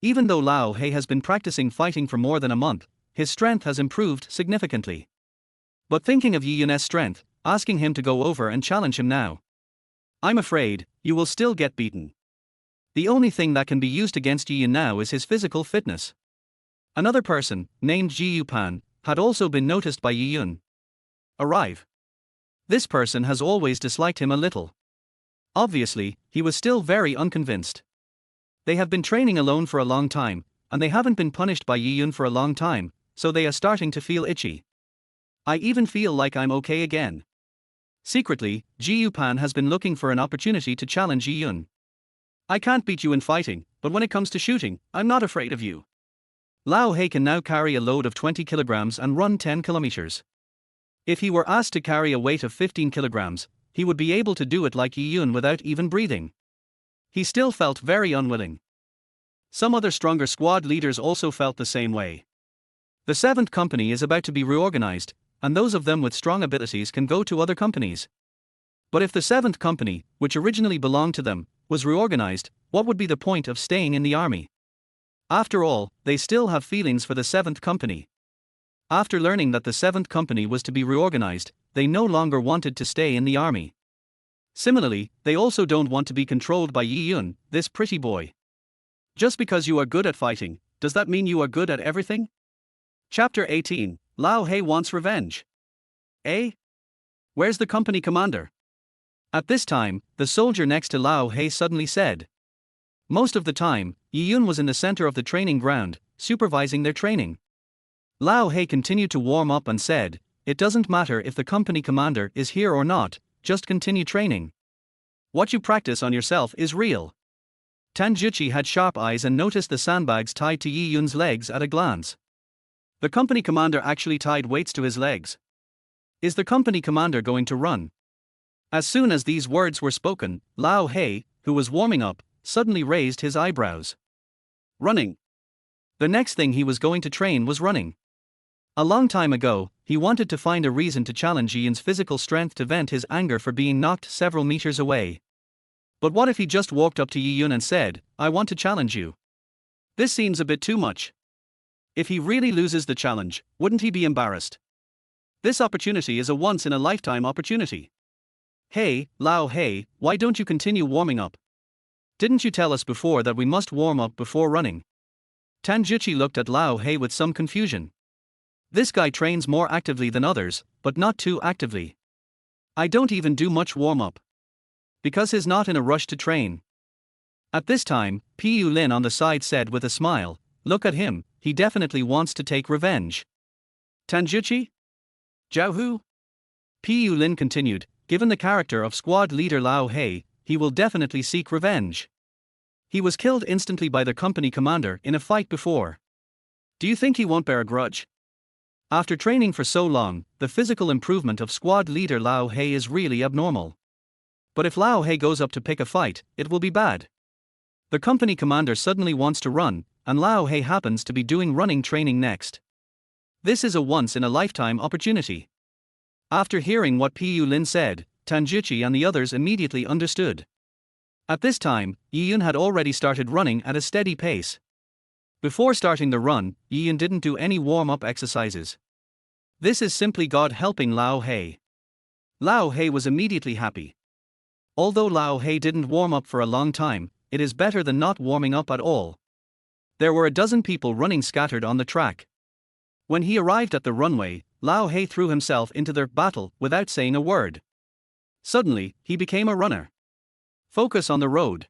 Even though Lao He has been practicing fighting for more than a month, his strength has improved significantly. But thinking of Yi Yun's strength, asking him to go over and challenge him now. I'm afraid, you will still get beaten. The only thing that can be used against Yi Yun now is his physical fitness. Another person, named Ji Yupan, had also been noticed by Yi Yun. Arrive. This person has always disliked him a little. Obviously, he was still very unconvinced. They have been training alone for a long time, and they haven't been punished by Yi Yun for a long time, so they are starting to feel itchy. I even feel like I'm okay again. Secretly, Ji Yupan has been looking for an opportunity to challenge Yi Yun. I can't beat you in fighting, but when it comes to shooting, I'm not afraid of you. Lao He can now carry a load of 20 kilograms and run 10 kilometers. If he were asked to carry a weight of 15 kilograms, he would be able to do it like Yi Yun without even breathing. He still felt very unwilling. Some other stronger squad leaders also felt the same way. The 7th Company is about to be reorganized, and those of them with strong abilities can go to other companies. But if the 7th Company, which originally belonged to them, was reorganized, what would be the point of staying in the army? After all, they still have feelings for the 7th Company. After learning that the 7th Company was to be reorganized, they no longer wanted to stay in the army. Similarly, they also don't want to be controlled by Yi Yun, this pretty boy. Just because you are good at fighting, does that mean you are good at everything? Chapter 18, Lao He wants revenge. Eh? Where's the company commander? At this time, the soldier next to Lao He suddenly said. Most of the time, Yi Yun was in the center of the training ground, supervising their training. Lao He continued to warm up and said, "It doesn't matter if the company commander is here or not, just continue training. What you practice on yourself is real." Tanjuchi had sharp eyes and noticed the sandbags tied to Yi Yun's legs at a glance. The company commander actually tied weights to his legs. Is the company commander going to run? As soon as these words were spoken, Lao He, who was warming up, suddenly raised his eyebrows. Running. The next thing he was going to train was running. A long time ago, he wanted to find a reason to challenge Yi Yun's physical strength to vent his anger for being knocked several meters away. But what if he just walked up to Yi Yun and said, "I want to challenge you"? This seems a bit too much. If he really loses the challenge, wouldn't he be embarrassed? This opportunity is a once-in-a-lifetime opportunity. Hey, Lao He, why don't you continue warming up? Didn't you tell us before that we must warm up before running? Tanjuchi looked at Lao He with some confusion. This guy trains more actively than others, but not too actively. I don't even do much warm-up. Because he's not in a rush to train. At this time, Pu Lin on the side said with a smile, "Look at him, he definitely wants to take revenge." Tanjuchi? Zhao Hu? Pu Lin continued, "Given the character of squad leader Lao He, he will definitely seek revenge. He was killed instantly by the company commander in a fight before. Do you think he won't bear a grudge? After training for so long, the physical improvement of squad leader Lao He is really abnormal. But if Lao He goes up to pick a fight, it will be bad. The company commander suddenly wants to run, and Lao He happens to be doing running training next. This is a once-in-a-lifetime opportunity." After hearing what Pu Lin said, Tanjuchi and the others immediately understood. At this time, Yi Yun had already started running at a steady pace. Before starting the run, Yi Yun didn't do any warm-up exercises. This is simply God helping Lao He. Lao He was immediately happy. Although Lao He didn't warm up for a long time, it is better than not warming up at all. There were a dozen people running scattered on the track. When he arrived at the runway, Lao He threw himself into their battle without saying a word. Suddenly, he became a runner. Focus on the road.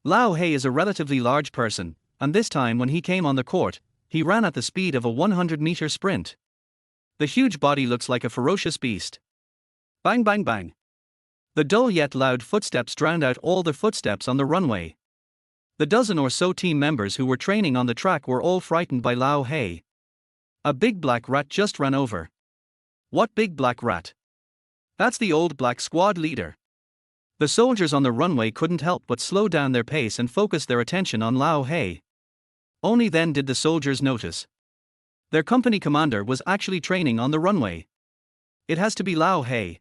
Lao He is a relatively large person, and this time when he came on the court, he ran at the speed of a 100-meter sprint. The huge body looks like a ferocious beast. Bang bang bang. The dull yet loud footsteps drowned out all the footsteps on the runway. The dozen or so team members who were training on the track were all frightened by Lao He. A big black rat just ran over. What big black rat? That's the old black squad leader. The soldiers on the runway couldn't help but slow down their pace and focus their attention on Lao He. Only then did the soldiers notice. Their company commander was actually training on the runway. It has to be Lao He.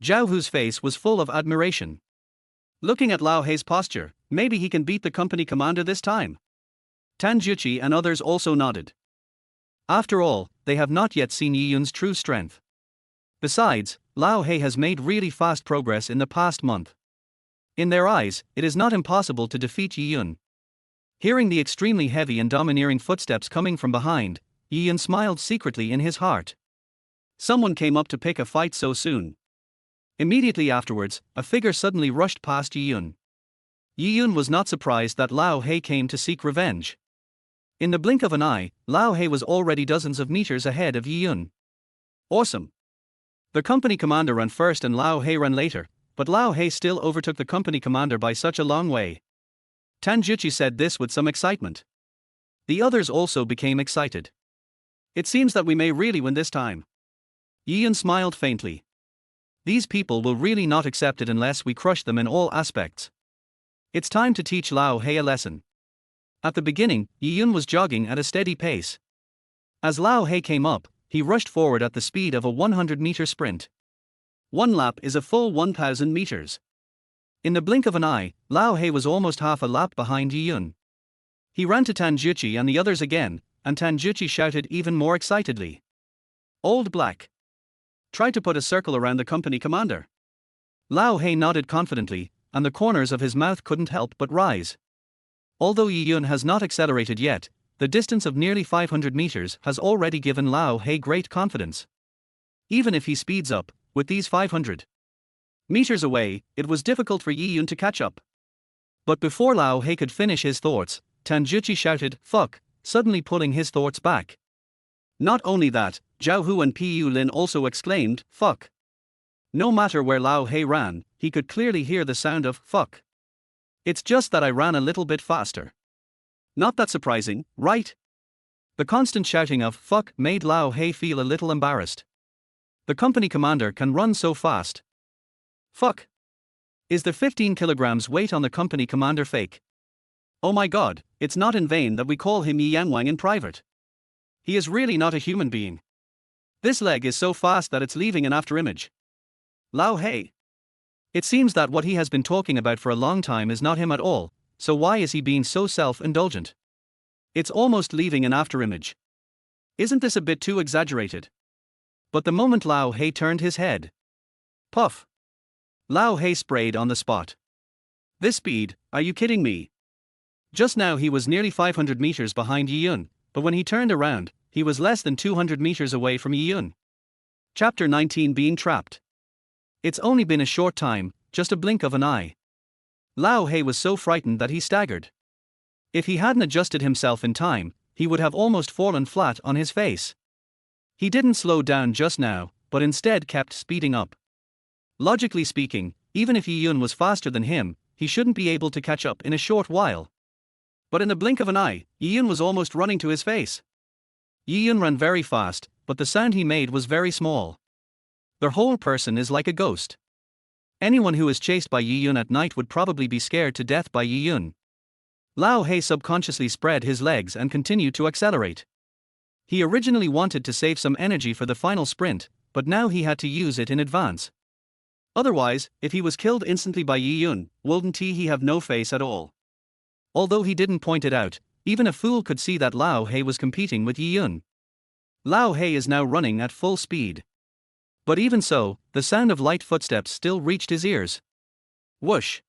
Zhao Hu's face was full of admiration. Looking at Lao He's posture, maybe he can beat the company commander this time. Tanjuchi and others also nodded. After all, they have not yet seen Yi Yun's true strength. Besides, Lao He has made really fast progress in the past month. In their eyes, it is not impossible to defeat Yi Yun. Hearing the extremely heavy and domineering footsteps coming from behind, Yi Yun smiled secretly in his heart. Someone came up to pick a fight so soon. Immediately afterwards, a figure suddenly rushed past Yi Yun. Yi Yun was not surprised that Lao He came to seek revenge. In the blink of an eye, Lao He was already dozens of meters ahead of Yi Yun. Awesome! The company commander ran first and Lao He ran later, but Lao He still overtook the company commander by such a long way. Tanjuchi said this with some excitement. The others also became excited. It seems that we may really win this time. Yi Yun smiled faintly. These people will really not accept it unless we crush them in all aspects. It's time to teach Lao He a lesson. At the beginning, Yi Yun was jogging at a steady pace. As Lao He came up, he rushed forward at the speed of a 100-meter sprint. One lap is a full 1,000 meters. In the blink of an eye, Lao He was almost half a lap behind Yi Yun. He ran to Tanjuchi and the others again, and Tanjuchi shouted even more excitedly. "Old Black! Try to put a circle around the company commander." Lao He nodded confidently, and the corners of his mouth couldn't help but rise. Although Yi Yun has not accelerated yet, the distance of nearly 500 meters has already given Lao He great confidence. Even if he speeds up, with these 500 Meters away, it was difficult for Yi Yun to catch up. But before Lao He could finish his thoughts, Tanjuchi shouted, "Fuck," suddenly pulling his thoughts back. Not only that, Zhao Hu and Pu Lin also exclaimed, "Fuck." No matter where Lao He ran, he could clearly hear the sound of "fuck." It's just that I ran a little bit faster. Not that surprising, right? The constant shouting of "fuck" made Lao He feel a little embarrassed. The company commander can run so fast. Fuck. Is the 15 kilograms weight on the company commander fake? Oh my god, it's not in vain that we call him Yi Yanwang in private. He is really not a human being. This leg is so fast that it's leaving an afterimage. Lao He. It seems that what he has been talking about for a long time is not him at all, so why is he being so self-indulgent? It's almost leaving an afterimage. Isn't this a bit too exaggerated? But the moment Lao He turned his head. Puff. Lao He sprayed on the spot. This speed, are you kidding me? Just now he was nearly 500 meters behind Yi Yun, but when he turned around, he was less than 200 meters away from Yi Yun. Chapter 19 Being Trapped. It's only been a short time, just a blink of an eye. Lao He was so frightened that he staggered. If he hadn't adjusted himself in time, he would have almost fallen flat on his face. He didn't slow down just now, but instead kept speeding up. Logically speaking, even if Yi Yun was faster than him, he shouldn't be able to catch up in a short while. But in the blink of an eye, Yi Yun was almost running to his face. Yi Yun ran very fast, but the sound he made was very small. Their whole person is like a ghost. Anyone who is chased by Yi Yun at night would probably be scared to death by Yi Yun. Lao He subconsciously spread his legs and continued to accelerate. He originally wanted to save some energy for the final sprint, but now he had to use it in advance. Otherwise, if he was killed instantly by Yi Yun, wouldn't he have no face at all? Although he didn't point it out, even a fool could see that Lao He was competing with Yi Yun. Lao He is now running at full speed. But even so, the sound of light footsteps still reached his ears. Whoosh!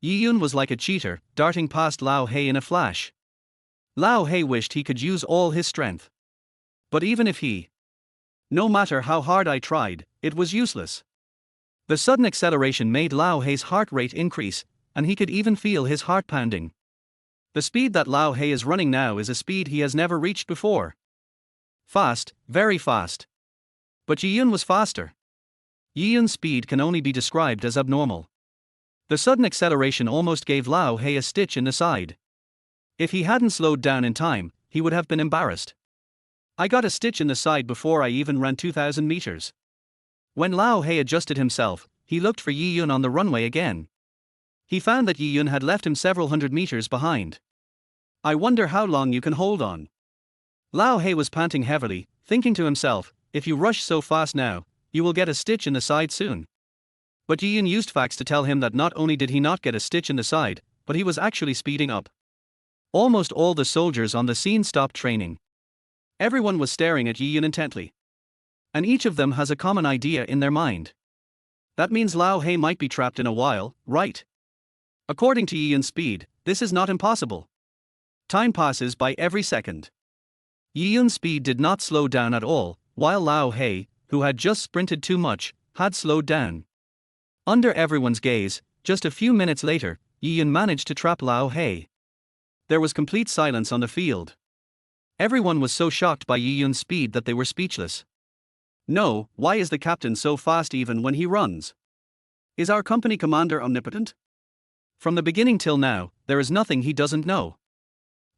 Yi Yun was like a cheater, darting past Lao He in a flash. Lao He wished he could use all his strength. But even if he... No matter how hard I tried, it was useless. The sudden acceleration made Lao He's heart rate increase, and he could even feel his heart pounding. The speed that Lao He is running now is a speed he has never reached before. Fast, very fast. But Yi Yun was faster. Yi Yun's speed can only be described as abnormal. The sudden acceleration almost gave Lao He a stitch in the side. If he hadn't slowed down in time, he would have been embarrassed. I got a stitch in the side before I even ran 2,000 meters. When Lao He adjusted himself, he looked for Yi Yun on the runway again. He found that Yi Yun had left him several hundred meters behind. I wonder how long you can hold on. Lao He was panting heavily, thinking to himself, if you rush so fast now, you will get a stitch in the side soon. But Yi Yun used facts to tell him that not only did he not get a stitch in the side, but he was actually speeding up. Almost all the soldiers on the scene stopped training. Everyone was staring at Yi Yun intently. And each of them has a common idea in their mind. That means Lao He might be trapped in a while, right? According to Yi Yun's speed, this is not impossible. Time passes by every second. Yi Yun's speed did not slow down at all, while Lao He, who had just sprinted too much, had slowed down. Under everyone's gaze, just a few minutes later, Yi Yun managed to trap Lao He. There was complete silence on the field. Everyone was so shocked by Yi Yun's speed that they were speechless. No, why is the captain so fast even when he runs? Is our company commander omnipotent? From the beginning till now, there is nothing he doesn't know.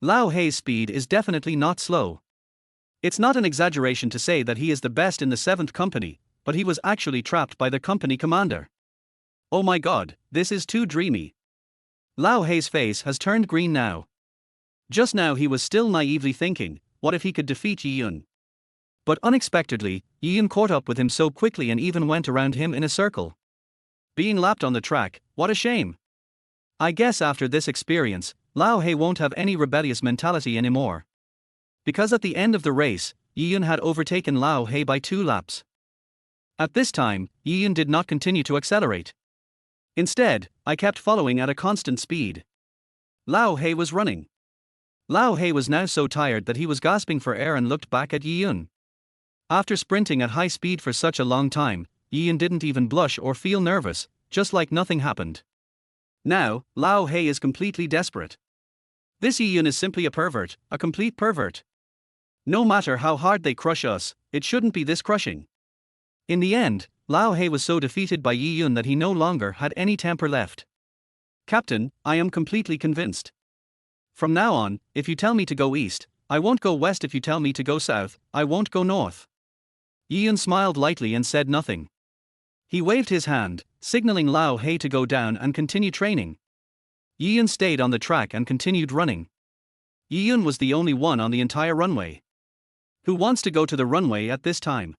Lao He's speed is definitely not slow. It's not an exaggeration to say that he is the best in the 7th company, but he was actually trapped by the company commander. Oh my god, this is too dreamy. Lao He's face has turned green now. Just now he was still naively thinking, what if he could defeat Yi Yun? But unexpectedly, Yi Yun caught up with him so quickly and even went around him in a circle. Being lapped on the track, what a shame. I guess after this experience, Lao He won't have any rebellious mentality anymore. Because at the end of the race, Yi Yun had overtaken Lao He by 2 laps. At this time, Yi Yun did not continue to accelerate. Instead, I kept following at a constant speed. Lao He was running. Lao He was now so tired that he was gasping for air and looked back at Yi Yun. After sprinting at high speed for such a long time, Yi Yun didn't even blush or feel nervous, just like nothing happened. Now, Lao He is completely desperate. This Yi Yun is simply a pervert, a complete pervert. No matter how hard they crush us, it shouldn't be this crushing. In the end, Lao He was so defeated by Yi Yun that he no longer had any temper left. Captain, I am completely convinced. From now on, if you tell me to go east, I won't go west. If you tell me to go south, I won't go north. Yi Yun smiled lightly and said nothing. He waved his hand, signaling Lao He to go down and continue training. Yi Yun stayed on the track and continued running. Yi Yun was the only one on the entire runway. Who wants to go to the runway at this time?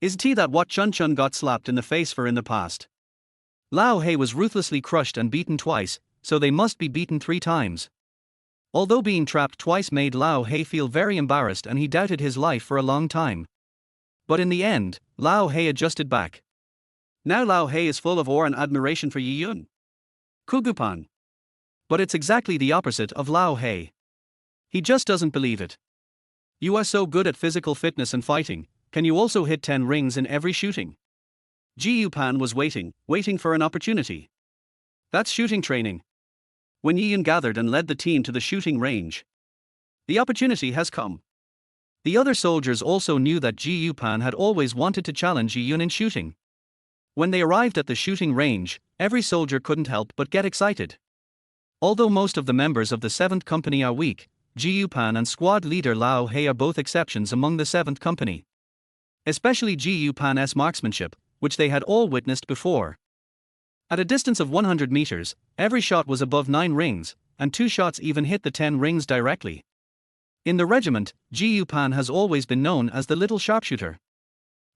Isn't he that what Chun Chun got slapped in the face for in the past? Lao He was ruthlessly crushed and beaten twice, so they must be beaten 3 times. Although being trapped twice made Lao He feel very embarrassed and he doubted his life for a long time. But in the end, Lao He adjusted back. Now Lao He is full of awe and admiration for Yi Yun. Kugupan. But it's exactly the opposite of Lao He. He just doesn't believe it. You are so good at physical fitness and fighting, can you also hit 10 rings in every shooting? Ji Yupan was waiting for an opportunity. That's shooting training. When Yi Yun gathered and led the team to the shooting range, the opportunity has come. The other soldiers also knew that Ji Yupan had always wanted to challenge Yi Yun in shooting. When they arrived at the shooting range, every soldier couldn't help but get excited. Although most of the members of the 7th Company are weak, Ji Yupan and squad leader Lao He are both exceptions among the 7th Company. Especially Ji Yupan's marksmanship, which they had all witnessed before. At a distance of 100 meters, every shot was above 9 rings, and 2 shots even hit the 10 rings directly. In the regiment, Ji Yupan has always been known as the little sharpshooter.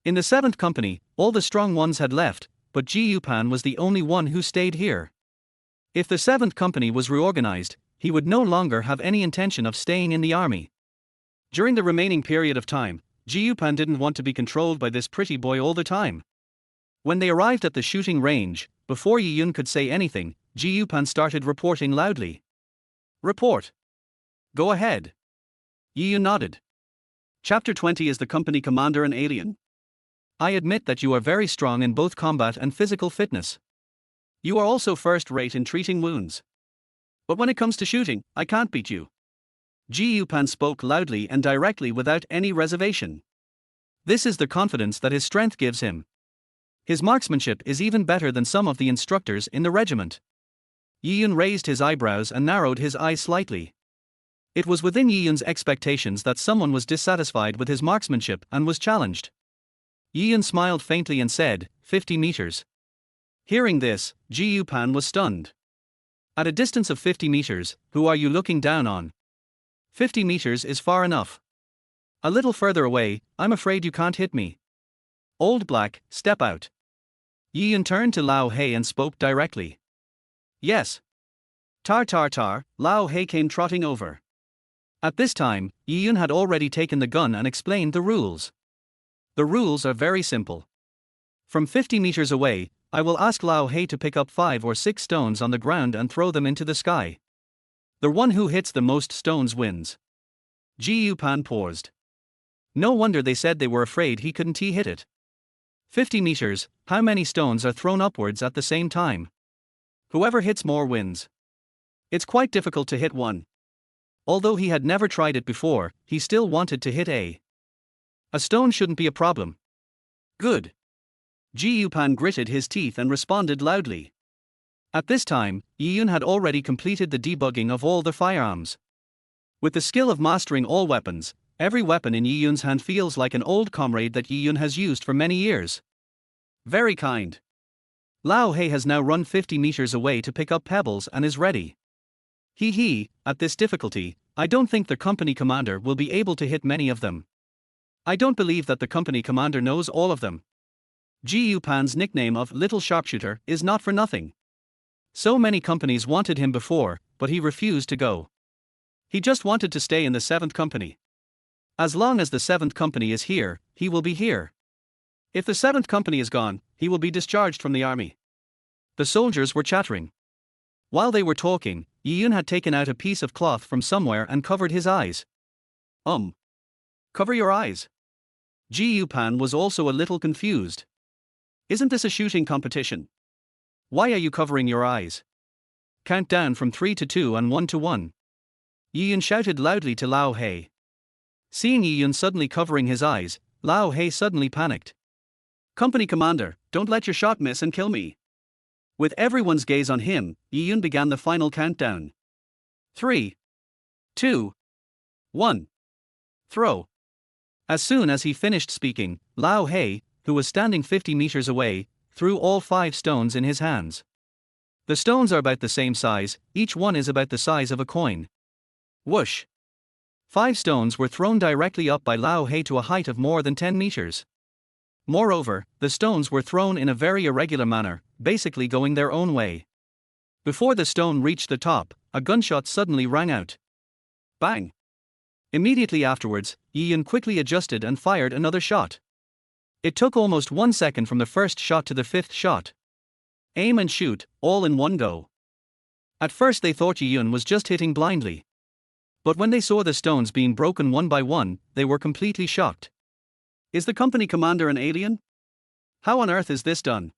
In the 7th Company, all the strong ones had left, but Ji Yupan was the only one who stayed here. If the 7th Company was reorganized, he would no longer have any intention of staying in the army. During the remaining period of time, Ji Yupan didn't want to be controlled by this pretty boy all the time. When they arrived at the shooting range, before Yi Yun could say anything, Ji Yupan started reporting loudly. Report. Go ahead. Yi Yun nodded. Chapter 20 is the company commander an alien? I admit that you are very strong in both combat and physical fitness. You are also first-rate in treating wounds. But when it comes to shooting, I can't beat you. Ji Yupan spoke loudly and directly without any reservation. This is the confidence that his strength gives him. His marksmanship is even better than some of the instructors in the regiment. Yi Yun raised his eyebrows and narrowed his eyes slightly. It was within Yi Yun's expectations that someone was dissatisfied with his marksmanship and was challenged. Yi Yun smiled faintly and said, 50 meters. Hearing this, Ji Yupan was stunned. At a distance of 50 meters, who are you looking down on? 50 meters is far enough. A little further away, I'm afraid you can't hit me. Old Black, step out. Yi Yun turned to Lao He and spoke directly. Yes. Tar tar tar, Lao He came trotting over. At this time, Yi Yun had already taken the gun and explained the rules. The rules are very simple. From 50 meters away, I will ask Lao He to pick up 5 or 6 stones on the ground and throw them into the sky. The one who hits the most stones wins. Ji Yupan paused. No wonder they said they were afraid he couldn't hit it. 50 meters, how many stones are thrown upwards at the same time? Whoever hits more wins. It's quite difficult to hit one. Although he had never tried it before, he still wanted to hit a stone shouldn't be a problem. Good. Ji Yupan gritted his teeth and responded loudly. At this time, Yi Yun had already completed the debugging of all the firearms. With the skill of mastering all weapons, every weapon in Yi Yun's hand feels like an old comrade that Yi Yun has used for many years. Very kind. Lao He has now run 50 meters away to pick up pebbles and is ready. At this difficulty, I don't think the company commander will be able to hit many of them. I don't believe that the company commander knows all of them. Ji Yupan's nickname of Little Sharpshooter is not for nothing. So many companies wanted him before, but he refused to go. He just wanted to stay in the 7th Company. As long as the 7th Company is here, he will be here. If the 7th Company is gone, he will be discharged from the army. The soldiers were chattering. While they were talking, Yi Yun had taken out a piece of cloth from somewhere and covered his eyes. Cover your eyes. Ji Yupan was also a little confused. Isn't this a shooting competition? Why are you covering your eyes? Count down from 3 to 2 and 1 to 1. Yi Yun shouted loudly to Lao He. Seeing Yi Yun suddenly covering his eyes, Lao He suddenly panicked. Company commander, don't let your shot miss and kill me. With everyone's gaze on him, Yi Yun began the final countdown. 3, 2, 1. Throw. As soon as he finished speaking, Lao He, who was standing 50 meters away, threw all 5 stones in his hands. The stones are about the same size, each one is about the size of a coin. Whoosh! 5 stones were thrown directly up by Lao He to a height of more than 10 meters. Moreover, the stones were thrown in a very irregular manner, basically going their own way. Before the stone reached the top, a gunshot suddenly rang out. Bang! Immediately afterwards, Yi Yun quickly adjusted and fired another shot. It took almost 1 second from the first shot to the 5th shot. Aim and shoot, all in one go. At first they thought Yi Yun was just hitting blindly. But when they saw the stones being broken one by one, they were completely shocked. Is the company commander an alien? How on earth is this done?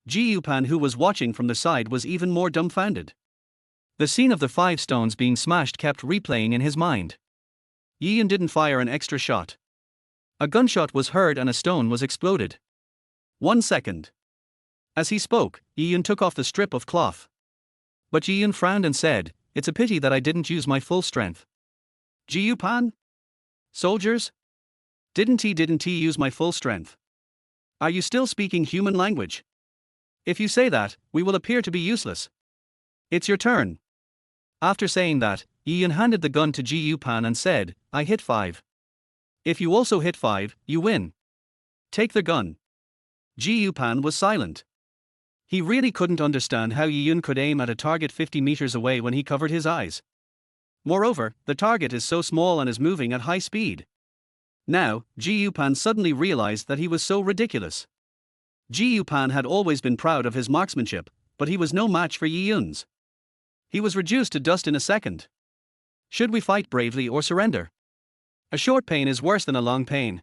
Ji Yupan, who was watching from the side, was even more dumbfounded. The scene of the 5 stones being smashed kept replaying in his mind. Yi Yun didn't fire an extra shot. A gunshot was heard and a stone was exploded. 1 second. As he spoke, Yi Yun took off the strip of cloth. But Yi Yun frowned and said, "It's a pity that I didn't use my full strength." Ji Yupan? Soldiers? Didn't he use my full strength? Are you still speaking human language? If you say that, we will appear to be useless. It's your turn. After saying that, Yi Yun handed the gun to Ji Yupan and said, "I hit 5. If you also hit 5, you win. Take the gun." Ji Yupan was silent. He really couldn't understand how Yi Yun could aim at a target 50 meters away when he covered his eyes. Moreover, the target is so small and is moving at high speed. Now, Ji Yupan suddenly realized that he was so ridiculous. Ji Yupan had always been proud of his marksmanship, but he was no match for Yi Yun's. He was reduced to dust in a second. Should we fight bravely or surrender? A short pain is worse than a long pain.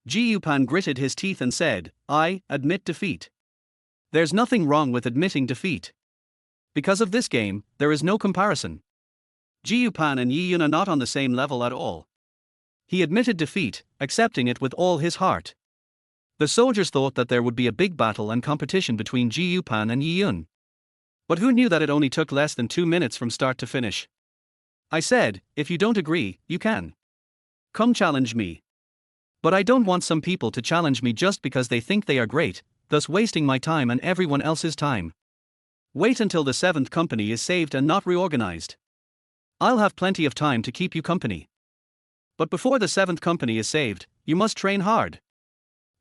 Ji Yupan gritted his teeth and said, "I admit defeat." There's nothing wrong with admitting defeat. Because of this game, there is no comparison. Ji Yupan and Yi Yun are not on the same level at all. He admitted defeat, accepting it with all his heart. The soldiers thought that there would be a big battle and competition between Ji Yupan and Yi Yun. But who knew that it only took less than 2 minutes from start to finish? I said, "If you don't agree, you can. Come challenge me." But I don't want some people to challenge me just because they think they are great, thus wasting my time and everyone else's time. Wait until the 7th Company is saved and not reorganized. I'll have plenty of time to keep you company. But before the 7th Company is saved, you must train hard.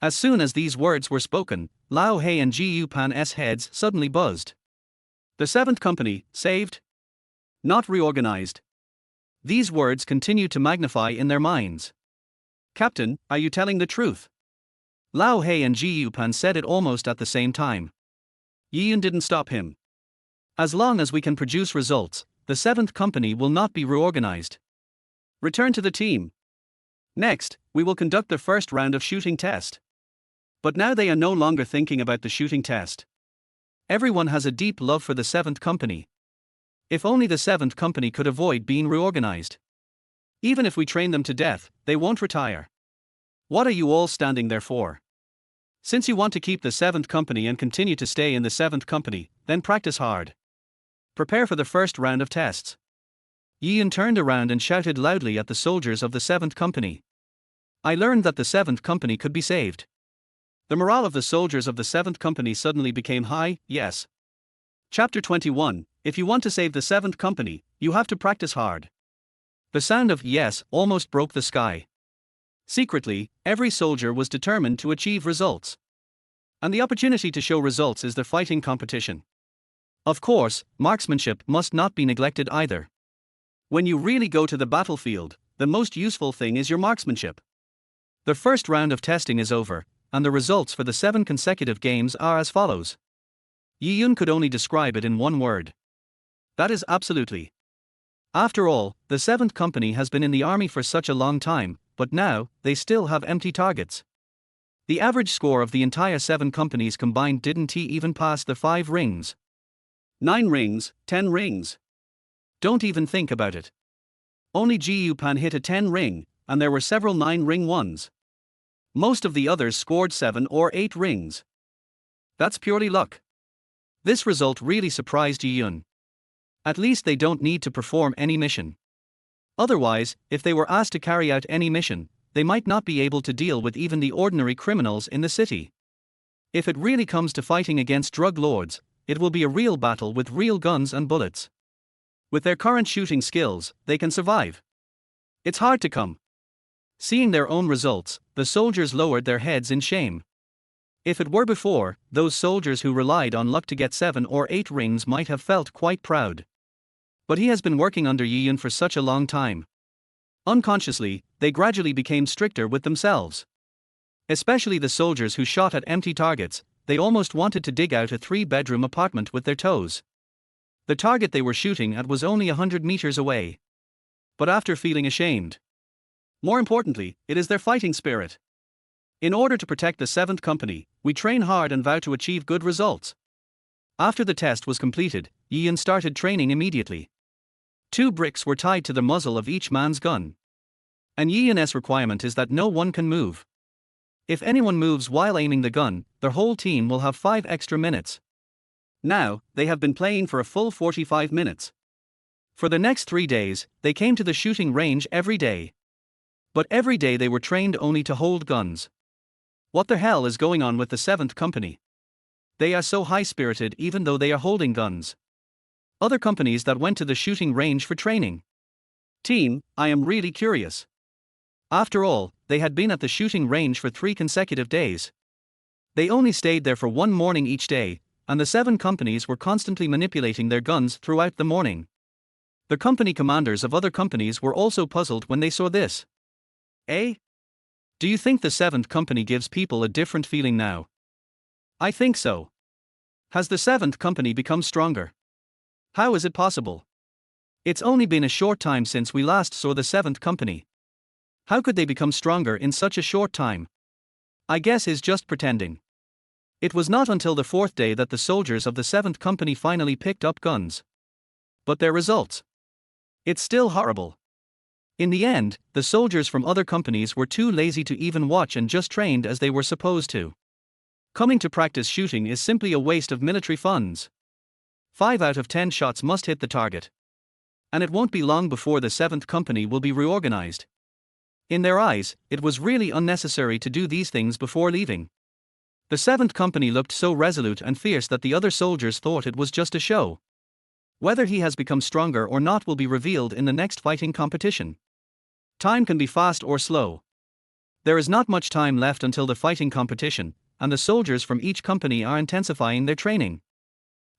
As soon as these words were spoken, Lao He and Ji Yupan's heads suddenly buzzed. The 7th Company, saved? Not reorganized. These words continued to magnify in their minds. "Captain, are you telling the truth?" Lao He and Ji Yupan said it almost at the same time. Yi Yun didn't stop him. As long as we can produce results, the 7th Company will not be reorganized. Return to the team. Next, we will conduct the first round of shooting test. But now they are no longer thinking about the shooting test. Everyone has a deep love for the 7th Company. If only the 7th Company could avoid being reorganized. Even if we train them to death, they won't retire. What are you all standing there for? Since you want to keep the 7th Company and continue to stay in the 7th Company, then practice hard. Prepare for the first round of tests. Yi Yun turned around and shouted loudly at the soldiers of the 7th Company. I learned that the 7th Company could be saved. The morale of the soldiers of the 7th Company suddenly became high, yes. Chapter 21, If you want to save the 7th Company, you have to practice hard. The sound of yes almost broke the sky. Secretly, every soldier was determined to achieve results. And the opportunity to show results is the fighting competition. Of course, marksmanship must not be neglected either. When you really go to the battlefield, the most useful thing is your marksmanship. The first round of testing is over, and the results for the 7 consecutive games are as follows. Yi Yun could only describe it in one word. That is absolutely. After all, the 7th Company has been in the army for such a long time, but now, they still have empty targets. The average score of the entire 7 companies combined didn't even pass the 5 rings. 9 rings, 10 rings. Don't even think about it. Only Gu Pan hit a 10 ring, and there were several 9 ring ones. Most of the others scored 7 or 8 rings. That's purely luck. This result really surprised Yun. At least they don't need to perform any mission. Otherwise, if they were asked to carry out any mission, they might not be able to deal with even the ordinary criminals in the city. If it really comes to fighting against drug lords, it will be a real battle with real guns and bullets. With their current shooting skills, they can survive. It's hard to come. Seeing their own results, the soldiers lowered their heads in shame. If it were before, those soldiers who relied on luck to get 7 or 8 rings might have felt quite proud. But he has been working under Yun for such a long time. Unconsciously, they gradually became stricter with themselves. Especially the soldiers who shot at empty targets, they almost wanted to dig out a 3-bedroom apartment with their toes. The target they were shooting at was only 100 meters away. But after feeling ashamed. More importantly, it is their fighting spirit. In order to protect the 7th Company, we train hard and vow to achieve good results. After the test was completed, Yun started training immediately. 2 bricks were tied to the muzzle of each man's gun. An Yun's requirement is that no one can move. If anyone moves while aiming the gun, their whole team will have 5 extra minutes. Now, they have been playing for a full 45 minutes. For the next 3 days, they came to the shooting range every day. But every day they were trained only to hold guns. What the hell is going on with the 7th Company? They are so high-spirited even though they are holding guns. Other companies that went to the shooting range for training. Team, I am really curious. After all, they had been at the shooting range for 3 consecutive days. They only stayed there for 1 morning each day, and the 7 companies were constantly manipulating their guns throughout the morning. The company commanders of other companies were also puzzled when they saw this. Eh? Do you think the 7th Company gives people a different feeling now? I think so. Has the 7th Company become stronger? How is it possible? It's only been a short time since we last saw the 7th Company. How could they become stronger in such a short time? I guess he's just pretending. It was not until the 4th day that the soldiers of the 7th Company finally picked up guns. But their results? It's still horrible. In the end, the soldiers from other companies were too lazy to even watch and just trained as they were supposed to. Coming to practice shooting is simply a waste of military funds. 5 out of 10 shots must hit the target. And it won't be long before the 7th Company will be reorganized. In their eyes, it was really unnecessary to do these things before leaving. The 7th Company looked so resolute and fierce that the other soldiers thought it was just a show. Whether he has become stronger or not will be revealed in the next fighting competition. Time can be fast or slow. There is not much time left until the fighting competition, and the soldiers from each company are intensifying their training.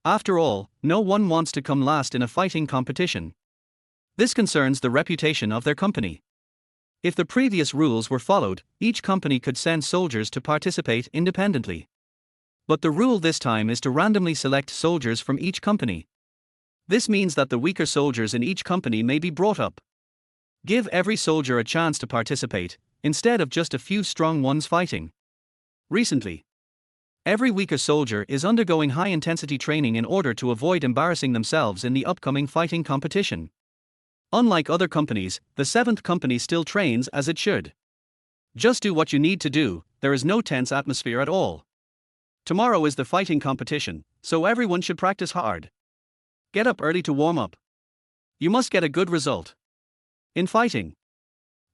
After all, no one wants to come last in a fighting competition. This concerns the reputation of their company. If the previous rules were followed, each company could send soldiers to participate independently. But the rule this time is to randomly select soldiers from each company. This means that the weaker soldiers in each company may be brought up. Give every soldier a chance to participate, instead of just a few strong ones fighting. Recently, every weaker soldier is undergoing high-intensity training in order to avoid embarrassing themselves in the upcoming fighting competition. Unlike other companies, the 7th Company still trains as it should. Just do what you need to do, there is no tense atmosphere at all. Tomorrow is the fighting competition, so everyone should practice hard. Get up early to warm up. You must get a good result. In fighting,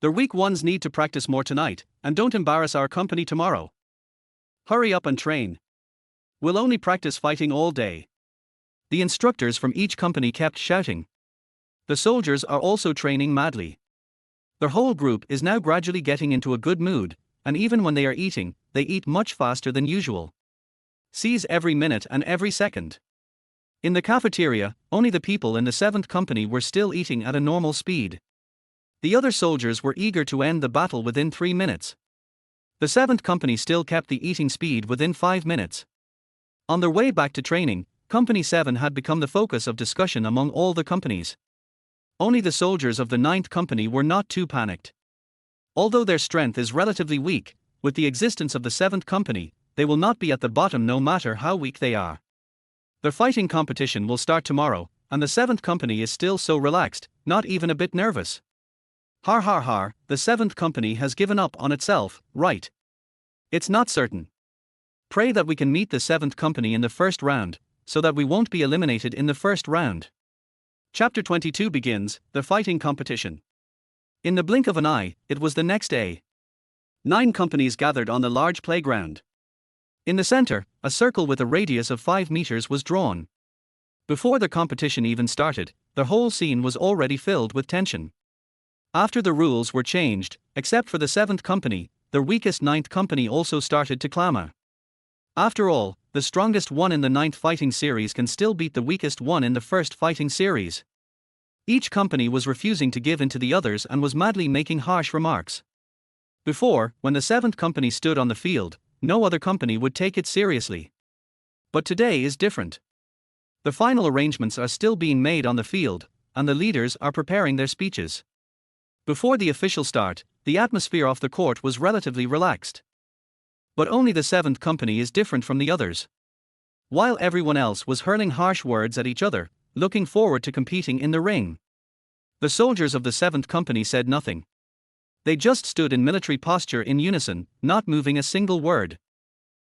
the weak ones need to practice more tonight, and don't embarrass our company tomorrow. Hurry up and train. We'll only practice fighting all day. The instructors from each company kept shouting. The soldiers are also training madly. Their whole group is now gradually getting into a good mood, and even when they are eating, they eat much faster than usual. Seize every minute and every second. In the cafeteria, only the people in the 7th Company were still eating at a normal speed. The other soldiers were eager to end the battle within 3 minutes. The 7th Company still kept the eating speed within 5 minutes. On their way back to training, Company 7 had become the focus of discussion among all the companies. Only the soldiers of the 9th Company were not too panicked. Although their strength is relatively weak, with the existence of the 7th Company, they will not be at the bottom no matter how weak they are. The fighting competition will start tomorrow, and the 7th Company is still so relaxed, not even a bit nervous. Har har har, the 7th Company has given up on itself, right? It's not certain. Pray that we can meet the 7th Company in the first round, so that we won't be eliminated in the first round. Chapter 22 begins, the fighting competition. In the blink of an eye, it was the next day. 9 companies gathered on the large playground. In the center, a circle with a radius of 5 meters was drawn. Before the competition even started, the whole scene was already filled with tension. After the rules were changed, except for the 7th Company, the weakest 9th Company also started to clamor. After all, the strongest one in the 9th fighting series can still beat the weakest one in the 1st fighting series. Each company was refusing to give in to the others and was madly making harsh remarks. Before, when the 7th Company stood on the field, no other company would take it seriously. But today is different. The final arrangements are still being made on the field, and the leaders are preparing their speeches. Before the official start, the atmosphere off the court was relatively relaxed. But only the 7th Company is different from the others. While everyone else was hurling harsh words at each other, looking forward to competing in the ring, the soldiers of the 7th Company said nothing. They just stood in military posture in unison, not moving a single word.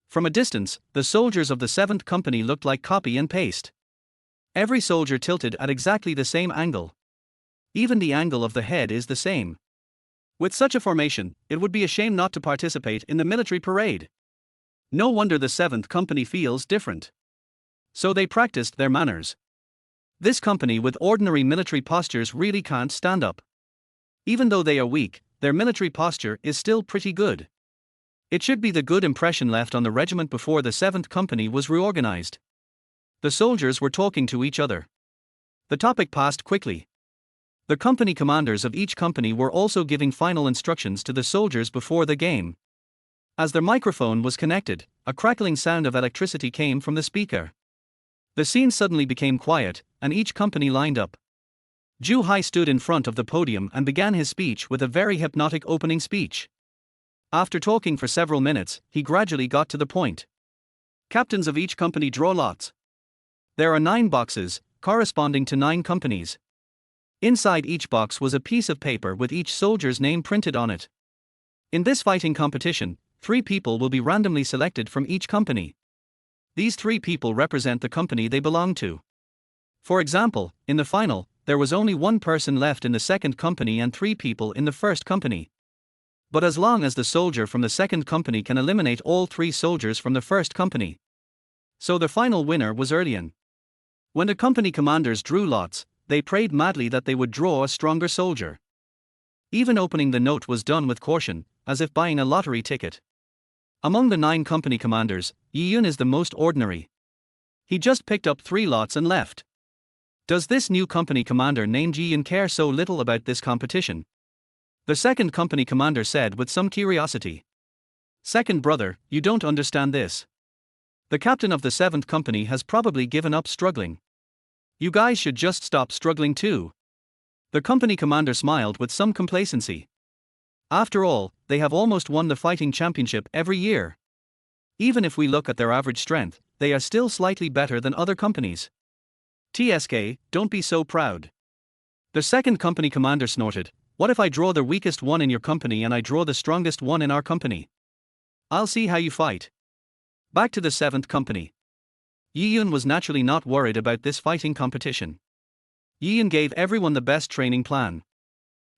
From a distance, the soldiers of the 7th Company looked like copy and paste. Every soldier tilted at exactly the same angle. Even the angle of the head is the same. With such a formation, it would be a shame not to participate in the military parade. No wonder the 7th Company feels different. So they practiced their manners. This company with ordinary military postures really can't stand up. Even though they are weak, their military posture is still pretty good. It should be the good impression left on the regiment before the 7th Company was reorganized. The soldiers were talking to each other. The topic passed quickly. The company commanders of each company were also giving final instructions to the soldiers before the game. As their microphone was connected, a crackling sound of electricity came from the speaker. The scene suddenly became quiet, and each company lined up. Ju Hai stood in front of the podium and began his speech with a very hypnotic opening speech. After talking for several minutes, he gradually got to the point. Captains of each company draw lots. There are 9 boxes, corresponding to 9 companies. Inside each box was a piece of paper with each soldier's name printed on it. In this fighting competition, 3 people will be randomly selected from each company. These 3 people represent the company they belong to. For example, in the final, there was only 1 person left in the 2nd Company and 3 people in the 1st Company. But as long as the soldier from the 2nd Company can eliminate all 3 soldiers from the 1st Company. So the final winner was Erlian. When the company commanders drew lots, they prayed madly that they would draw a stronger soldier. Even opening the note was done with caution, as if buying a lottery ticket. Among the 9 company commanders, Yi Yun is the most ordinary. He just picked up 3 lots and left. Does this new company commander named Yi Yun care so little about this competition? The 2nd company commander said with some curiosity. Second brother, you don't understand this. The captain of the 7th Company has probably given up struggling. You guys should just stop struggling too. The company commander smiled with some complacency. After all, they have almost won the fighting championship every year. Even if we look at their average strength, they are still slightly better than other companies. TSK, don't be so proud. The 2nd Company commander snorted. What if I draw the weakest one in your company and I draw the strongest one in our company? I'll see how you fight. Back to the 7th Company. Yi Yun was naturally not worried about this fighting competition. Yi Yun gave everyone the best training plan.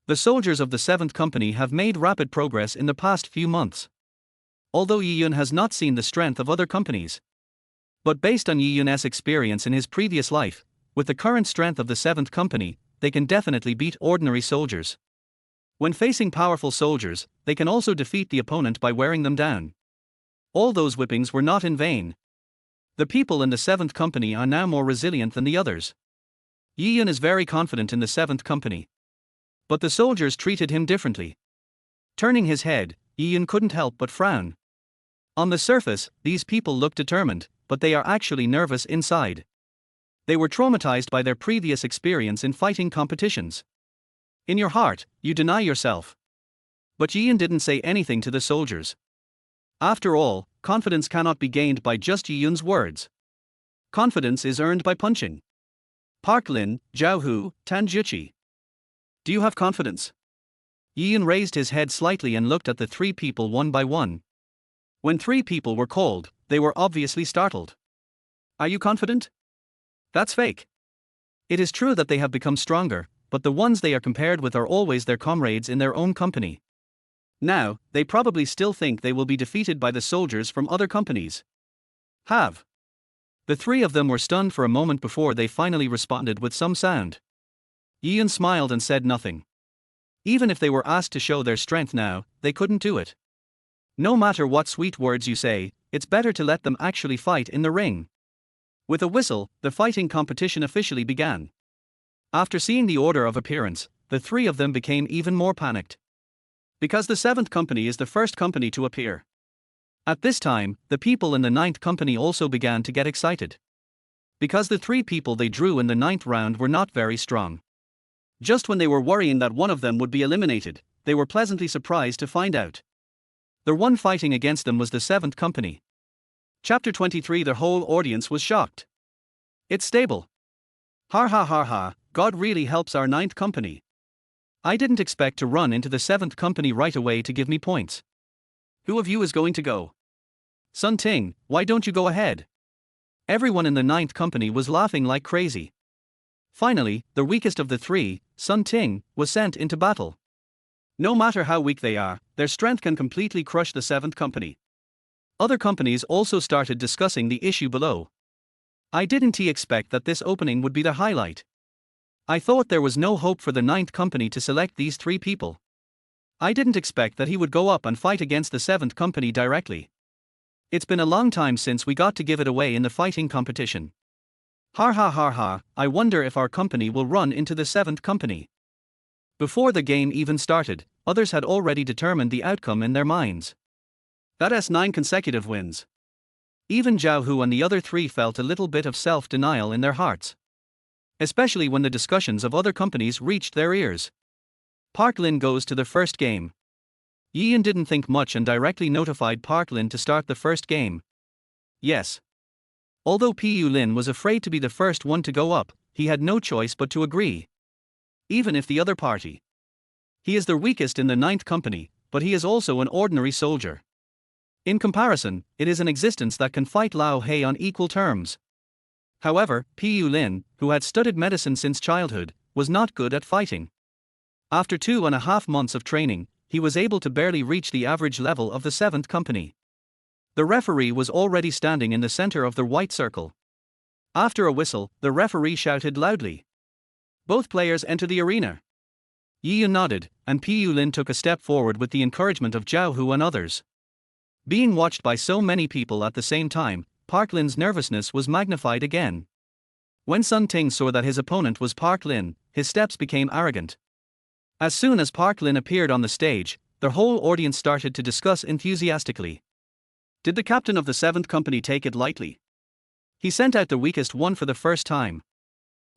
The soldiers of the 7th Company have made rapid progress in the past few months. Although Yi Yun has not seen the strength of other companies. But based on Yi Yun's experience in his previous life, with the current strength of the 7th Company, they can definitely beat ordinary soldiers. When facing powerful soldiers, they can also defeat the opponent by wearing them down. All those whippings were not in vain. The people in the 7th Company are now more resilient than the others. Yi Yun is very confident in the 7th Company. But the soldiers treated him differently. Turning his head, Yi Yun couldn't help but frown. On the surface, these people look determined, but they are actually nervous inside. They were traumatized by their previous experience in fighting competitions. In your heart, you deny yourself. But Yi Yun didn't say anything to the soldiers. After all, confidence cannot be gained by just Yi Yun's words. Confidence is earned by punching. Park Lin, Zhao Hu, Tan Juqi. Do you have confidence? Yi Yun raised his head slightly and looked at the three people one by one. When three people were called, they were obviously startled. Are you confident? That's fake. It is true that they have become stronger, but the ones they are compared with are always their comrades in their own company. Now, they probably still think they will be defeated by the soldiers from other companies. Have. The three of them were stunned for a moment before they finally responded with some sound. Yi Yun smiled and said nothing. Even if they were asked to show their strength now, they couldn't do it. No matter what sweet words you say, it's better to let them actually fight in the ring. With a whistle, the fighting competition officially began. After seeing the order of appearance, the three of them became even more panicked. Because the 7th company is the first company to appear. At this time, the people in the 9th company also began to get excited. Because the three people they drew in the 9th round were not very strong. Just when they were worrying that one of them would be eliminated, they were pleasantly surprised to find out. The one fighting against them was the 7th company. Chapter 23. The whole audience was shocked. It's stable. Ha ha ha ha, God really helps our 9th company. I didn't expect to run into the 7th company right away to give me points. Who of you is going to go? Sun Ting, why don't you go ahead? Everyone in the 9th company was laughing like crazy. Finally, the weakest of the three, Sun Ting, was sent into battle. No matter how weak they are, their strength can completely crush the 7th company. Other companies also started discussing the issue below. I didn't expect that this opening would be the highlight. I thought there was no hope for the 9th company to select these three people. I didn't expect that he would go up and fight against the 7th company directly. It's been a long time since we got to give it away in the fighting competition. Har ha har ha, I wonder if our company will run into the 7th company. Before the game even started, others had already determined the outcome in their minds. That's 9 consecutive wins. Even Zhao Hu and the other three felt a little bit of self-denial in their hearts. Especially when the discussions of other companies reached their ears. Park Lin goes to the first game. Yi Yun didn't think much and directly notified Park Lin to start the first game. Yes. Although Pu Lin was afraid to be the first one to go up, he had no choice but to agree. Even if the other party. He is the weakest in the 9th company, but he is also an ordinary soldier. In comparison, it is an existence that can fight Lao He on equal terms. However, Pu Lin, who had studied medicine since childhood, was not good at fighting. After 2.5 months of training, he was able to barely reach the average level of the 7th company. The referee was already standing in the center of the white circle. After a whistle, the referee shouted loudly. Both players enter the arena. Yi Yun nodded, and Pu Lin took a step forward with the encouragement of Zhao Hu and others. Being watched by so many people at the same time, Park Lin's nervousness was magnified again. When Sun Ting saw that his opponent was Park Lin, his steps became arrogant. As soon as Park Lin appeared on the stage, the whole audience started to discuss enthusiastically. Did the captain of the 7th company take it lightly? He sent out the weakest one for the first time.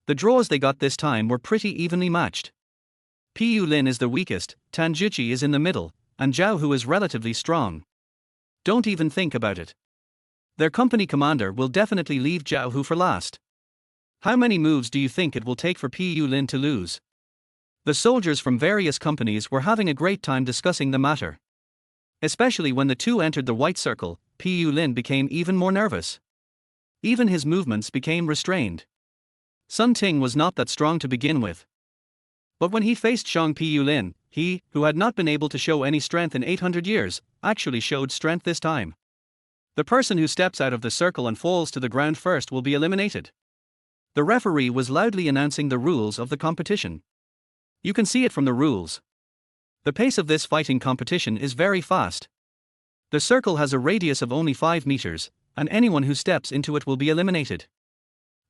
The draws they got this time were pretty evenly matched. Pu Lin is the weakest, Tan Juqi is in the middle, and Zhao Hu is relatively strong. Don't even think about it. Their company commander will definitely leave Zhao Hu for last. How many moves do you think it will take for Pu Lin to lose? The soldiers from various companies were having a great time discussing the matter. Especially when the two entered the white circle, Pu Lin became even more nervous. Even his movements became restrained. Sun Ting was not that strong to begin with. But when he faced Pu Lin, he, who had not been able to show any strength in 800 years, actually showed strength this time. The person who steps out of the circle and falls to the ground first will be eliminated. The referee was loudly announcing the rules of the competition. You can see it from the rules. The pace of this fighting competition is very fast. The circle has a radius of only 5 meters, and anyone who steps into it will be eliminated.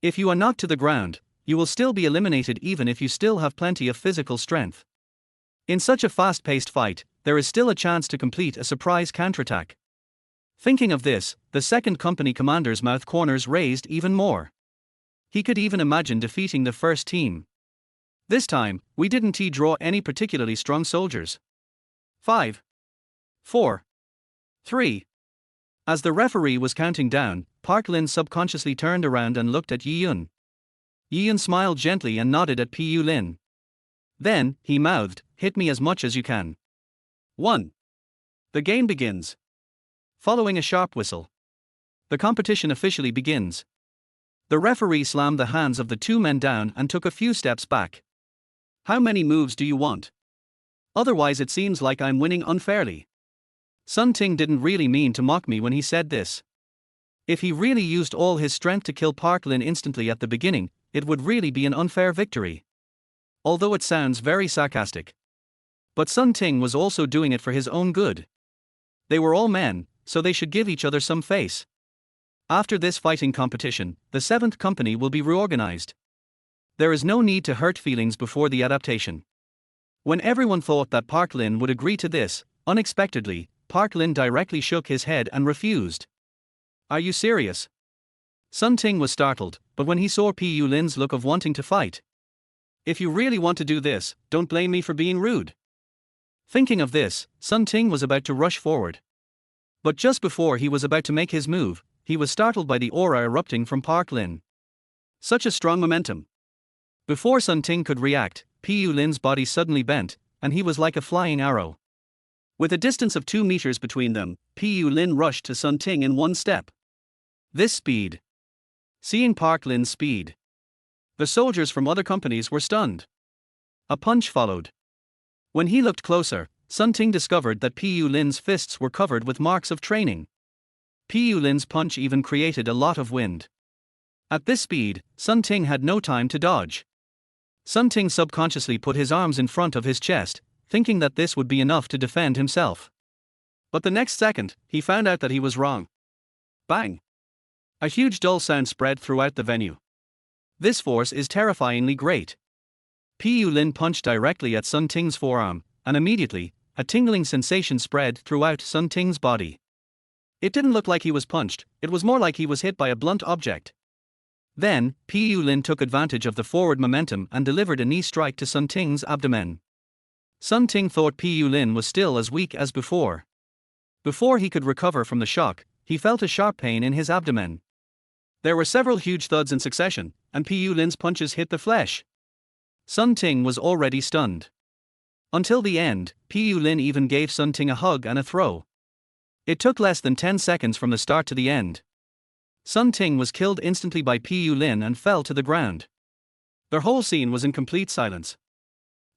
If you are knocked to the ground, you will still be eliminated even if you still have plenty of physical strength. In such a fast-paced fight, there is still a chance to complete a surprise counterattack. Thinking of this, the 2nd company commander's mouth corners raised even more. He could even imagine defeating the first team. This time, we didn't draw any particularly strong soldiers. 5, 4, 3, As the referee was counting down, Park Lin subconsciously turned around and looked at Yi Yun. Yi Yun smiled gently and nodded at Pu Lin. Then, he mouthed, "Hit me as much as you can." 1. The game begins. Following a sharp whistle, the competition officially begins. The referee slammed the hands of the two men down and took a few steps back. "How many moves do you want? Otherwise it seems like I'm winning unfairly." Sun Ting didn't really mean to mock me when he said this. If he really used all his strength to kill Park Lin instantly at the beginning, it would really be an unfair victory. Although it sounds very sarcastic. But Sun Ting was also doing it for his own good. They were all men, so they should give each other some face. After this fighting competition, the 7th Company will be reorganized. There is no need to hurt feelings before the adaptation. When everyone thought that Park Lin would agree to this, unexpectedly, Park Lin directly shook his head and refused. "Are you serious?" Sun Ting was startled, but when he saw Pu Lin's look of wanting to fight. "If you really want to do this, don't blame me for being rude." Thinking of this, Sun Ting was about to rush forward. But just before he was about to make his move, he was startled by the aura erupting from Park Lin. Such a strong momentum. Before Sun Ting could react, Pu Lin's body suddenly bent, and he was like a flying arrow. With a distance of 2 meters between them, Pu Lin rushed to Sun Ting in one step. This speed. Seeing Park Lin's speed, the soldiers from other companies were stunned. A punch followed. When he looked closer, Sun Ting discovered that Pu Lin's fists were covered with marks of training. Pu Lin's punch even created a lot of wind. At this speed, Sun Ting had no time to dodge. Sun Ting subconsciously put his arms in front of his chest, thinking that this would be enough to defend himself. But the next second, he found out that he was wrong. Bang! A huge dull sound spread throughout the venue. This force is terrifyingly great. Pu Lin punched directly at Sun Ting's forearm, and immediately, a tingling sensation spread throughout Sun Ting's body. It didn't look like he was punched, it was more like he was hit by a blunt object. Then, Pu Lin took advantage of the forward momentum and delivered a knee strike to Sun Ting's abdomen. Sun Ting thought Pu Lin was still as weak as before. Before he could recover from the shock, he felt a sharp pain in his abdomen. There were several huge thuds in succession, and Pu Lin's punches hit the flesh. Sun Ting was already stunned. Until the end, Pu Lin even gave Sun Ting a hug and a throw. It took less than 10 seconds from the start to the end. Sun Ting was killed instantly by Pu Lin and fell to the ground. The whole scene was in complete silence.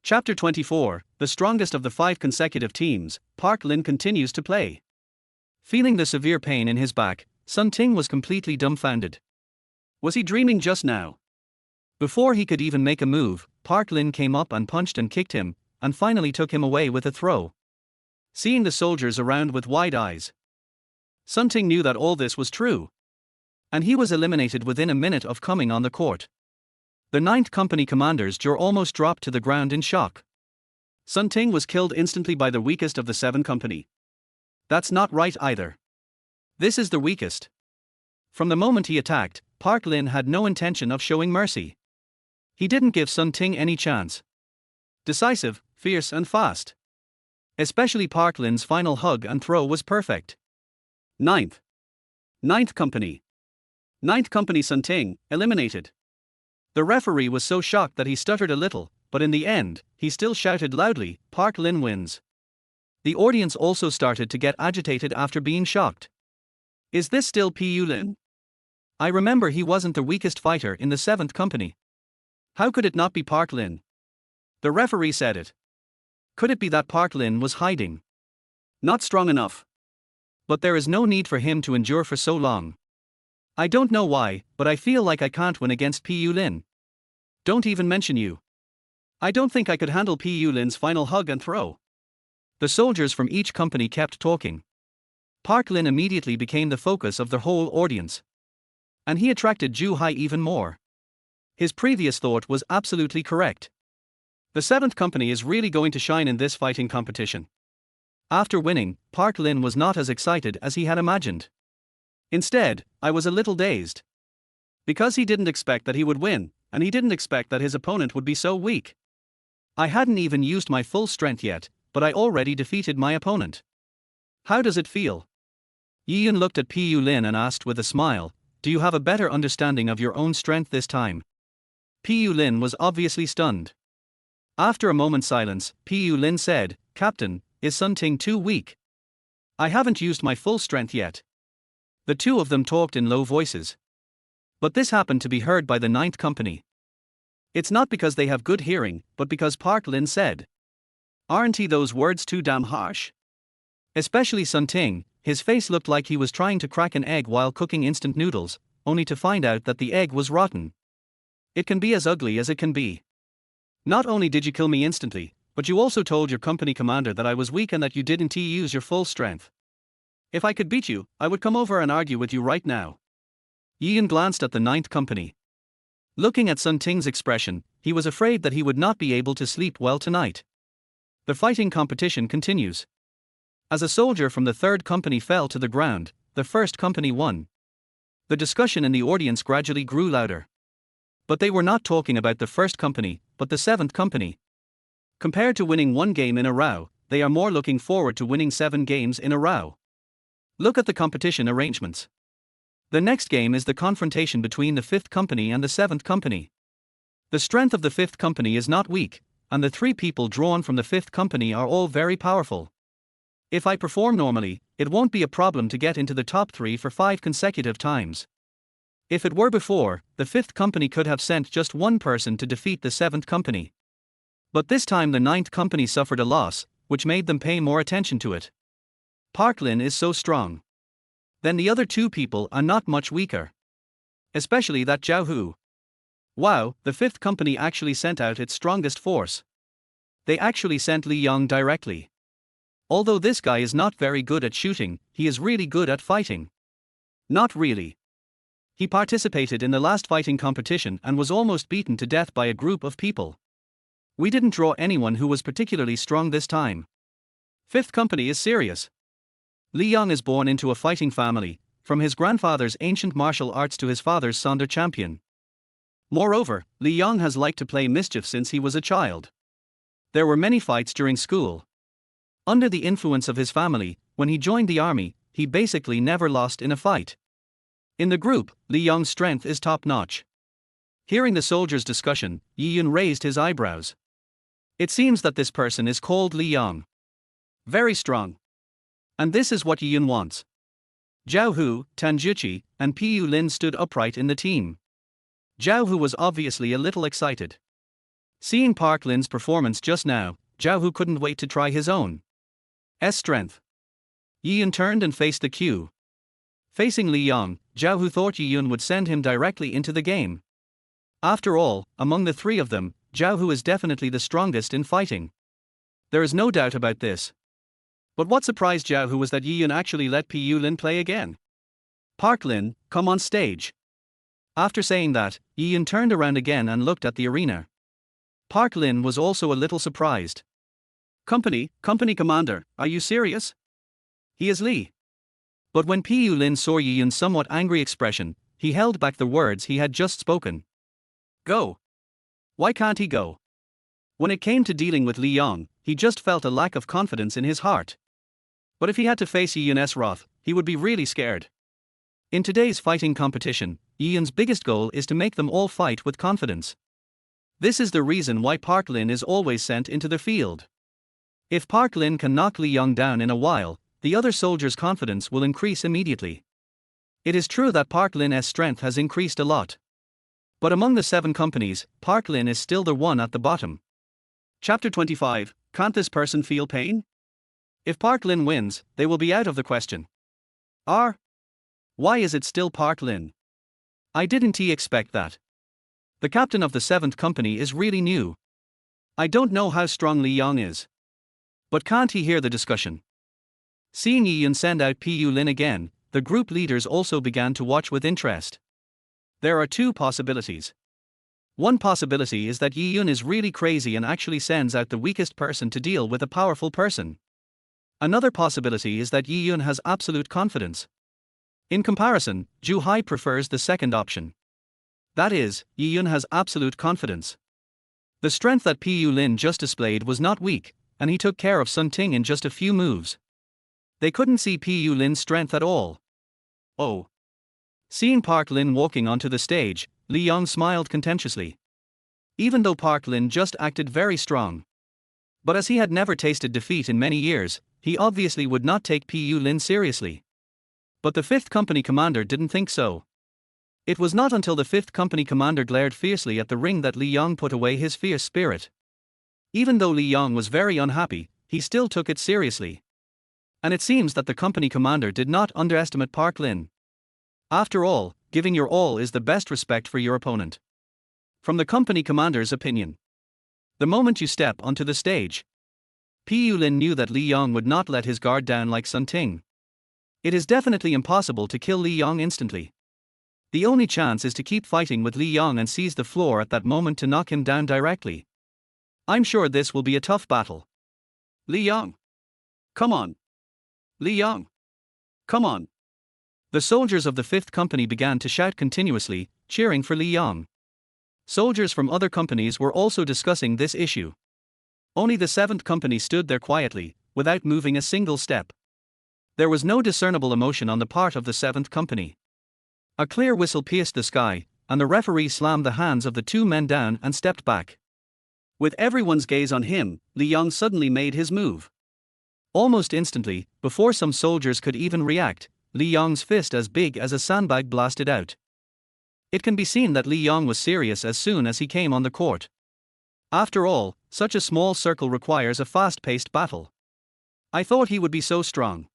Chapter 24, the strongest of the 5 consecutive teams, Park Lin continues to play. Feeling the severe pain in his back, Sun Ting was completely dumbfounded. Was he dreaming just now? Before he could even make a move, Park Lin came up and punched and kicked him, and finally took him away with a throw. Seeing the soldiers around with wide eyes, Sun Ting knew that all this was true. And he was eliminated within a minute of coming on the court. The 9th Company commander's jaw almost dropped to the ground in shock. Sun Ting was killed instantly by the weakest of the 7 Company. That's not right either. This is the weakest. From the moment he attacked, Park Lin had no intention of showing mercy. He didn't give Sun Ting any chance. Decisive, fierce and fast. Especially Park Lin's final hug and throw was perfect. 9th Company. 9th Company Sun Ting, eliminated. The referee was so shocked that he stuttered a little, but in the end, he still shouted loudly, "Park Lin wins." The audience also started to get agitated after being shocked. Is this still Pu Lin? I remember he wasn't the weakest fighter in the 7th Company. How could it not be Park Lin? The referee said it. Could it be that Park Lin was hiding? Not strong enough. But there is no need for him to endure for so long. I don't know why, but I feel like I can't win against Pu Lin. Don't even mention you. I don't think I could handle Pu Lin's final hug and throw. The soldiers from each company kept talking. Park Lin immediately became the focus of the whole audience. And he attracted Ju Hai even more. His previous thought was absolutely correct. The 7th Company is really going to shine in this fighting competition. After winning, Park Lin was not as excited as he had imagined. Instead, I was a little dazed. Because he didn't expect that he would win, and he didn't expect that his opponent would be so weak. I hadn't even used my full strength yet, but I already defeated my opponent. How does it feel? Yi Yun looked at Pu Lin and asked with a smile, "Do you have a better understanding of your own strength this time?" Pu Lin was obviously stunned. After a moment's silence, Pu Lin said, "Captain, is Sun Ting too weak? I haven't used my full strength yet." The two of them talked in low voices. But this happened to be heard by the 9th Company. "It's not because they have good hearing, but because Park Lin said. Aren't those words too damn harsh?" Especially Sun Ting, his face looked like he was trying to crack an egg while cooking instant noodles, only to find out that the egg was rotten. "It can be as ugly as it can be. Not only did you kill me instantly, but you also told your company commander that I was weak and that you didn't use your full strength. If I could beat you, I would come over and argue with you right now." Yi Yun glanced at the 9th Company. Looking at Sun Ting's expression, he was afraid that he would not be able to sleep well tonight. The fighting competition continues. As a soldier from the 3rd Company fell to the ground, the 1st Company won. The discussion in the audience gradually grew louder. But they were not talking about the 1st Company, but the 7th Company. Compared to winning one game in a row, they are more looking forward to winning 7 games in a row. Look at the competition arrangements. The next game is the confrontation between the 5th Company and the 7th Company. The strength of the 5th Company is not weak, and the 3 people drawn from the 5th Company are all very powerful. If I perform normally, it won't be a problem to get into the top 3 for 5 consecutive times. If it were before, the 5th Company could have sent just one person to defeat the 7th Company. But this time the 9th Company suffered a loss, which made them pay more attention to it. Park Lin is so strong. Then the other 2 people are not much weaker. Especially that Zhao Hu. Wow, the 5th Company actually sent out its strongest force. They actually sent Li Yong directly. Although this guy is not very good at shooting, he is really good at fighting. Not really. He participated in the last fighting competition and was almost beaten to death by a group of people. We didn't draw anyone who was particularly strong this time. 5th Company is serious. Li Yong is born into a fighting family, from his grandfather's ancient martial arts to his father's Sonder champion. Moreover, Li Yong has liked to play mischief since he was a child. There were many fights during school. Under the influence of his family, when he joined the army, he basically never lost in a fight. In the group, Li Yong's strength is top-notch. Hearing the soldiers' discussion, Yi Yun raised his eyebrows. It seems that this person is called Li Yong. Very strong. And this is what Yi Yun wants. Zhao Hu, Tan Juqi, and Pu Lin stood upright in the team. Zhao Hu was obviously a little excited. Seeing Park Lin's performance just now, Zhao Hu couldn't wait to try his own strength. Yi Yun turned and faced the queue. Facing Li Yong, Zhao Hu thought Yi Yun would send him directly into the game. After all, among the 3 of them, Zhao Hu is definitely the strongest in fighting. There is no doubt about this. But what surprised Zhao Hu was that Yi Yun actually let Pu Lin play again. "Park Lin, come on stage." After saying that, Yi Yun turned around again and looked at the arena. Park Lin was also a little surprised. Company commander, are you serious?" "He is Li." But when Pu Lin saw Yi Yun's somewhat angry expression, he held back the words he had just spoken. "Go." Why can't he go? When it came to dealing with Li Yong, he just felt a lack of confidence in his heart. But if he had to face Yi Yun's wrath, he would be really scared. In today's fighting competition, Yi Yun's biggest goal is to make them all fight with confidence. This is the reason why Park Lin is always sent into the field. If Park Lin can knock Li Yong down in a while, the other soldiers' confidence will increase immediately. It is true that Park Lin's strength has increased a lot. But among the 7 companies, Park Lin is still the one at the bottom. Chapter 25, Can't this person feel pain? If Park Lin wins, they will be out of the question. Why is it still Park Lin? I didn't expect that. The captain of the 7th Company is really new. I don't know how strong Li Yong is. But can't he hear the discussion? Seeing Yi Yun send out Pu Lin again, the group leaders also began to watch with interest. There are 2 possibilities. One possibility is that Yi Yun is really crazy and actually sends out the weakest person to deal with a powerful person. Another possibility is that Yi Yun has absolute confidence. In comparison, Zhu Hai prefers the second option. That is, Yi Yun has absolute confidence. The strength that Pu Lin just displayed was not weak, and he took care of Sun Ting in just a few moves. They couldn't see Pu Lin's strength at all. Oh. Seeing Park Lin walking onto the stage, Li Yong smiled contemptuously. Even though Park Lin just acted very strong. But as he had never tasted defeat in many years, he obviously would not take Pu Lin seriously. But the 5th Company commander didn't think so. It was not until the 5th Company commander glared fiercely at the ring that Li Yong put away his fierce spirit. Even though Li Yong was very unhappy, he still took it seriously. And it seems that the company commander did not underestimate Park Lin. After all, giving your all is the best respect for your opponent. From the company commander's opinion. The moment you step onto the stage, Pu Lin knew that Li Yong would not let his guard down like Sun Ting. It is definitely impossible to kill Li Yong instantly. The only chance is to keep fighting with Li Yong and seize the floor at that moment to knock him down directly. I'm sure this will be a tough battle. Li Yong. Come on. Li Yong. Come on. The soldiers of the 5th Company began to shout continuously, cheering for Li Yong. Soldiers from other companies were also discussing this issue. Only the 7th Company stood there quietly, without moving a single step. There was no discernible emotion on the part of the 7th Company. A clear whistle pierced the sky, and the referee slammed the hands of the 2 men down and stepped back. With everyone's gaze on him, Li Yong suddenly made his move. Almost instantly, before some soldiers could even react, Li Yong's fist as big as a sandbag blasted out. It can be seen that Li Yong was serious as soon as he came on the court. After all, such a small circle requires a fast-paced battle. I thought he would be so strong.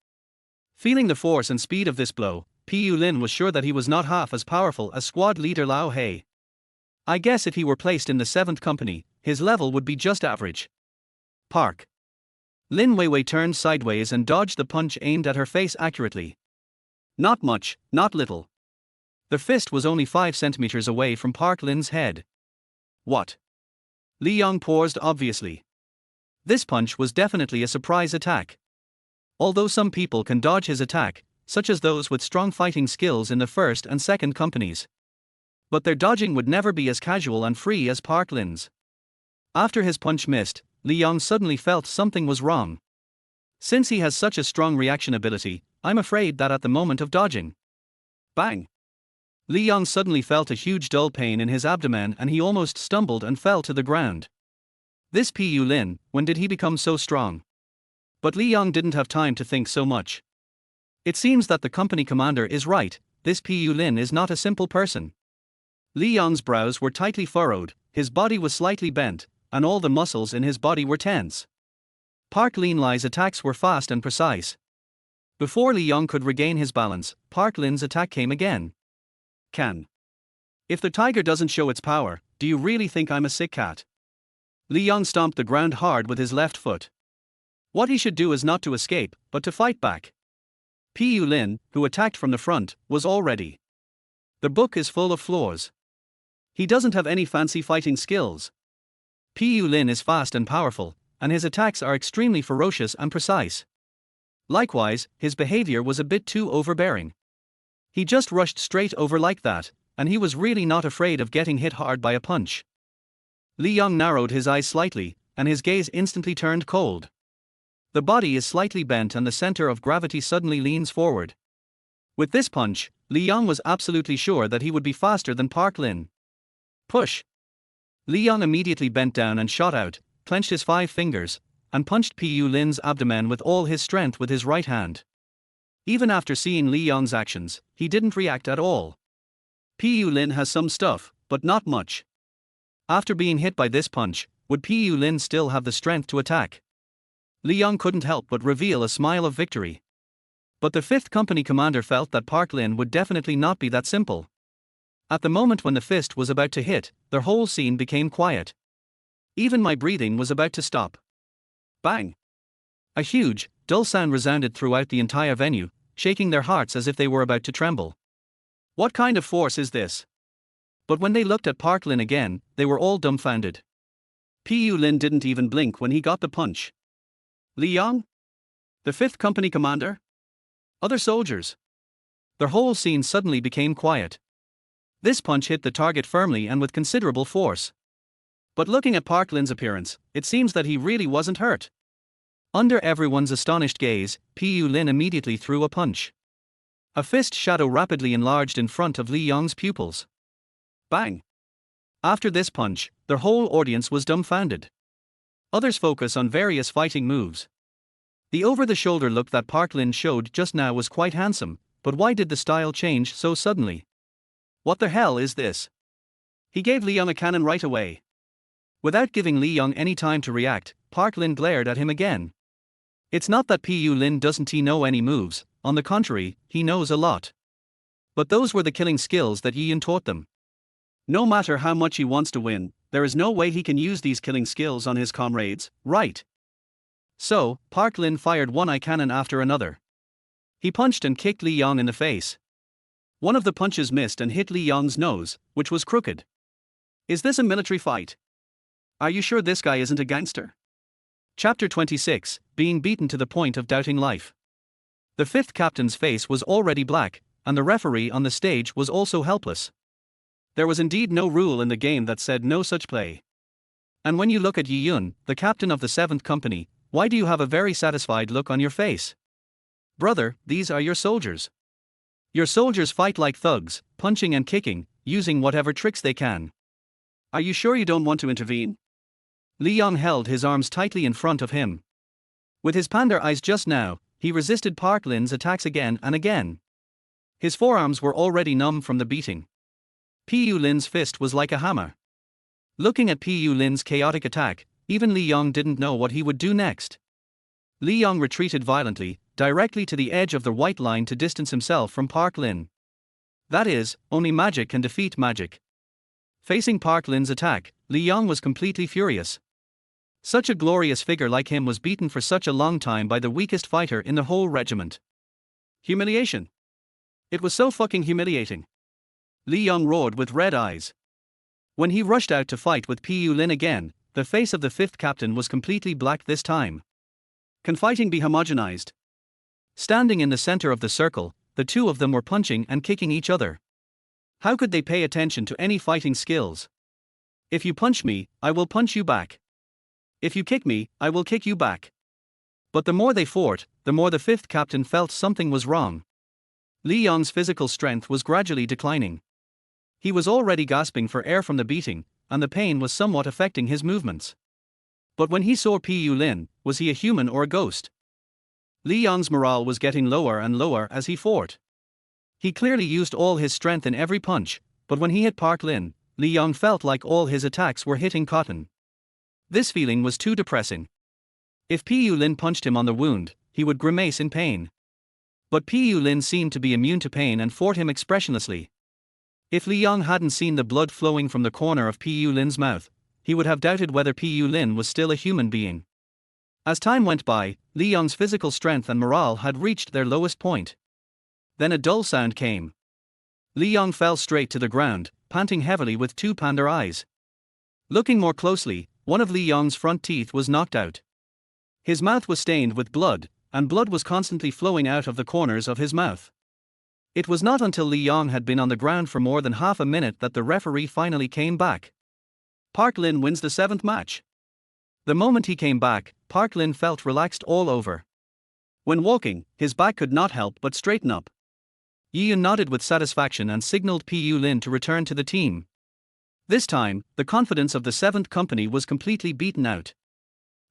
Feeling the force and speed of this blow, Pu Lin was sure that he was not half as powerful as squad leader Lao He. I guess if he were placed in the 7th Company, his level would be just average. Park Lin Weiwei turned sideways and dodged the punch aimed at her face accurately. Not much, not little. The fist was only 5 centimeters away from Park Lin's head. What? Li Yong paused obviously. This punch was definitely a surprise attack. Although some people can dodge his attack, such as those with strong fighting skills in the 1st and 2nd Companies. But their dodging would never be as casual and free as Park Lin's. After his punch missed, Li Yong suddenly felt something was wrong. Since he has such a strong reaction ability, I'm afraid that at the moment of dodging. Bang! Li Yong suddenly felt a huge dull pain in his abdomen and he almost stumbled and fell to the ground. This Pu Lin, when did he become so strong? But Li Yong didn't have time to think so much. It seems that the company commander is right, this Pu Lin is not a simple person. Li Yong's brows were tightly furrowed, his body was slightly bent, and all the muscles in his body were tense. Park Lin Lai's attacks were fast and precise. Before Li Yong could regain his balance, Park Lin's attack came again. If the tiger doesn't show its power, do you really think I'm a sick cat? Li Yong stomped the ground hard with his left foot. What he should do is not to escape, but to fight back. Pu Lin, who attacked from the front, was all ready. The book is full of flaws. He doesn't have any fancy fighting skills. Pu Lin is fast and powerful, and his attacks are extremely ferocious and precise. Likewise, his behavior was a bit too overbearing. He just rushed straight over like that, and he was really not afraid of getting hit hard by a punch. Li Yong narrowed his eyes slightly, and his gaze instantly turned cold. The body is slightly bent and the center of gravity suddenly leans forward. With this punch, Li Yong was absolutely sure that he would be faster than Park Lin. Push! Li Yong immediately bent down and shot out, clenched his 5 fingers, and punched Pu Lin's abdomen with all his strength with his right hand. Even after seeing Li Yong's actions, he didn't react at all. Pu Lin has some stuff, but not much. After being hit by this punch, would Pu Lin still have the strength to attack? Li Yong couldn't help but reveal a smile of victory. But the 5th Company commander felt that Park Lin would definitely not be that simple. At the moment when the fist was about to hit, their whole scene became quiet. Even my breathing was about to stop. Bang! A huge, dull sound resounded throughout the entire venue, shaking their hearts as if they were about to tremble. What kind of force is this? But when they looked at Park Lin again, they were all dumbfounded. Pu Lin didn't even blink when he got the punch. Li Yong? The 5th Company commander? Other soldiers? Their whole scene suddenly became quiet. This punch hit the target firmly and with considerable force. But looking at Park Lin's appearance, it seems that he really wasn't hurt. Under everyone's astonished gaze, Pu Lin immediately threw a punch. A fist shadow rapidly enlarged in front of Li Yong's pupils. Bang! After this punch, the whole audience was dumbfounded. Others focus on various fighting moves. The over-the-shoulder look that Park Lin showed just now was quite handsome, but why did the style change so suddenly? What the hell is this? He gave Li Yong a cannon right away. Without giving Li Yong any time to react, Park Lin glared at him again. It's not that Pu Lin doesn't know any moves, on the contrary, he knows a lot. But those were the killing skills that Yi Yun taught them. No matter how much he wants to win, there is no way he can use these killing skills on his comrades, right? So, Park Lin fired one eye cannon after another. He punched and kicked Li Yong in the face. One of the punches missed and hit Li Yong's nose, which was crooked. Is this a military fight? Are you sure this guy isn't a gangster? Chapter 26, Being beaten to the point of doubting life. The fifth captain's face was already black, and the referee on the stage was also helpless. There was indeed no rule in the game that said no such play. And when you look at Yi Yun, the captain of the 7th Company, why do you have a very satisfied look on your face? Brother, these are your soldiers. Your soldiers fight like thugs, punching and kicking, using whatever tricks they can. Are you sure you don't want to intervene? Li Yong held his arms tightly in front of him. With his panda eyes just now, he resisted Park Lin's attacks again and again. His forearms were already numb from the beating. Pu Lin's fist was like a hammer. Looking at Pu Lin's chaotic attack, even Li Yong didn't know what he would do next. Li Yong retreated violently, directly to the edge of the white line to distance himself from Park Lin. That is, only magic can defeat magic. Facing Park Lin's attack, Li Yong was completely furious. Such a glorious figure like him was beaten for such a long time by the weakest fighter in the whole regiment. Humiliation. It was so fucking humiliating. Li Yong roared with red eyes. When he rushed out to fight with Pu Lin again, the face of the 5th captain was completely black this time. Can fighting be homogenized? Standing in the center of the circle, the two of them were punching and kicking each other. How could they pay attention to any fighting skills? If you punch me, I will punch you back. If you kick me, I will kick you back. But the more they fought, the more the 5th captain felt something was wrong. Li Yong's physical strength was gradually declining. He was already gasping for air from the beating, and the pain was somewhat affecting his movements. But when he saw Pu Lin, was he a human or a ghost? Li Yong's morale was getting lower and lower as he fought. He clearly used all his strength in every punch, but when he hit Park Lin, Li Yong felt like all his attacks were hitting cotton. This feeling was too depressing. If Pu Lin punched him on the wound, he would grimace in pain. But Pu Lin seemed to be immune to pain and fought him expressionlessly. If Li Yong hadn't seen the blood flowing from the corner of Pu Lin's mouth, he would have doubted whether Pu Lin was still a human being. As time went by, Li Yong's physical strength and morale had reached their lowest point. Then a dull sound came. Li Yong fell straight to the ground, panting heavily with two panda eyes. Looking more closely, one of Li Yong's front teeth was knocked out. His mouth was stained with blood, and blood was constantly flowing out of the corners of his mouth. It was not until Li Yong had been on the ground for more than half a minute that the referee finally came back. Park Lin wins the 7th match. The moment he came back, Park Lin felt relaxed all over. When walking, his back could not help but straighten up. Yi Yun nodded with satisfaction and signaled Pu Lin to return to the team. This time, the confidence of the 7th Company was completely beaten out.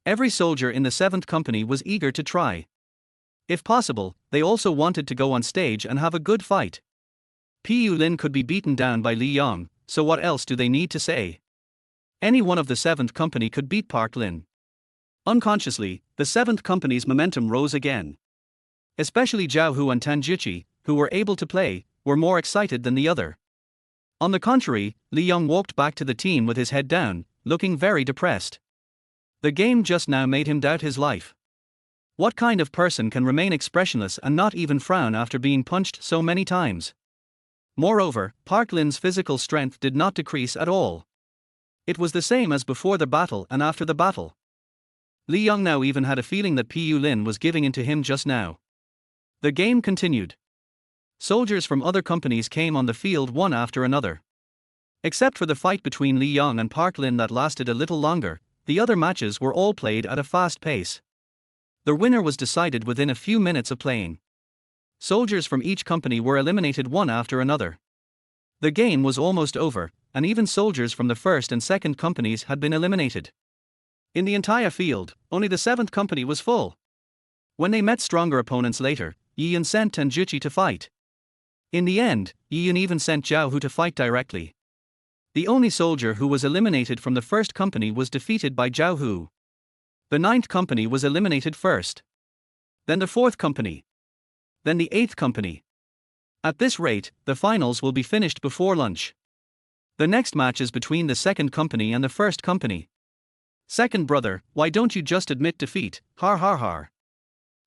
Every soldier in the 7th Company was eager to try. If possible, they also wanted to go on stage and have a good fight. Pu Lin could be beaten down by Li Yong, so what else do they need to say? Any one of the 7th Company could beat Park Lin. Unconsciously, the 7th Company's momentum rose again. Especially Zhao Hu and Tan Juqi, who were able to play, were more excited than the other. On the contrary, Li Yong walked back to the team with his head down, looking very depressed. The game just now made him doubt his life. What kind of person can remain expressionless and not even frown after being punched so many times? Moreover, Park Lin's physical strength did not decrease at all. It was the same as before the battle and after the battle. Li Yong now even had a feeling that Pu Lin was giving in to him just now. The game continued. Soldiers from other companies came on the field one after another. Except for the fight between Li Yong and Park Lin that lasted a little longer, the other matches were all played at a fast pace. The winner was decided within a few minutes of playing. Soldiers from each company were eliminated one after another. The game was almost over, and even soldiers from the 1st and 2nd companies had been eliminated. In the entire field, only the 7th company was full. When they met stronger opponents later, Yi sent Tenjuchi to fight. In the end, Yi even sent Zhao Hu to fight directly. The only soldier who was eliminated from the 1st company was defeated by Zhao Hu. The 9th company was eliminated first. Then the 4th company. Then the 8th company. At this rate, the finals will be finished before lunch. The next match is between the 2nd company and the 1st company. Second brother, why don't you just admit defeat, har har har.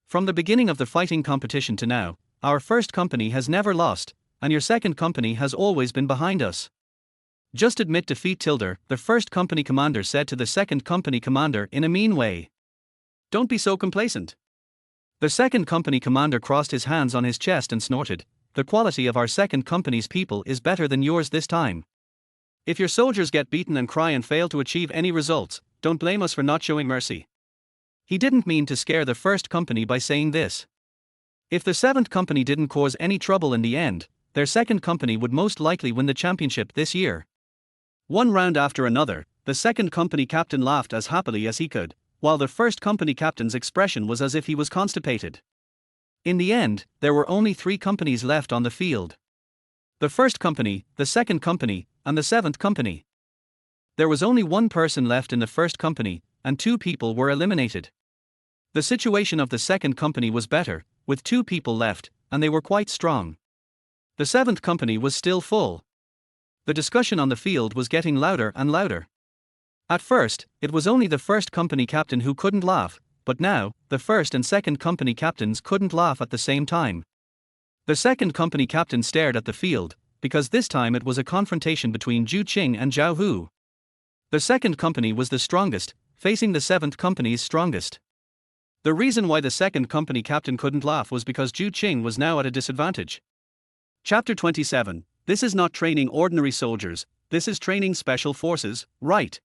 From the beginning of the fighting competition to now, our 1st company has never lost, and your 2nd company has always been behind us. Just admit defeat tilde, the 1st company commander said to the 2nd company commander in a mean way. Don't be so complacent. The 2nd company commander crossed his hands on his chest and snorted, the quality of our 2nd company's people is better than yours this time. If your soldiers get beaten and cry and fail to achieve any results, don't blame us for not showing mercy. He didn't mean to scare the 1st company by saying this. If the 7th company didn't cause any trouble in the end, their 2nd company would most likely win the championship this year. One round after another, the 2nd company captain laughed as happily as he could, while the 1st company captain's expression was as if he was constipated. In the end, there were only 3 companies left on the field. The 1st company, the 2nd company, and the 7th company. There was only one person left in the 1st company, and 2 people were eliminated. The situation of the 2nd company was better, with 2 people left, and they were quite strong. The 7th company was still full. The discussion on the field was getting louder and louder. At first, it was only the 1st company captain who couldn't laugh, but now, the 1st and 2nd company captains couldn't laugh at the same time. The 2nd company captain stared at the field, because this time it was a confrontation between Zhu Qing and Zhao Hu. The 2nd company was the strongest, facing the 7th company's strongest. The reason why the 2nd company captain couldn't laugh was because Zhu Qing was now at a disadvantage. Chapter 27. This is not training ordinary soldiers, this is training special forces, right?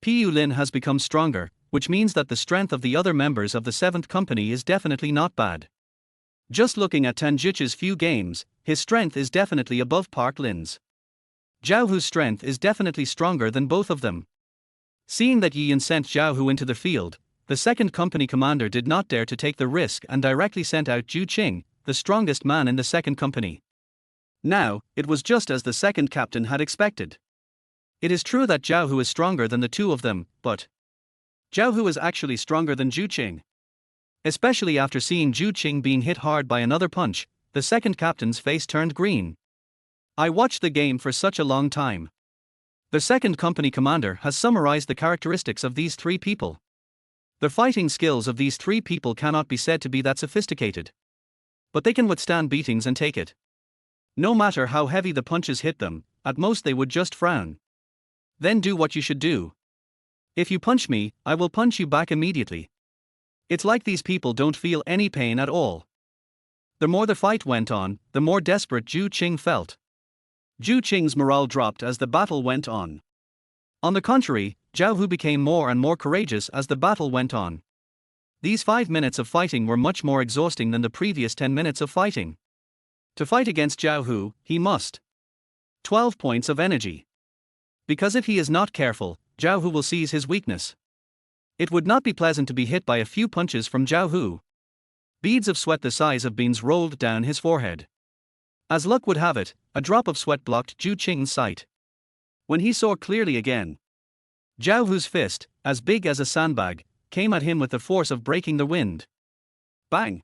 Pu Lin has become stronger, which means that the strength of the other members of the 7th company is definitely not bad. Just looking at Tanjuchi's few games, his strength is definitely above Park Lin's. Zhao Hu's strength is definitely stronger than both of them. Seeing that Yi sent Zhao Hu into the field, the 2nd company commander did not dare to take the risk and directly sent out Zhu Qing, the strongest man in the 2nd company. Now, it was just as the 2nd captain had expected. It is true that Zhao Hu is stronger than the 2 of them, but Zhao Hu is actually stronger than Zhu Qing. Especially after seeing Zhu Qing being hit hard by another punch, the 2nd captain's face turned green. I watched the game for such a long time. The 2nd company commander has summarized the characteristics of these 3 people. The fighting skills of these 3 people cannot be said to be that sophisticated. But they can withstand beatings and take it. No matter how heavy the punches hit them, at most they would just frown. Then do what you should do. If you punch me, I will punch you back immediately. It's like these people don't feel any pain at all. The more the fight went on, the more desperate Zhu Qing felt. Zhu Qing's morale dropped as the battle went on. On the contrary, Zhao Hu became more and more courageous as the battle went on. These 5 minutes of fighting were much more exhausting than the previous 10 minutes of fighting. To fight against Zhao Hu, he must 12 points of energy. Because if he is not careful, Zhao Hu will seize his weakness. It would not be pleasant to be hit by a few punches from Zhao Hu. Beads of sweat the size of beans rolled down his forehead. As luck would have it, a drop of sweat blocked Zhu Qing's sight. When he saw clearly again, Zhao Hu's fist, as big as a sandbag, came at him with the force of breaking the wind. Bang!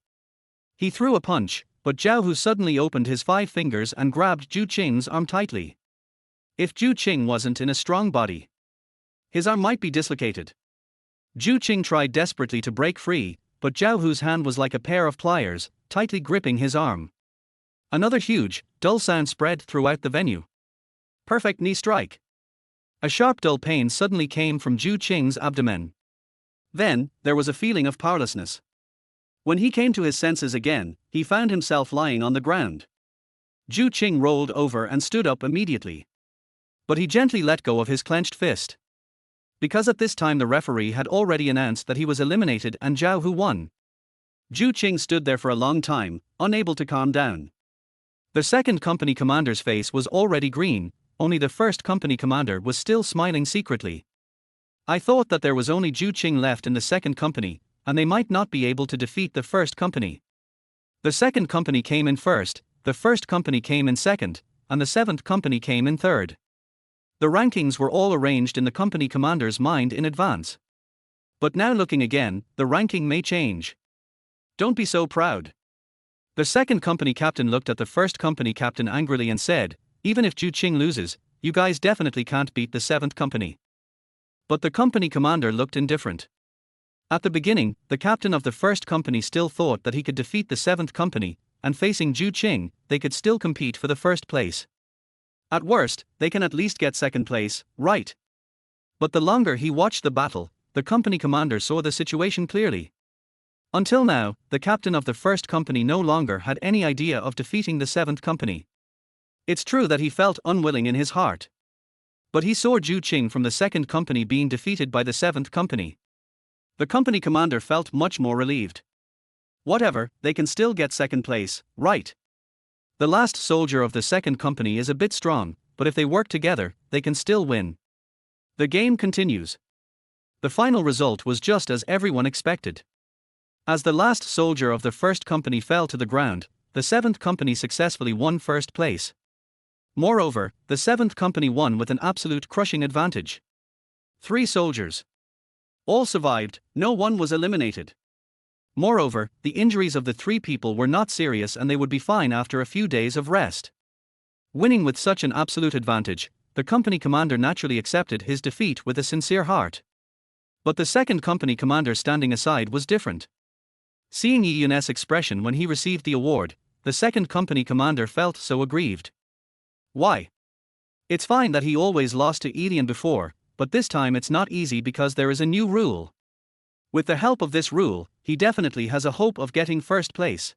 He threw a punch, but Zhao Hu suddenly opened his 5 fingers and grabbed Zhu Qing's arm tightly. If Zhu Qing wasn't in a strong body, his arm might be dislocated. Zhu Qing tried desperately to break free, but Zhao Hu's hand was like a pair of pliers, tightly gripping his arm. Another huge, dull sound spread throughout the venue. Perfect knee strike. A sharp dull pain suddenly came from Zhu Qing's abdomen. Then, there was a feeling of powerlessness. When he came to his senses again, he found himself lying on the ground. Zhu Qing rolled over and stood up immediately. But he gently let go of his clenched fist. because at this time the referee had already announced that he was eliminated and Zhao Hu won. Zhu Qing stood there for a long time, unable to calm down. The second company commander's face was already green, only the first company commander was still smiling secretly. I thought that there was only Zhu Qing left in the second company, and they might not be able to defeat the first company. The second company came in first, the first company came in second, and the seventh company came in third. The rankings were all arranged in the company commander's mind in advance. But now looking again, the ranking may change. Don't be so proud. The second company captain looked at the first company captain angrily and said, even if Zhu Qing loses, you guys definitely can't beat the seventh company. But the company commander looked indifferent. At the beginning, the captain of the first company still thought that he could defeat the seventh company, and facing Zhu Qing, they could still compete for the first place. At worst, they can at least get second place, right? But the longer he watched the battle, the company commander saw the situation clearly. Until now, the captain of the first company no longer had any idea of defeating the seventh company. It's true that he felt unwilling in his heart. But he saw Zhu Qing from the second company being defeated by the seventh company. The company commander felt much more relieved. Whatever, they can still get second place, right? The last soldier of the second company is a bit strong, but if they work together, they can still win. The game continues. The final result was just as everyone expected. As the last soldier of the first company fell to the ground, the seventh company successfully won first place. Moreover, the seventh company won with an absolute crushing advantage. 3 soldiers. All survived, no one was eliminated. Moreover, the injuries of the 3 people were not serious and they would be fine after a few days of rest. Winning with such an absolute advantage, the company commander naturally accepted his defeat with a sincere heart. But the second company commander standing aside was different. Seeing Yi Yun's expression when he received the award, the second company commander felt so aggrieved. Why? It's fine that he always lost to Yi Yun before, but this time it's not easy because there is a new rule. With the help of this rule, he definitely has a hope of getting first place.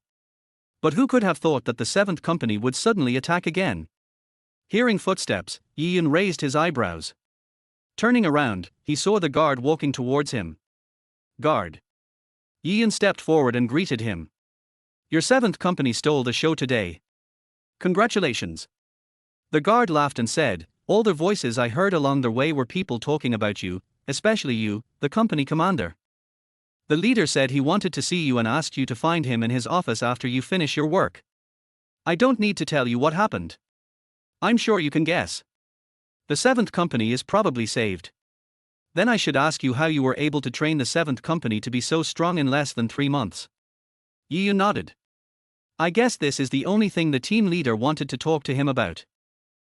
But who could have thought that the seventh company would suddenly attack again? Hearing footsteps, Yi Yun raised his eyebrows. Turning around, he saw the guard walking towards him. Guard. Yi Yun stepped forward and greeted him. Your seventh company stole the show today. Congratulations. The guard laughed and said, all the voices I heard along the way were people talking about you, especially you, the company commander. The leader said he wanted to see you and asked you to find him in his office after you finish your work. I don't need to tell you what happened. I'm sure you can guess. The seventh company is probably saved. Then I should ask you how you were able to train the seventh company to be so strong in less than 3 months. Yi Yun nodded. I guess this is the only thing the team leader wanted to talk to him about.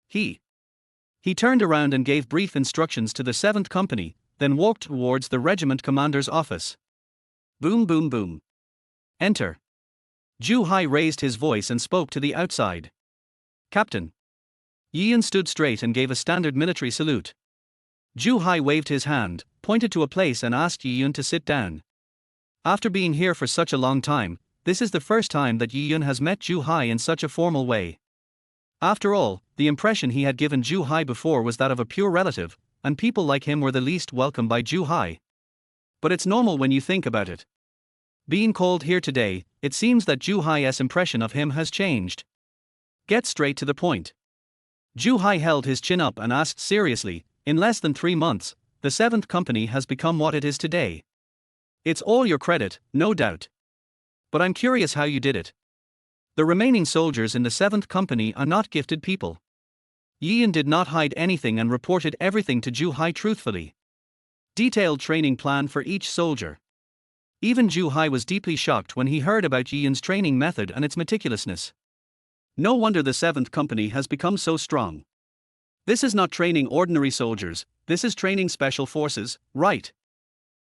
He turned around and gave brief instructions to the seventh company, then walked towards the regiment commander's office. Boom boom boom. Enter. Zhu Hai raised his voice and spoke to the outside. Captain. Yi Yun stood straight and gave a standard military salute. Zhu Hai waved his hand, pointed to a place and asked Yi Yun to sit down. After being here for such a long time, this is the first time that Yi Yun has met Zhu Hai in such a formal way. After all, the impression he had given Zhu Hai before was that of a pure relative, and people like him were the least welcome by Zhu Hai. But it's normal when you think about it. Being called here today, it seems that Zhu Hai's impression of him has changed. Get straight to the point. Zhu Hai held his chin up and asked seriously, in less than 3 months, the seventh company has become what it is today. It's all your credit, no doubt. But I'm curious how you did it. The remaining soldiers in the seventh company are not gifted people. Yi Yun did not hide anything and reported everything to Zhu Hai truthfully. Detailed training plan for each soldier. Even Zhu Hai was deeply shocked when he heard about Yi Yun's training method and its meticulousness. No wonder the seventh company has become so strong. This is not training ordinary soldiers, this is training special forces, right?